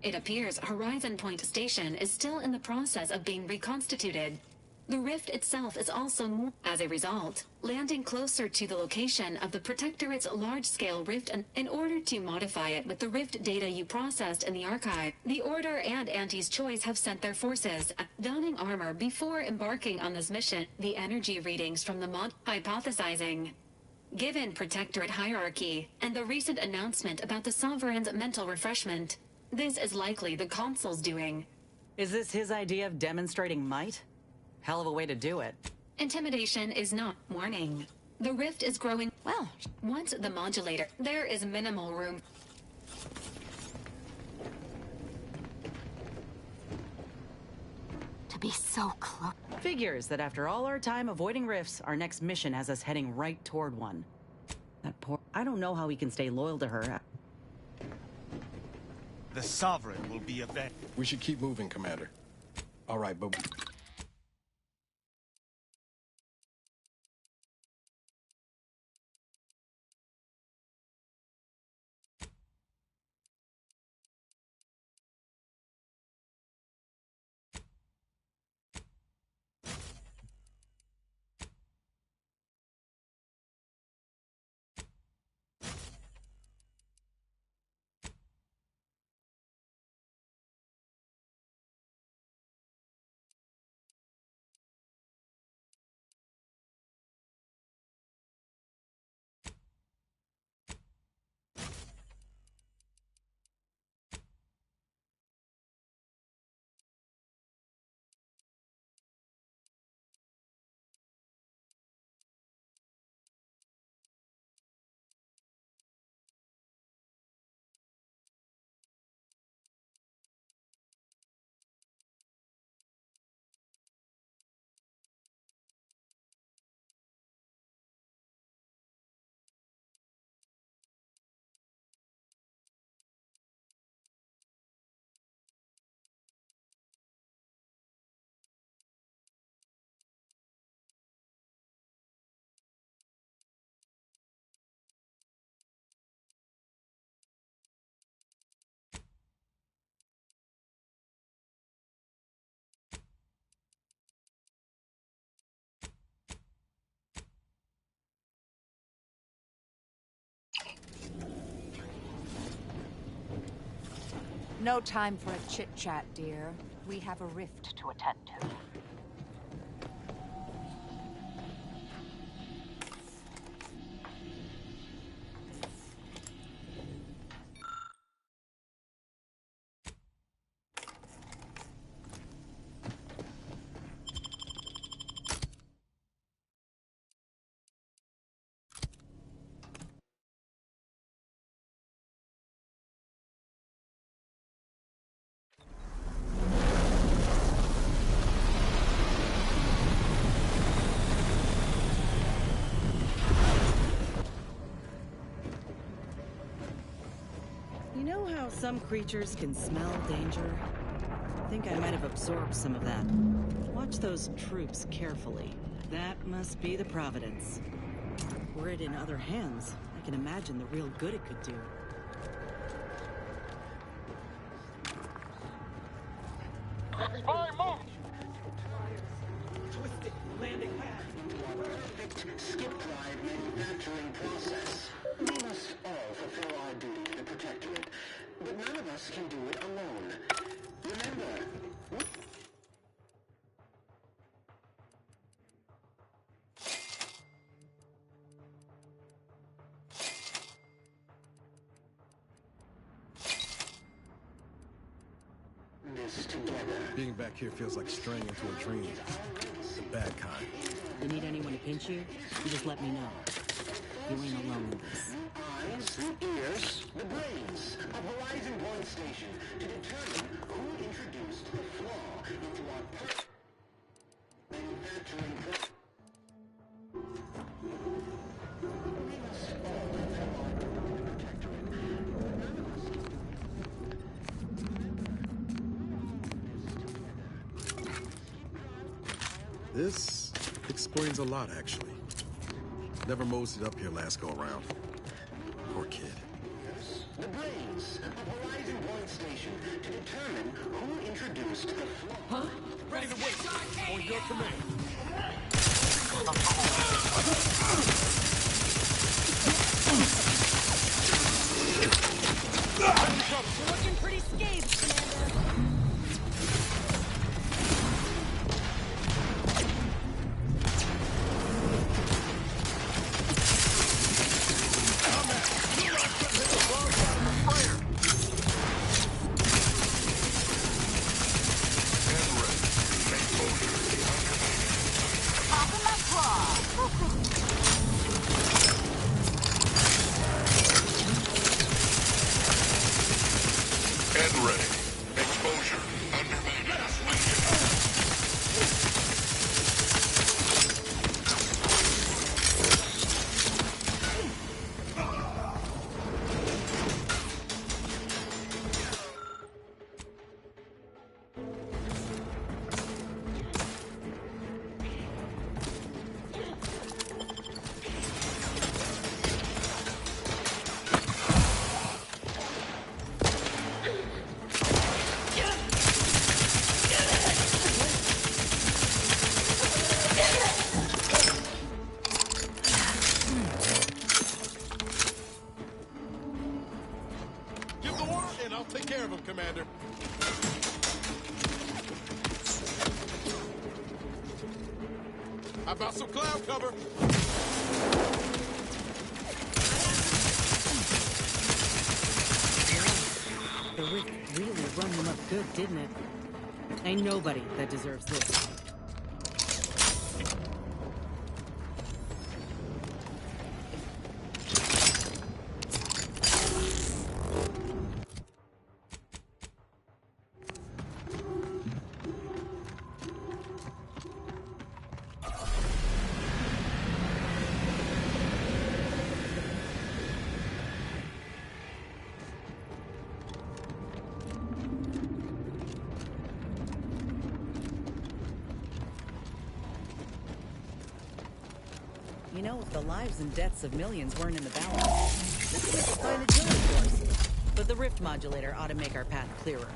It appears Horizon Point Station is still in the process of being reconstituted. The rift itself is also more. As a result, landing closer to the location of the Protectorate's large-scale rift in order to modify it with the rift data you processed in the archive. The Order and Auntie's Choice have sent their forces, donning armor before embarking on this mission. The energy readings from the mod hypothesizing. Given Protectorate hierarchy and the recent announcement about the Sovereign's mental refreshment, this is likely the Consul's doing. Is this his idea of demonstrating might? Hell of a way to do it. Intimidation is not warning. The rift is growing. Well, once the modulator, there is minimal room. To be so close. Figures that after all our time avoiding rifts, our next mission has us heading right toward one. That poor... I don't know how we can stay loyal to her. The Sovereign will be avenged. We should keep moving, Commander. All right, but... No time for a chit-chat, dear. We have a rift to attend to. You know how some creatures can smell danger? I think I might have absorbed some of that. Watch those troops carefully. That must be the Providence. Were it in other hands, I can imagine the real good it could do. Spy move! Twisted landing pad. Perfect skip drive manufacturing process. We must all fulfill our duty to the Protectorate, but none of us can do it alone. Remember, this together. Being back here feels like straying into a dream. The bad kind. You need anyone to pinch you? You just let me know. You ain't alone in this. Eyes, ears, the brains of Horizon Point Station to determine who introduced the flaw into our manufacturing process. We must all fulfill our duty to Protectorate. None of us This explains a lot, actually. Never moseyed up here last go-around. Poor kid. the brains of Horizon Point Station to determine who introduced the flaw. Huh? Ready to wait. On your command. You're looking pretty scathed, Commander. Commander. How about some cloud cover? The rift really run them up good, didn't it? Ain't nobody that deserves this. You know, if the lives and deaths of millions weren't in the balance, this is a fine agility course. But the rift modulator ought to make our path clearer.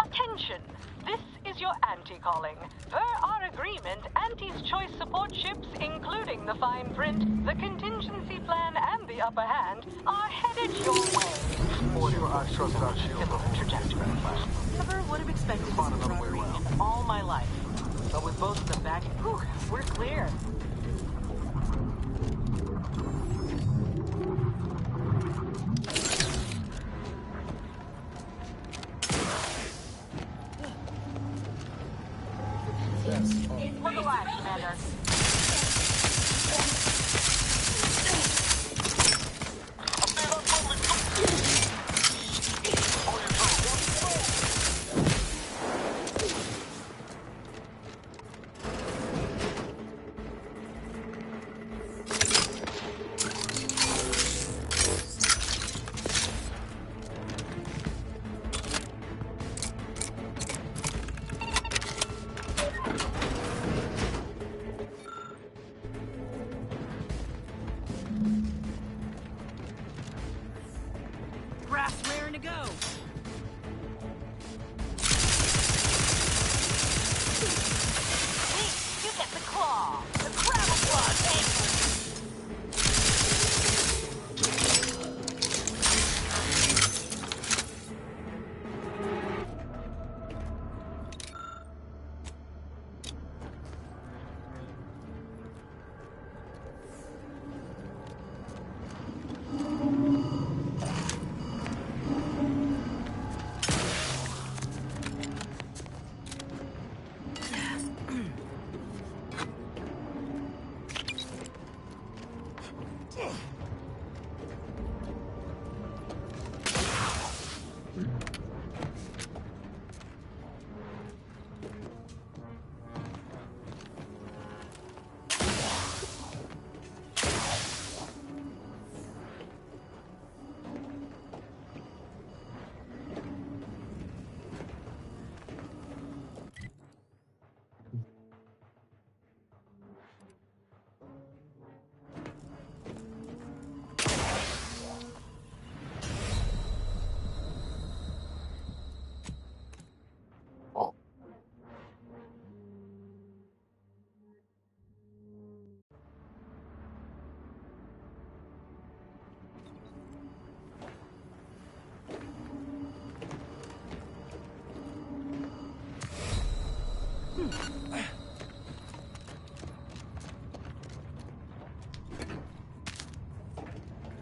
Attention! This is your Auntie calling. Per our agreement, Auntie's choice support ships, including the fine print, The contingency plan and the upper hand are headed your way. Order, I trust our shield. Similar trajectory. Never would have expected this robbery in all my life. But with both of them back, whew, we're clear. Look alive, Commander. Grass raring to go. You get the claw. The gravel claw takes.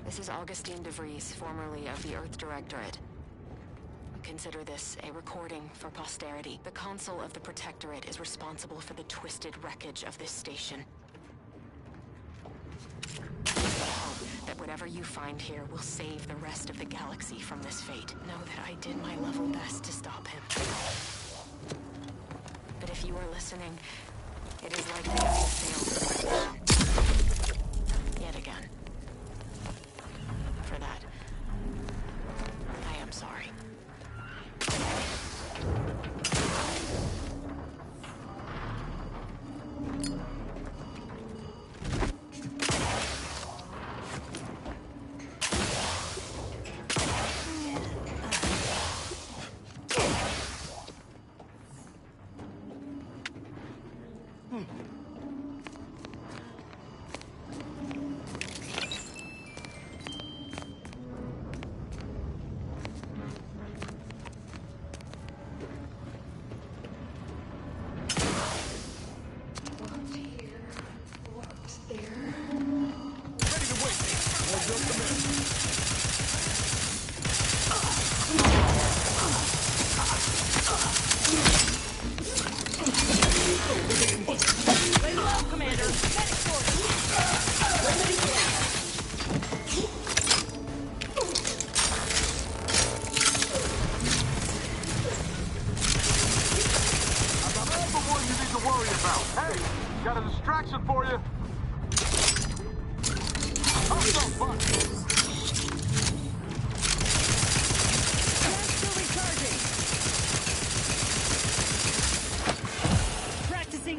This is Augustine DeVries, formerly of the Earth Directorate. Consider this a recording for posterity. The Consul of the Protectorate is responsible for the twisted wreckage of this station. I hope that whatever you find here will save the rest of the galaxy from this fate. Know that I did my level best to stop him. But if you are listening, it is likely I have failed my mission. Yet again. For that, I am sorry.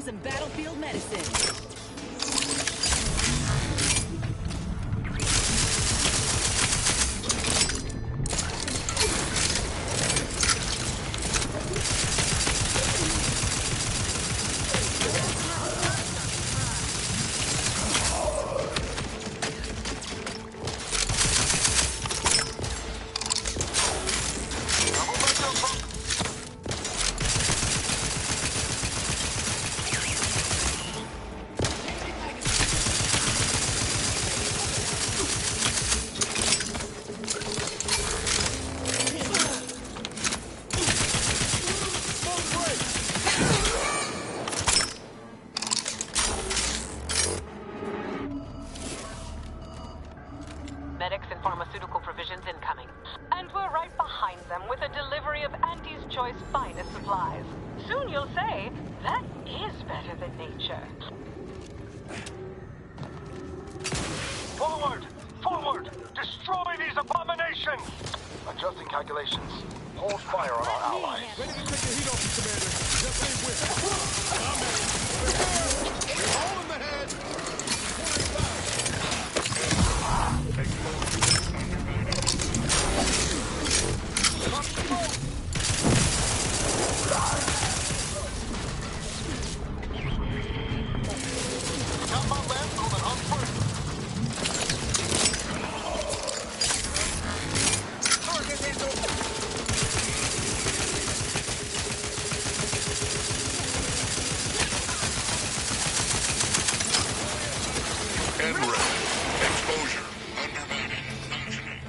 Some battlefield medicine. And we're right behind them with a delivery of Auntie's Choice finest supplies. Soon you'll say, that is better than nature. Forward! Forward! Destroy these abominations! Adjusting calculations. Hold fire on our allies. Ready to take the heat off you, Commander. Just ain't with it. I'm ready. Hole in the head. Got my lens on an unfriend. Target is over. NRED. Exposure. Undermining. Functioning.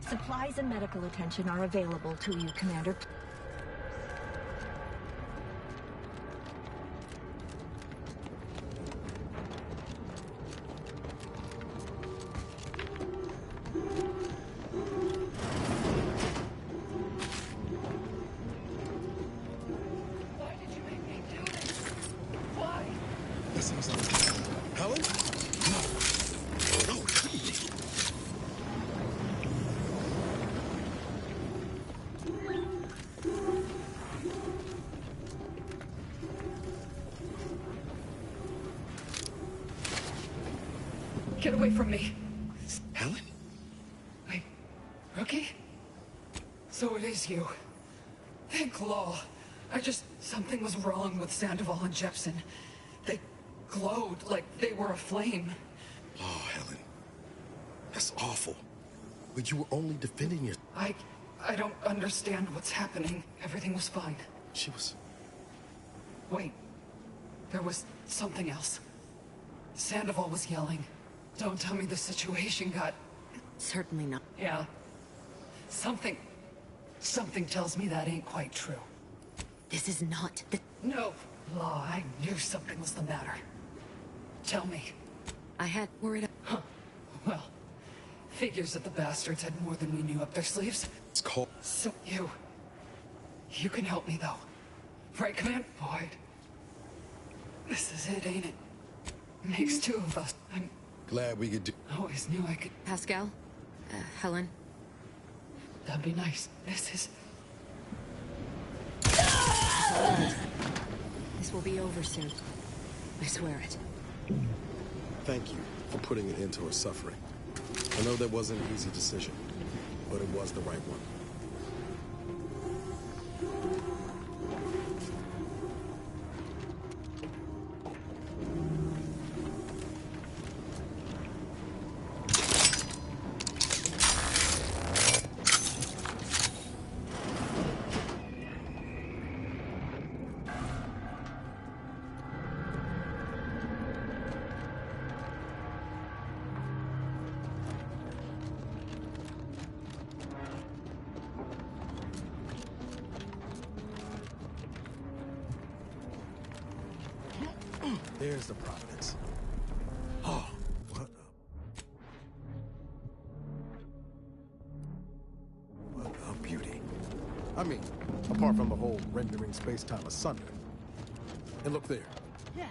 Supplies and medical attention are available to you, Commander. This seems like... Helen? No. No, it couldn't be. Get away from me. Helen? Wait, Rookie? So it is you. Thank law. Something was wrong with Sandoval and Jepson. They glowed like they were aflame. Oh, Helen. That's awful. But you were only defending your... I don't understand what's happening. Everything was fine. She was... Wait. There was something else. Sandoval was yelling. Don't tell me the situation got... Certainly not. Yeah. Something tells me that ain't quite true. This is not the... No. Law, I knew something was the matter. Tell me. I had worried... Huh. Well, figures that the bastards had more than we knew up their sleeves. It's cold. So you can help me though. Right, Command? Boyd. This is it, ain't it? Makes two of us. I'm glad we could do... Always knew I could... Pascal? Helen? That'd be nice. This is... This will be over soon. I swear it. Thank you for putting an end to her suffering. I know that wasn't an easy decision, but it was the right one. There's the Providence. Oh, what a beauty. I mean, apart from the whole rendering space-time asunder. And look there.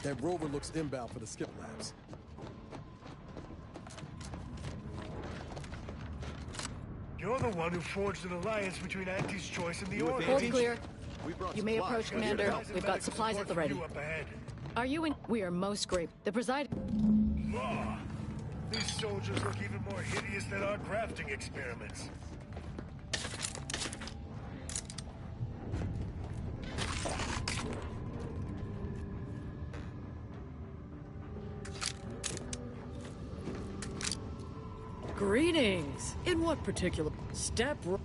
That rover looks inbound for the skip labs. You're the one who forged an alliance between Auntie's Choice and the Order. Hold clear. You may approach, Commander. We've got supplies at the ready. Are you in? We are most grateful. The presiding... Law. These soldiers look even more hideous than our crafting experiments. Greetings! In what particular...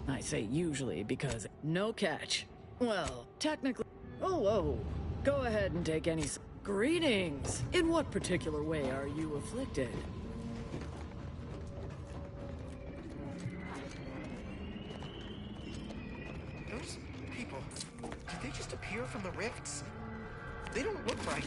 I say usually because... No catch. Well, technically... Oh. Go ahead and take any... Greetings! In what particular way are you afflicted? people. Did they just appear from the rifts? They don't look right.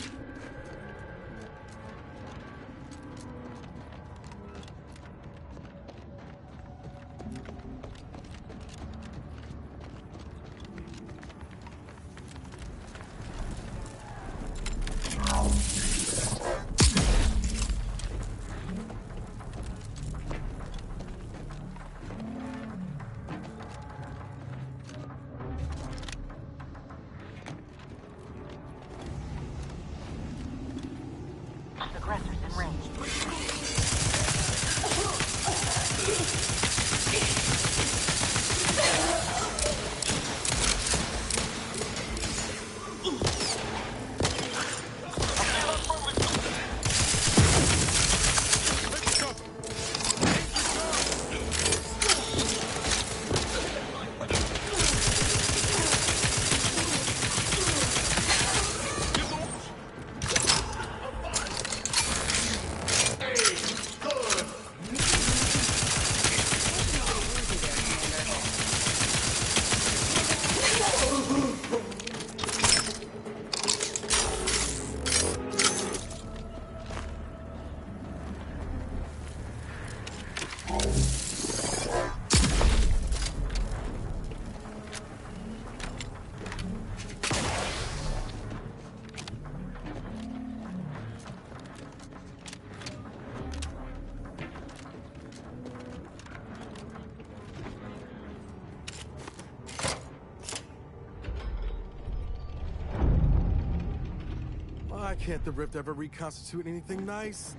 Why can't the rift ever reconstitute anything nice?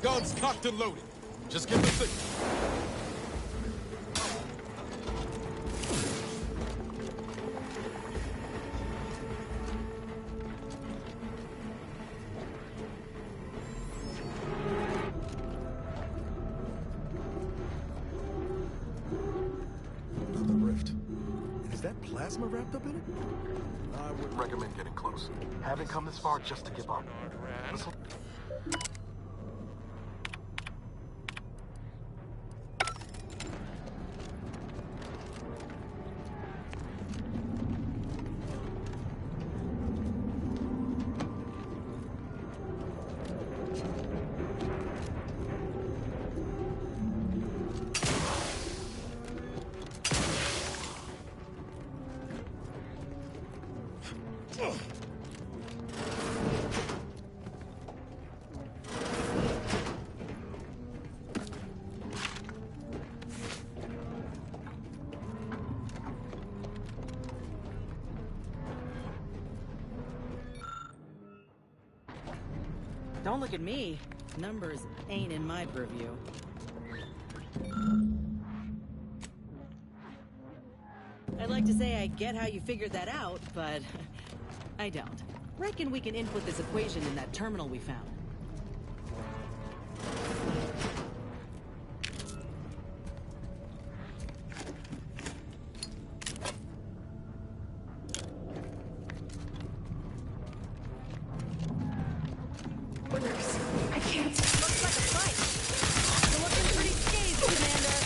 Guns cocked and loaded. Just give the signal. Another rift. And is that plasma wrapped up in it? I wouldn't recommend getting close. Haven't come this far just to give up. This'll... Don't look at me. Numbers ain't in my purview. I'd like to say I get how you figured that out, but I don't. Reckon we can input this equation in that terminal we found. I can't. Looks like a fight. You're looking pretty scathed, Commander.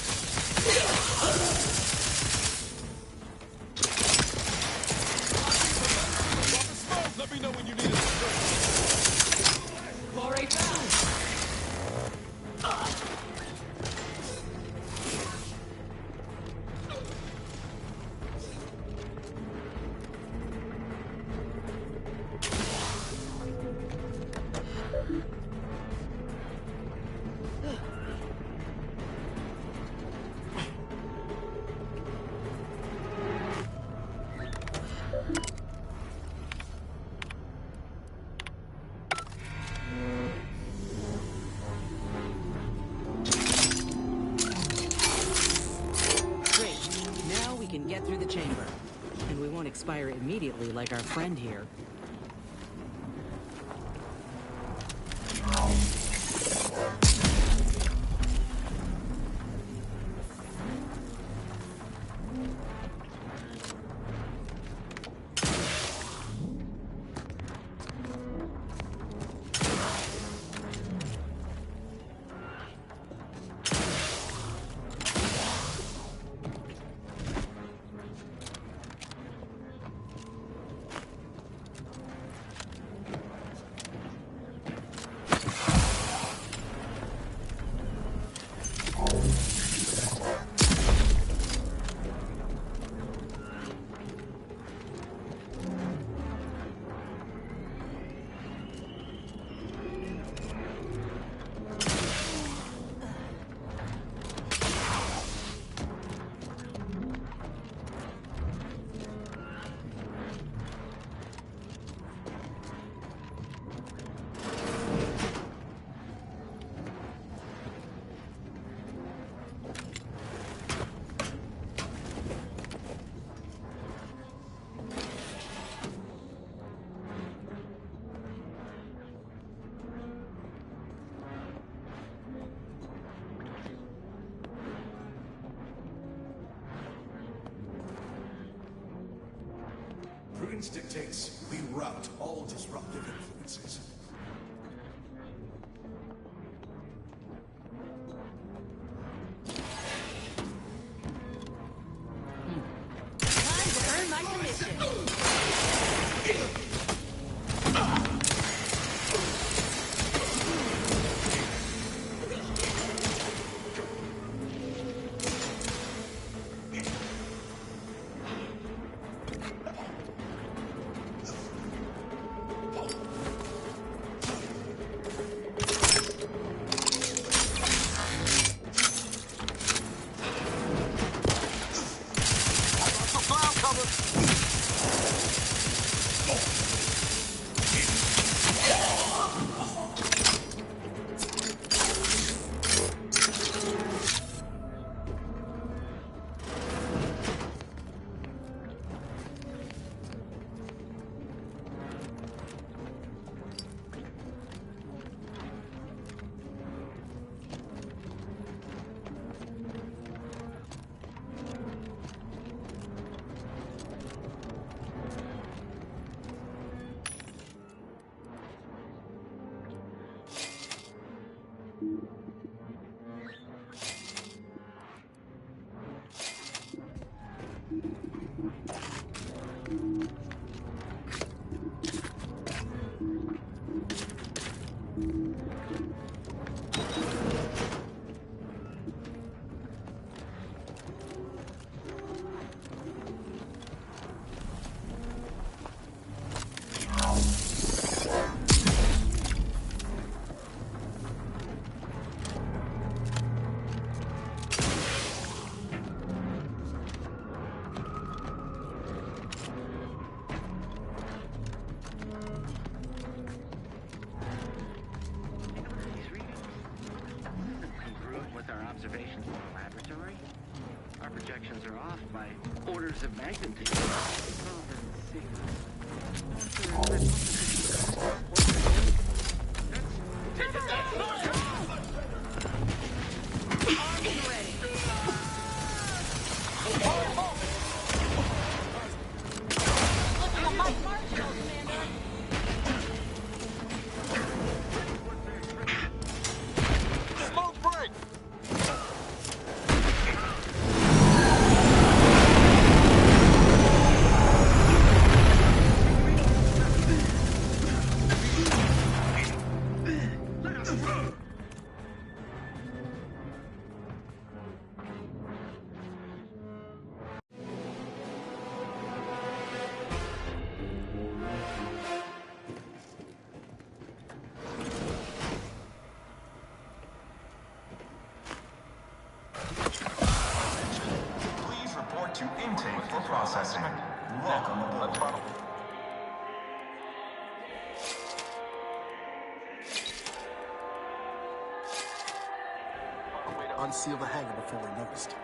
get through the chamber. And we won't expire immediately like our friend here. Prudence dictates we rout all disruptive influences. Time to earn my commission. Observations from the laboratory. Our projections are off by orders of magnitude. To intake for processing. Welcome aboard. A way to unseal the hangar before we're noticed.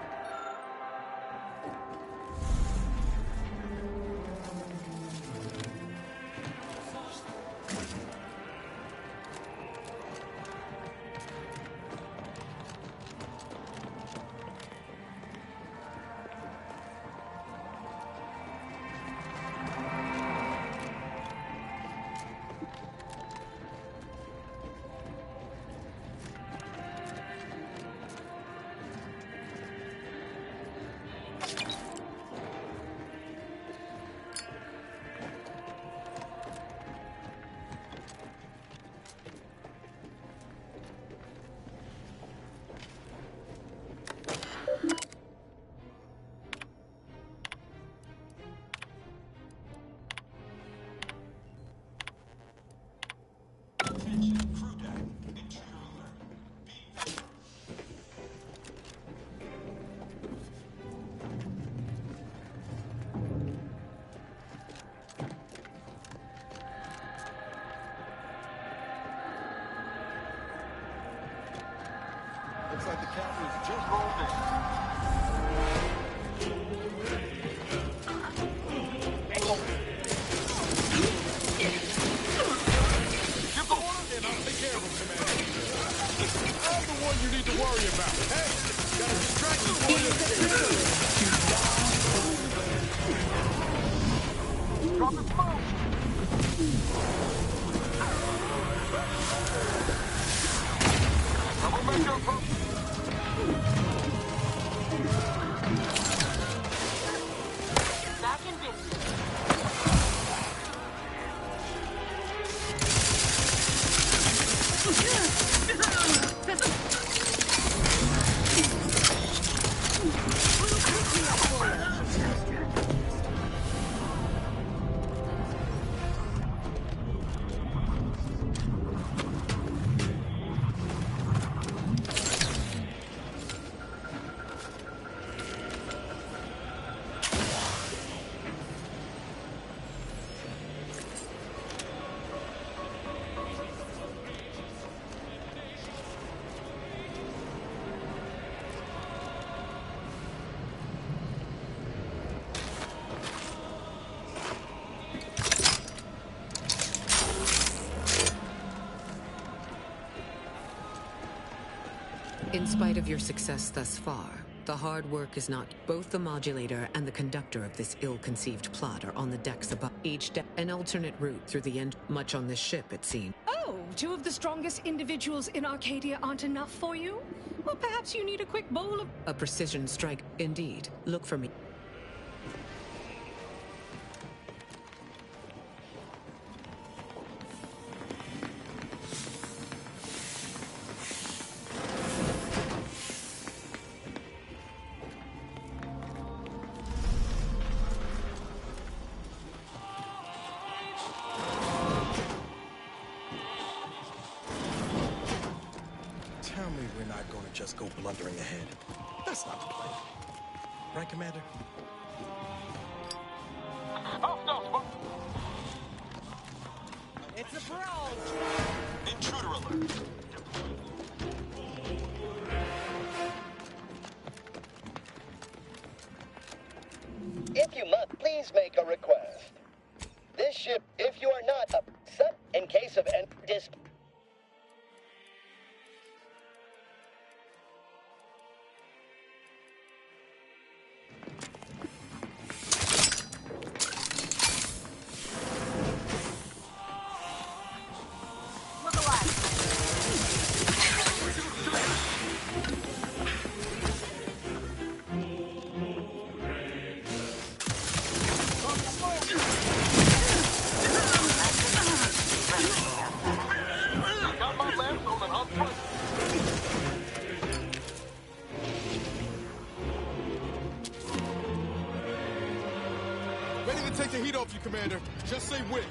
Looks like the cavalry's just rolled in. Give the order and I'll take care of him, Commander. I'm the one you need to worry about. Hey, got a distraction for you. Drop the smoke. Back in business. In spite of your success thus far, the hard work is not. Both the modulator and the conductor of this ill-conceived plot are on the decks above. Each deck, an alternate route through the end. Much on this ship, it seems. Oh, two of the strongest individuals in Arcadia aren't enough for you? Well, perhaps you need a quick bowl of... A precision strike, indeed. Look for me. Tell me we're not going to just go blundering ahead. That's not the plan. Right, Commander? It's a brawl! Intruder alert! If you must, please make a request. This ship, if you are not upset in case of any Ready to take the heat off you, Commander. Just say when.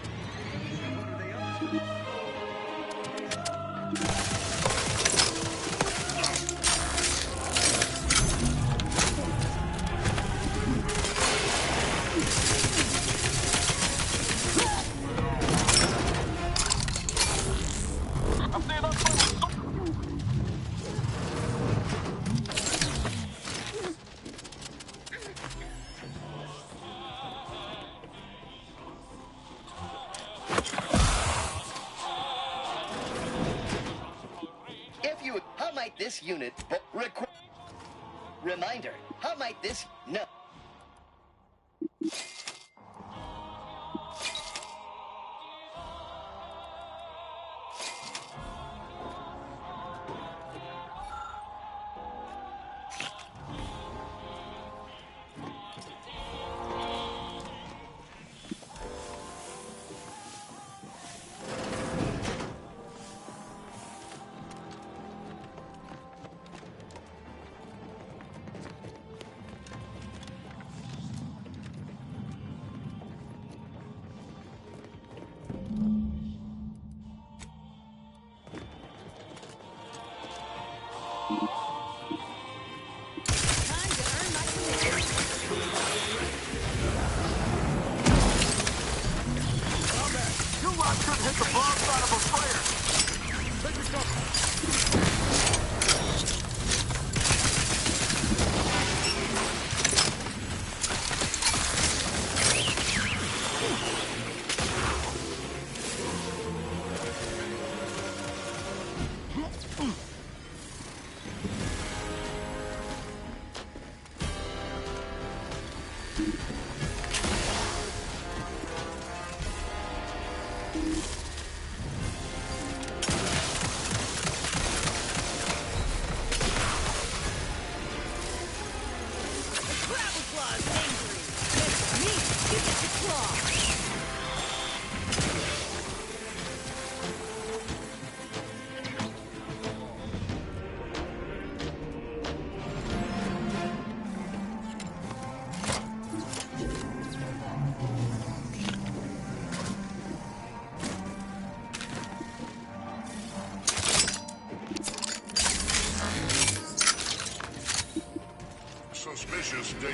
How might this unit reminder? How might this no? Hit the broad side of a flare! Take your cover! delicious day.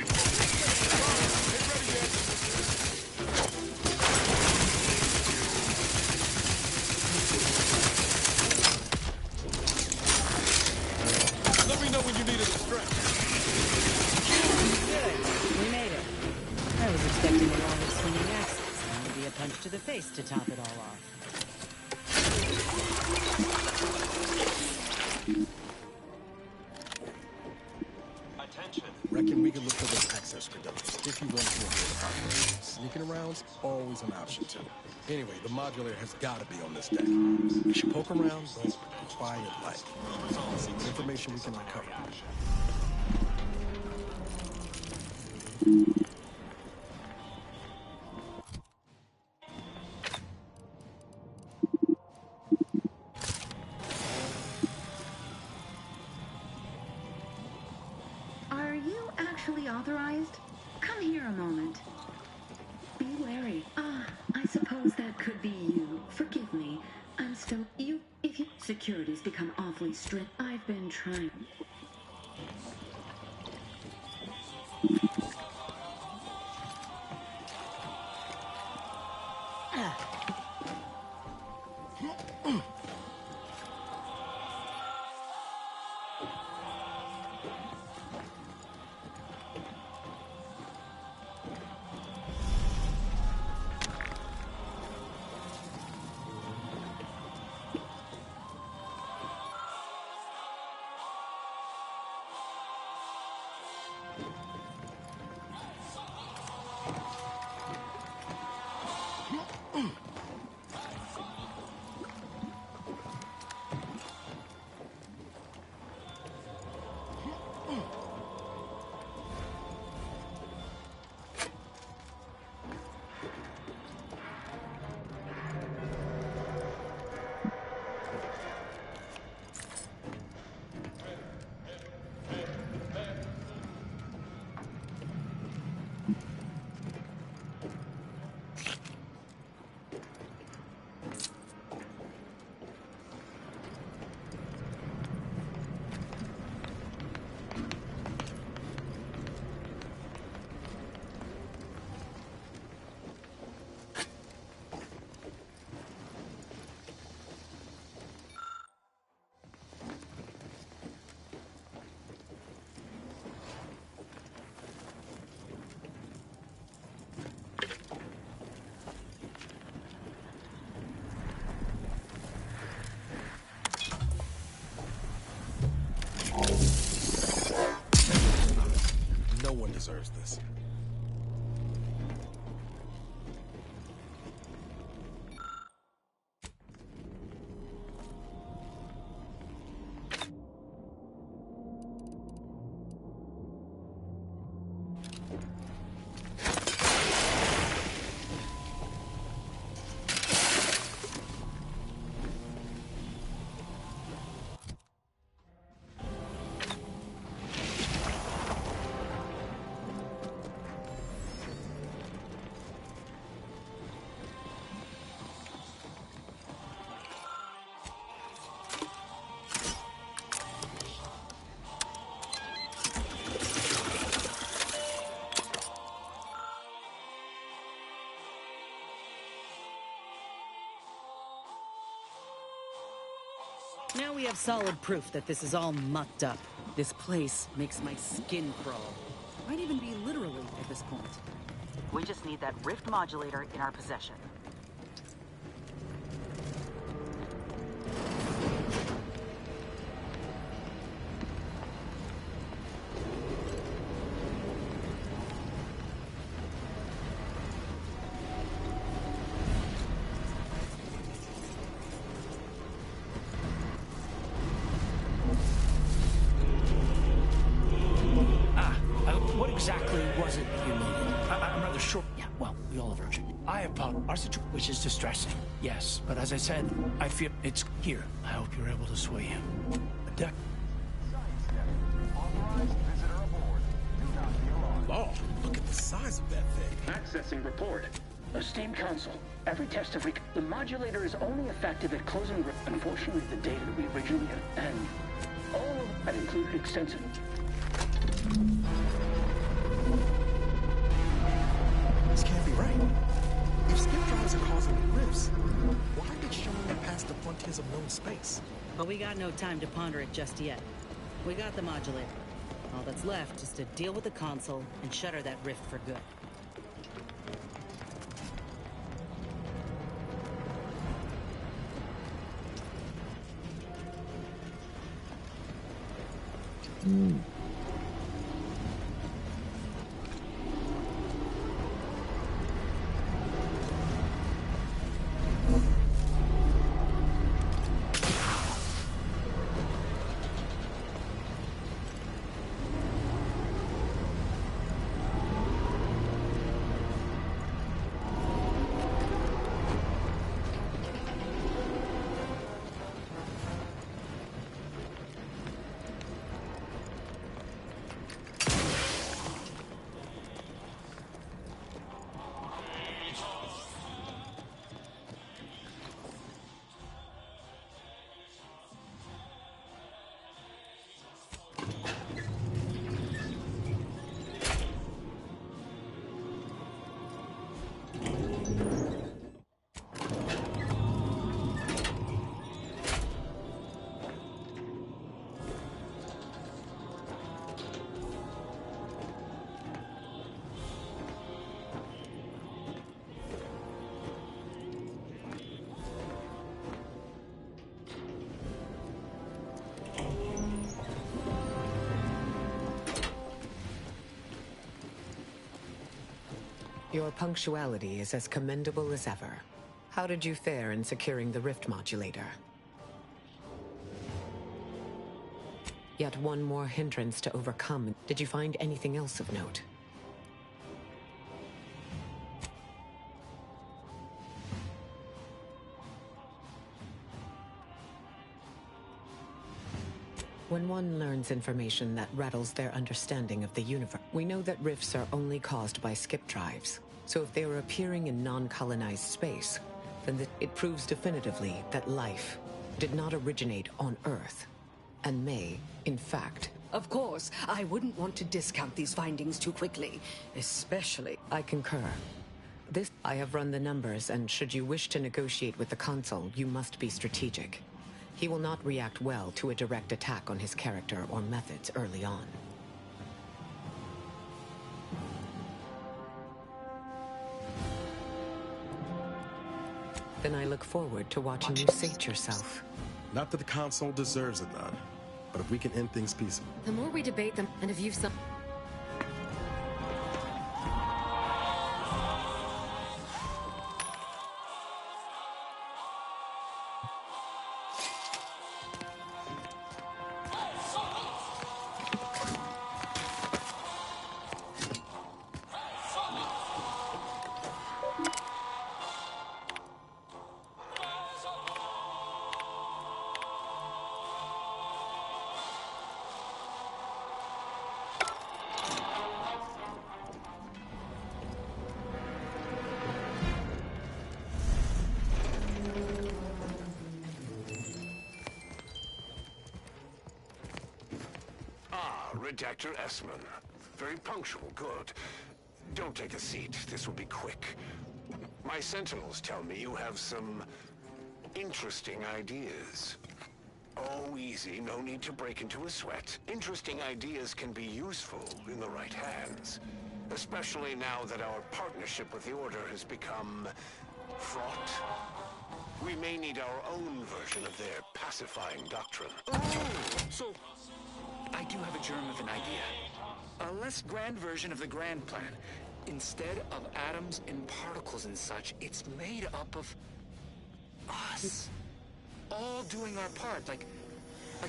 Let me know when you need a stretch. Good. We made it. I was expecting a long swinging axes and maybe a punch to the face to top it all off. Attention. Reckon we can look for those access credentials if you want to avoid the operation. Sneaking around's always an option too. Anyway, the modulator has got to be on this deck. We should poke around, but quiet light. See what information we can recover. Are you actually authorized? Come here a moment. Be wary. I suppose that could be you. Forgive me. I'm still... If you... Security's become awfully strict. I've been trying... No one deserves this. Now we have solid proof that this is all mucked up. This place makes my skin crawl. Might even be literally at this point. We just need that rift modulator in our possession. What exactly was it you needed? I'm rather short. Yeah, well, we all have urgent. I apologize. Our situation, which is distressing. Yes, but as I said, I feel it's here. I hope you're able to sway him. A deck. Law, look at the size of that thing. Accessing report. Esteemed Council, every test of the modulator is only effective at closing. Unfortunately, the data we originally had, and all of that included extensive. things are causing the rifts, why did showing them past the frontiers of known space? But we got no time to ponder it just yet. We got the modulator. All that's left is to deal with the console and shutter that rift for good. Your punctuality is as commendable as ever. How did you fare in securing the rift modulator? Yet one more hindrance to overcome. Did you find anything else of note? When one learns information that rattles their understanding of the universe, we know that rifts are only caused by skip drives. So if they are appearing in non-colonized space, then it proves definitively that life did not originate on Earth, and may, in fact... Of course, I wouldn't want to discount these findings too quickly, especially... I concur. I have run the numbers, and should you wish to negotiate with the Consul, you must be strategic. He will not react well to a direct attack on his character or methods early on. Then I look forward to watching you sate yourself. Not that the Consul deserves it, none. But if we can end things peacefully. The more we debate them, and if you've some... Redactor Esmond. Very punctual, good. Don't take a seat, this will be quick. My sentinels tell me you have some interesting ideas. Oh, easy, no need to break into a sweat. Interesting ideas can be useful in the right hands. Especially now that our partnership with the Order has become fraught. We may need our own version of their pacifying doctrine. So, I do have a germ of an idea. A less grand version of the grand plan. Instead of atoms and particles and such, it's made up of us. All doing our part, like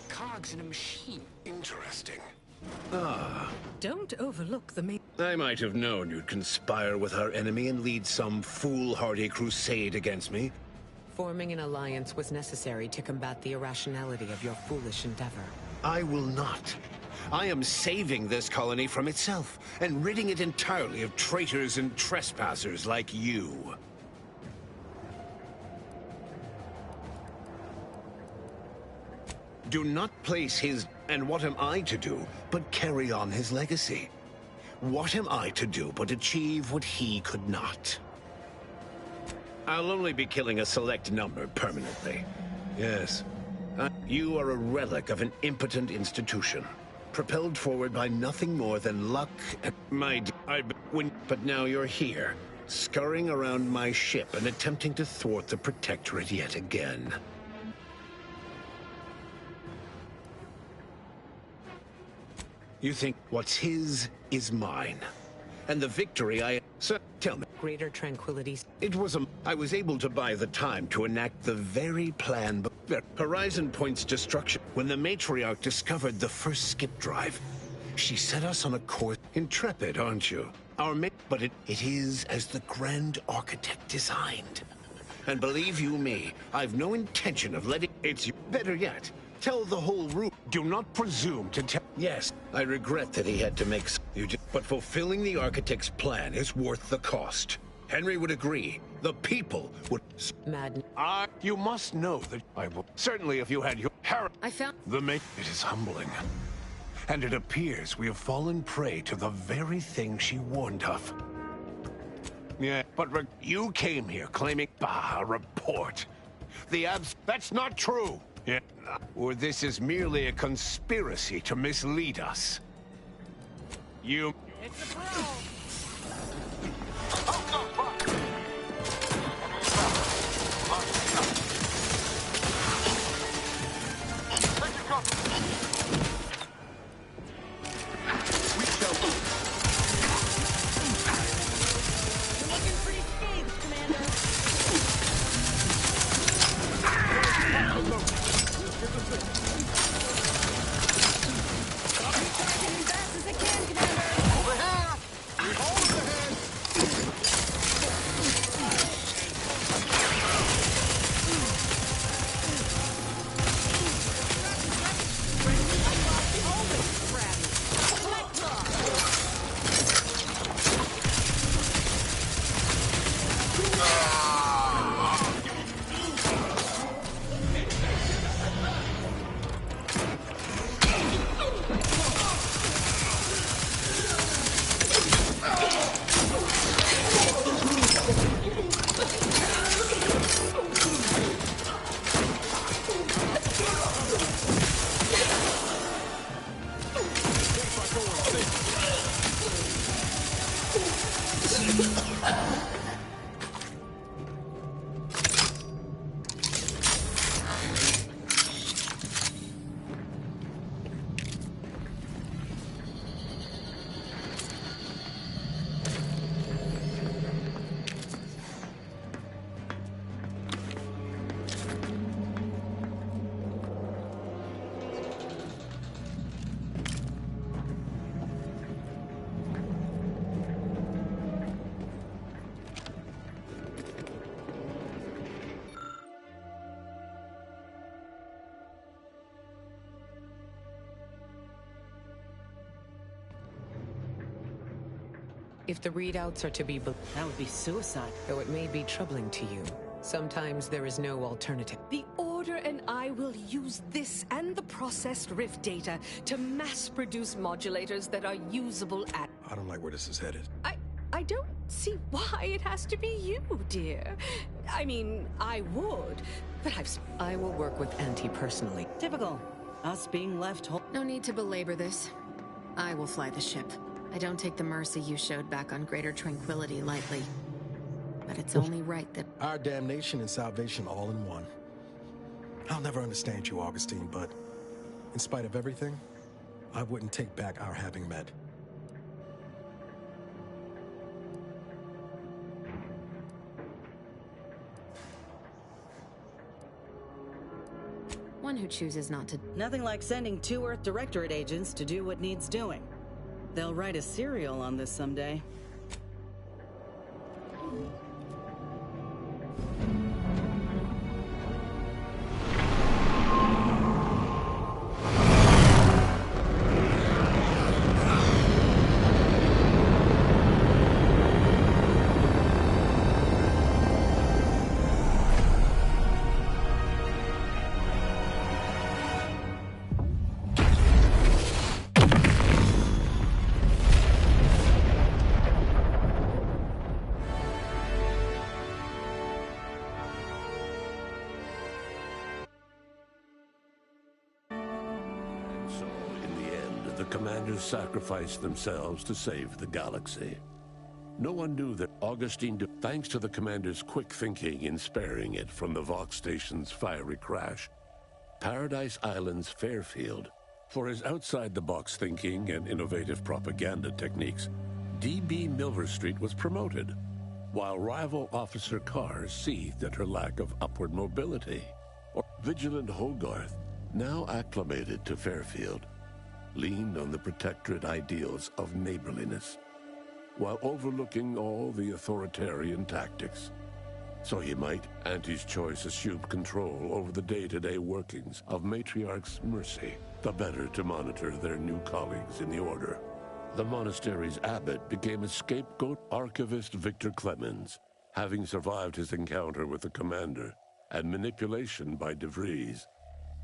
cogs in a machine. Interesting. Ah. Don't overlook the main... I might have known you'd conspire with our enemy and lead some foolhardy crusade against me. Forming an alliance was necessary to combat the irrationality of your foolish endeavor. I will not. I am saving this colony from itself, and ridding it entirely of traitors and trespassers like you. Do not place his... And what am I to do but carry on his legacy? What am I to do but achieve what he could not? I'll only be killing a select number permanently. Yes. You are a relic of an impotent institution, propelled forward by nothing more than luck and but now you're here, scurrying around my ship and attempting to thwart the Protectorate yet again. You think what's his is mine. And the victory So, tell me. Greater tranquility. I was able to buy the time to enact the very plan, Horizon Point's destruction. When the Matriarch discovered the first skip drive, she set us on a course. Intrepid, aren't you? But it is as the Grand Architect designed. And believe you me, I've no intention of letting... Better yet, tell the whole room. Do not presume to tell... Yes, I regret that he had to make... But fulfilling the Architect's plan is worth the cost. Henry would agree. The people would... Madden. You must know that I will... Certainly if you had your... I found... It is humbling. And it appears we have fallen prey to the very thing she warned of. Yeah, but you came here claiming... a report. That's not true! Yeah. Or this is merely a conspiracy to mislead us. It's a pro! If the readouts are to be that would be suicide. Though it may be troubling to you, sometimes there is no alternative. The Order and I will use this and the processed Rift data to mass-produce modulators that are usable at... I don't like where this is headed. I don't see why it has to be you, dear. I mean, I would, but I will work with Auntie personally. Typical. Us being left whole. No need to belabor this. I will fly the ship. I don't take the mercy you showed back on Greater Tranquility lightly. But it's only right that... Our damnation and salvation all in one. I'll never understand you, Augustine, but in spite of everything, I wouldn't take back our having met. One who chooses not to... Nothing like sending 2 Earth Directorate agents to do what needs doing. They'll write a serial on this someday. the commanders sacrificed themselves to save the galaxy. No one knew that Augustine, thanks to the commander's quick thinking in sparing it from the Vox station's fiery crash, Paradise Island's Fairfield, for his outside-the-box thinking and innovative propaganda techniques, D.B. Milverstreet was promoted, while rival Officer Carr seethed at her lack of upward mobility. Or vigilant Hogarth, now acclimated to Fairfield, leaned on the Protectorate ideals of neighborliness, while overlooking all the authoritarian tactics. So he might, Auntie's Choice assumed control over the day-to-day workings of Matriarch's Mercy, the better to monitor their new colleagues in the Order. The monastery's abbot became a scapegoat. Archivist Victor Clemens, having survived his encounter with the commander and manipulation by De Vries,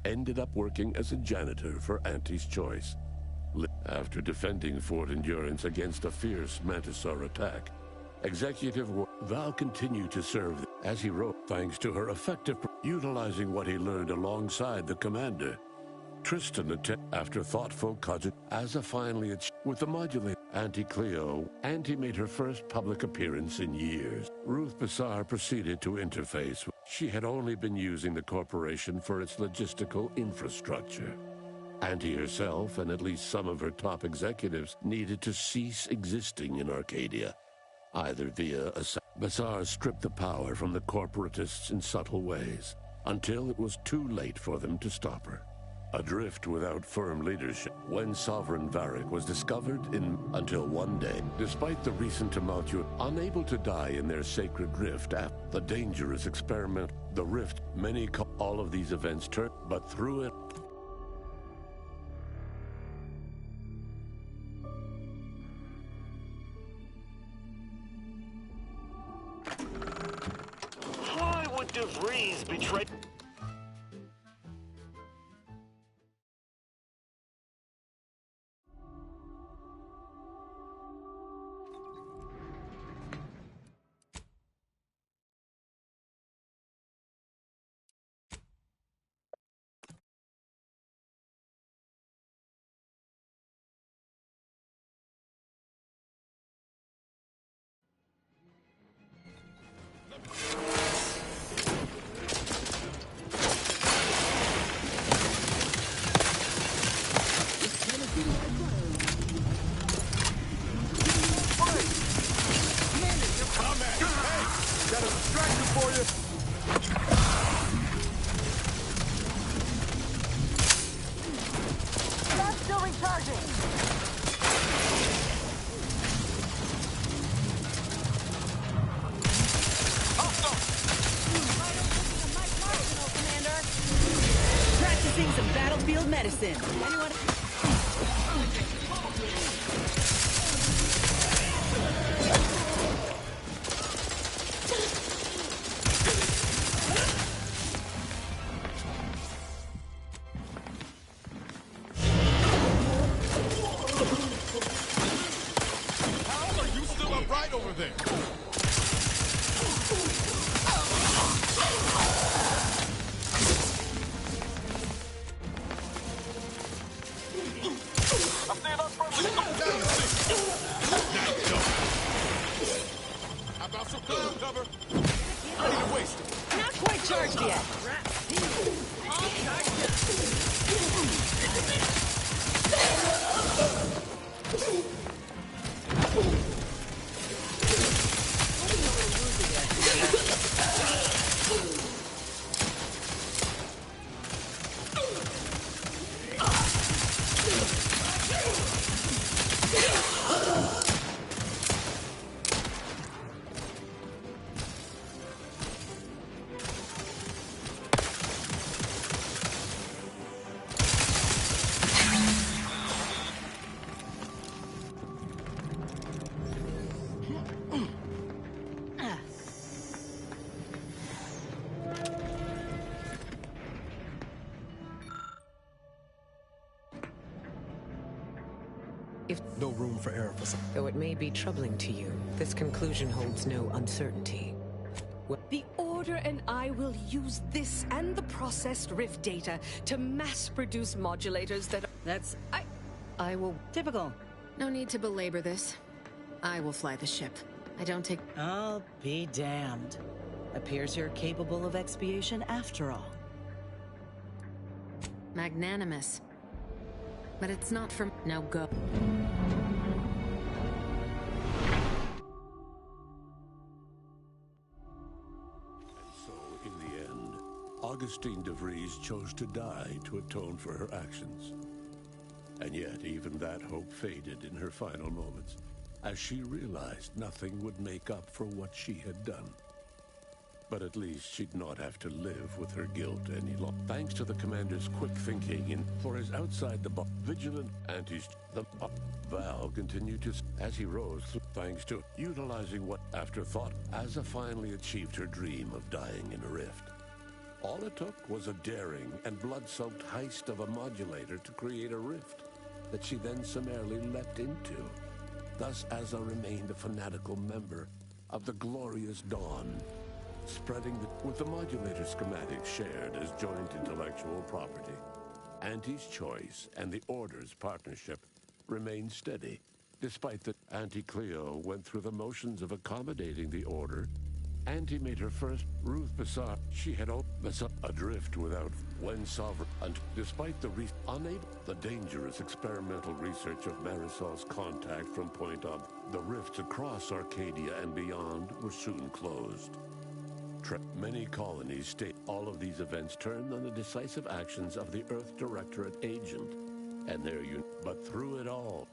ended up working as a janitor for Auntie's Choice. After defending Fort Endurance against a fierce Mantisaur attack, Val continued to serve as he wrote, thanks to her effective utilizing what he learned alongside the commander. Tristan, after thoughtful as a finally with the modulator Auntie Cleo, Auntie made her first public appearance in years. Ruth Bassar proceeded to interface. She had only been using the corporation for its logistical infrastructure. Auntie herself and at least some of her top executives needed to cease existing in Arcadia, either via Bassar stripped the power from the corporatists in subtle ways, until it was too late for them to stop her. Adrift without firm leadership, when Sovereign Varric was discovered until one day, despite the recent tumultuous, unable to die in their sacred rift after the dangerous experiment, the rift, many call all of these events turned, but through it, Why would De Vries betray... Practicing some battlefield medicine. Anyone? How are you still upright over there? How about some cloud cover? Ready to waste it. Not quite charged yet. No room for error for some. Though it may be troubling to you, this conclusion holds no uncertainty. The Order and I will use this and the processed Rift data to mass-produce modulators that... I will... Typical. No need to belabor this. I will fly the ship. I don't take... I'll be damned. Appears you're capable of expiation after all. Magnanimous. But it's not from... Now go. Augustine de Vries chose to die to atone for her actions. And yet, even that hope faded in her final moments, as she realized nothing would make up for what she had done. But at least she'd not have to live with her guilt any longer. Thanks to the commander's quick thinking and for his outside-the-box vigilant Val continued to, as he rose, thanks to utilizing what afterthought, Aza finally achieved her dream of dying in a rift. All it took was a daring and blood-soaked heist of a modulator to create a rift that she then summarily leapt into. Thus, Aza remained a fanatical member of the Glorious Dawn, spreading with the modulator schematic shared as joint intellectual property. Auntie's Choice and the Order's partnership remained steady, despite that Auntie Cleo went through the motions of accommodating the Order. Auntie made her first Ruth Bassar. She had adrift without when sovereign, and despite the unable, the dangerous experimental research of Marisol's contact from point of the rifts across Arcadia and beyond were soon closed. Many colonies state all of these events turned on the decisive actions of the Earth Directorate agent and their but through it all,